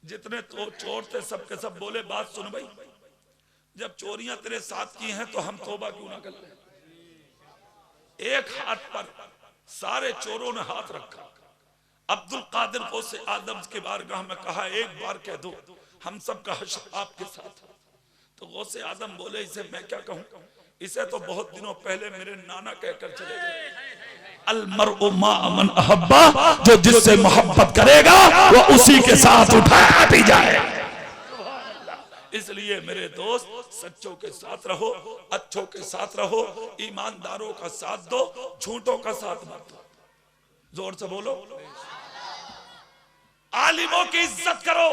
जितने तो चोर थे सबके सब बोले, बात सुन भाई, जब चोरियां तेरे साथ की हैं तो हम तौबा क्यों ना कर ले। एक हाथ पर सारे चोरों ने हाथ रखा। अब्दुल कादिर को से आदम के बारगाह में कहा, एक बार कह दो हम सब का हश्र आपके साथ। तो गौसे आदम बोले, इसे मैं क्या कहूं? इसे तो बहुत दिनों पहले मेरे नाना कहकर चले गए, अलमरउ मा मन अहब्बा, जो जिससे मोहब्बत करेगा वो उसी के साथ उठाया भी जाए। इसलिए मेरे दोस्त सच्चों के साथ रहो, अच्छों के साथ रहो, ईमानदारों का साथ दो, झूठों का साथ मत दो। जोर से बोलो। आलिमों की इज्जत करो,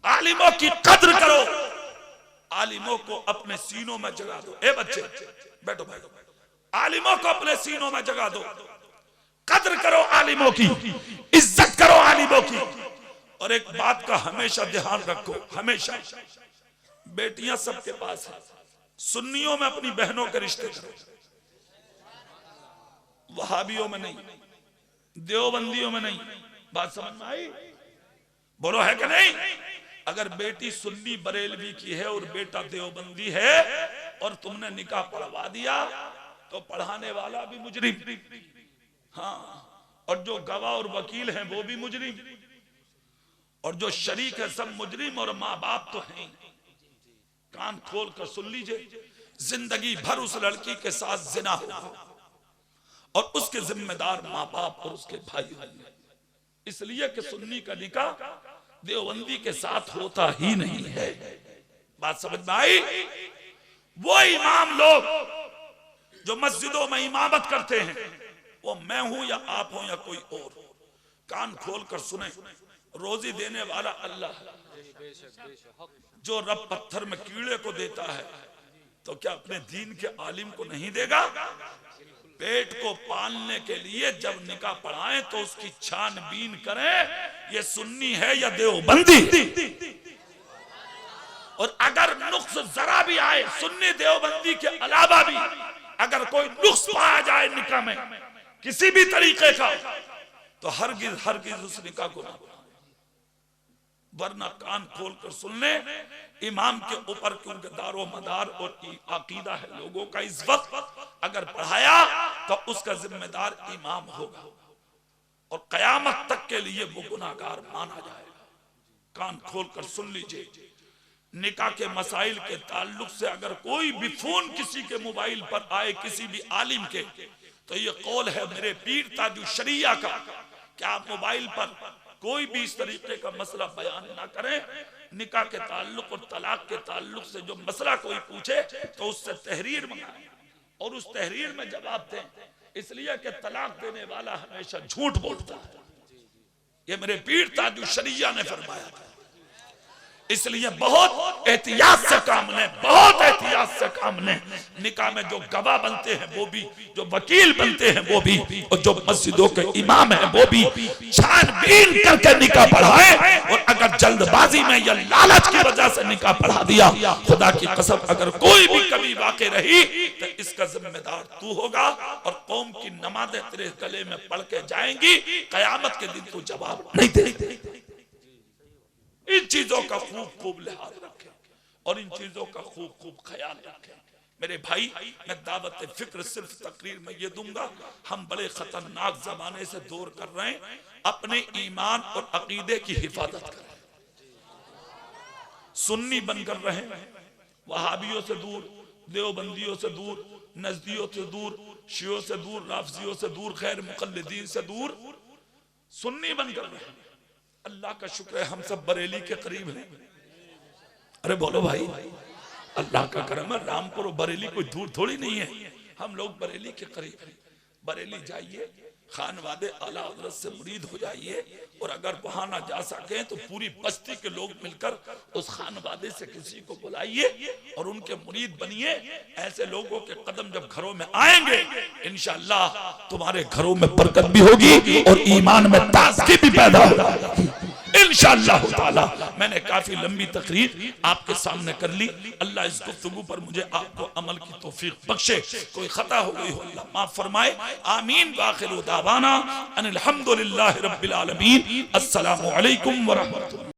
आलिमों की कद्र करो, आलिमों को अपने सीनों में जगा दो। ए बच्चे बैठो भाई, आलिमों को अपने सीनों में जगा दो, कद्र करो आलिमों की, इज्जत करो आलिमों की। और एक बात का हमेशा ध्यान रखो, हमेशा बेटियां सबके पास है, सुन्नियों में अपनी बहनों के रिश्ते करो, वहाबियों में नहीं, देवबंदियों में नहीं। बात समझ में आई? बोलो है कि नहीं? अगर बेटी सुन्नी बरेलवी की है और बेटा देवबंदी है और तुमने निकाह पढ़वा दिया तो पढ़ाने वाला भी मुजरिम, हाँ, और जो गवाह और वकील हैं वो भी मुजरिम, और जो शरीक है सब मुजरिम, और माँ बाप तो हैं। कान खोल कर सुन लीजिए, जिंदगी भर उस लड़की के साथ जिना होगा और उसके जिम्मेदार माँ बाप और उसके भाई होंगे। इसलिए कि सुन्नी का निकाह देवबंदी के साथ होता ही नहीं है। बात समझ में आई? वो इमाम लोग जो मस्जिदों में इमामत करते हैं, वो मैं हूं या आप हो या कोई और, कान खोल कर सुने। रोजी देने वाला अल्लाह है। जो रब पत्थर में कीड़े को देता है तो क्या अपने दीन के आलिम को नहीं देगा? पेट को पालने के लिए जब निकाह पढ़ाएं तो उसकी छानबीन करें, ये सुन्नी है या देवबंदी। और अगर नुक्स जरा भी आए, सुन्नी देवबंदी के अलावा भी अगर कोई नुक्स पाया जाए निकाह में किसी भी तरीके का, तो हरगिज उस निकाह को ना, वरना कान खोल कर सुन ले। इमाम के ऊपर क्योंकि दारो मदार और अकीदा है लोगों का, इस वक्त अगर पढ़ाया तो उसका जिम्मेदार इमाम होगा और कयामत तक के लिए वो गुनाहगार माना जाएगा। कान खोल कर सुन लीजिए, निकाह के मसाइल के ताल्लुक से अगर कोई भी फोन किसी के मोबाइल पर आए किसी भी आलिम के, तो ये कौल है मेरे पीर ताजु शरिया का कि आप मोबाइल पर कोई भी इस तरीके का मसला बयान ना करें। निकाह के ताल्लुक और तलाक के ताल्लुक से जो मसला कोई पूछे तो उससे तहरीर मंगाएं और उस तहरीर में जवाब दें, इसलिए कि तलाक देने वाला हमेशा झूठ बोलता है। ये मेरे पीर ताजुल शरिया ने फरमाया था। इसलिए बहुत एहतियात से काम लें, बहुत एहतियात से काम लें। निकाह में जो गवाह बनते हैं वो भी, जो वकील बनते हैं वो भी, और जो मस्जिदों के इमाम हैं वो भी छानबीन करके निकाह पढ़ाएं। और अगर जल्दबाजी में या लालच की वजह से निकाह पढ़ा दिया, खुदा की कसम अगर कोई भी कमी वाक़ई रही तो इसका जिम्मेदार तू होगा, और कौम की नमाज़ें तेरे गले में पढ़ के जाएंगी, कयामत के दिन तू जवाब नहीं दे। इन चीजों का खूब खूब लिहाज रखें और इन चीजों का खूब खूब ख्याल रखें। मेरे भाई, मैं दावत फिक्र सिर्फ तकरीर में ये दूंगा, हम बड़े खतरनाक जमाने से दूर कर रहे हैं। अपने ईमान और अकीदे की हिफाजत करें। सुन्नी बनकर रहें, वहाबियों से दूर, देवबंदियों से दूर, नजदियों से दूर, शियों से दूर, राफजियों से दूर, खैर मुकल्लिदीन से दूर, सुन्नी बनकर रहें। अल्लाह का शुक्र है हम सब बरेली के करीब हैं। अरे बोलो भाई, अल्लाह का करम है। रामपुर और बरेली कोई दूर थोड़ी नहीं है, हम लोग बरेली के करीब हैं। बरेली जाइए, खानवादे आला हज़रत से मुरीद हो जाइए, और अगर वहां ना जा सके तो पूरी बस्ती के लोग मिलकर उस खानवादे से किसी को बुलाइए और उनके मुरीद बनिए। ऐसे लोगों के कदम जब घरों में आएंगे, इंशाअल्लाह तुम्हारे घरों में बरकत भी होगी और ईमान में ताज़गी भी पैदा होगी इंशाअल्लाह ताला। मैंने काफी लंबी तकरीर आपके सामने कर ली। अल्लाह इस गुफ्तगू पर मुझे आपको अमल की तौफीक बख्शे। कोई खता हो गई हो अल्लाह माफ फरमाए। आमीन। वाखिरु दावाना अनिल हम्दुलिल्लाहि रब्बिल आलमीन। अस्सलामु अलैकुम व रहमतुल्लाह।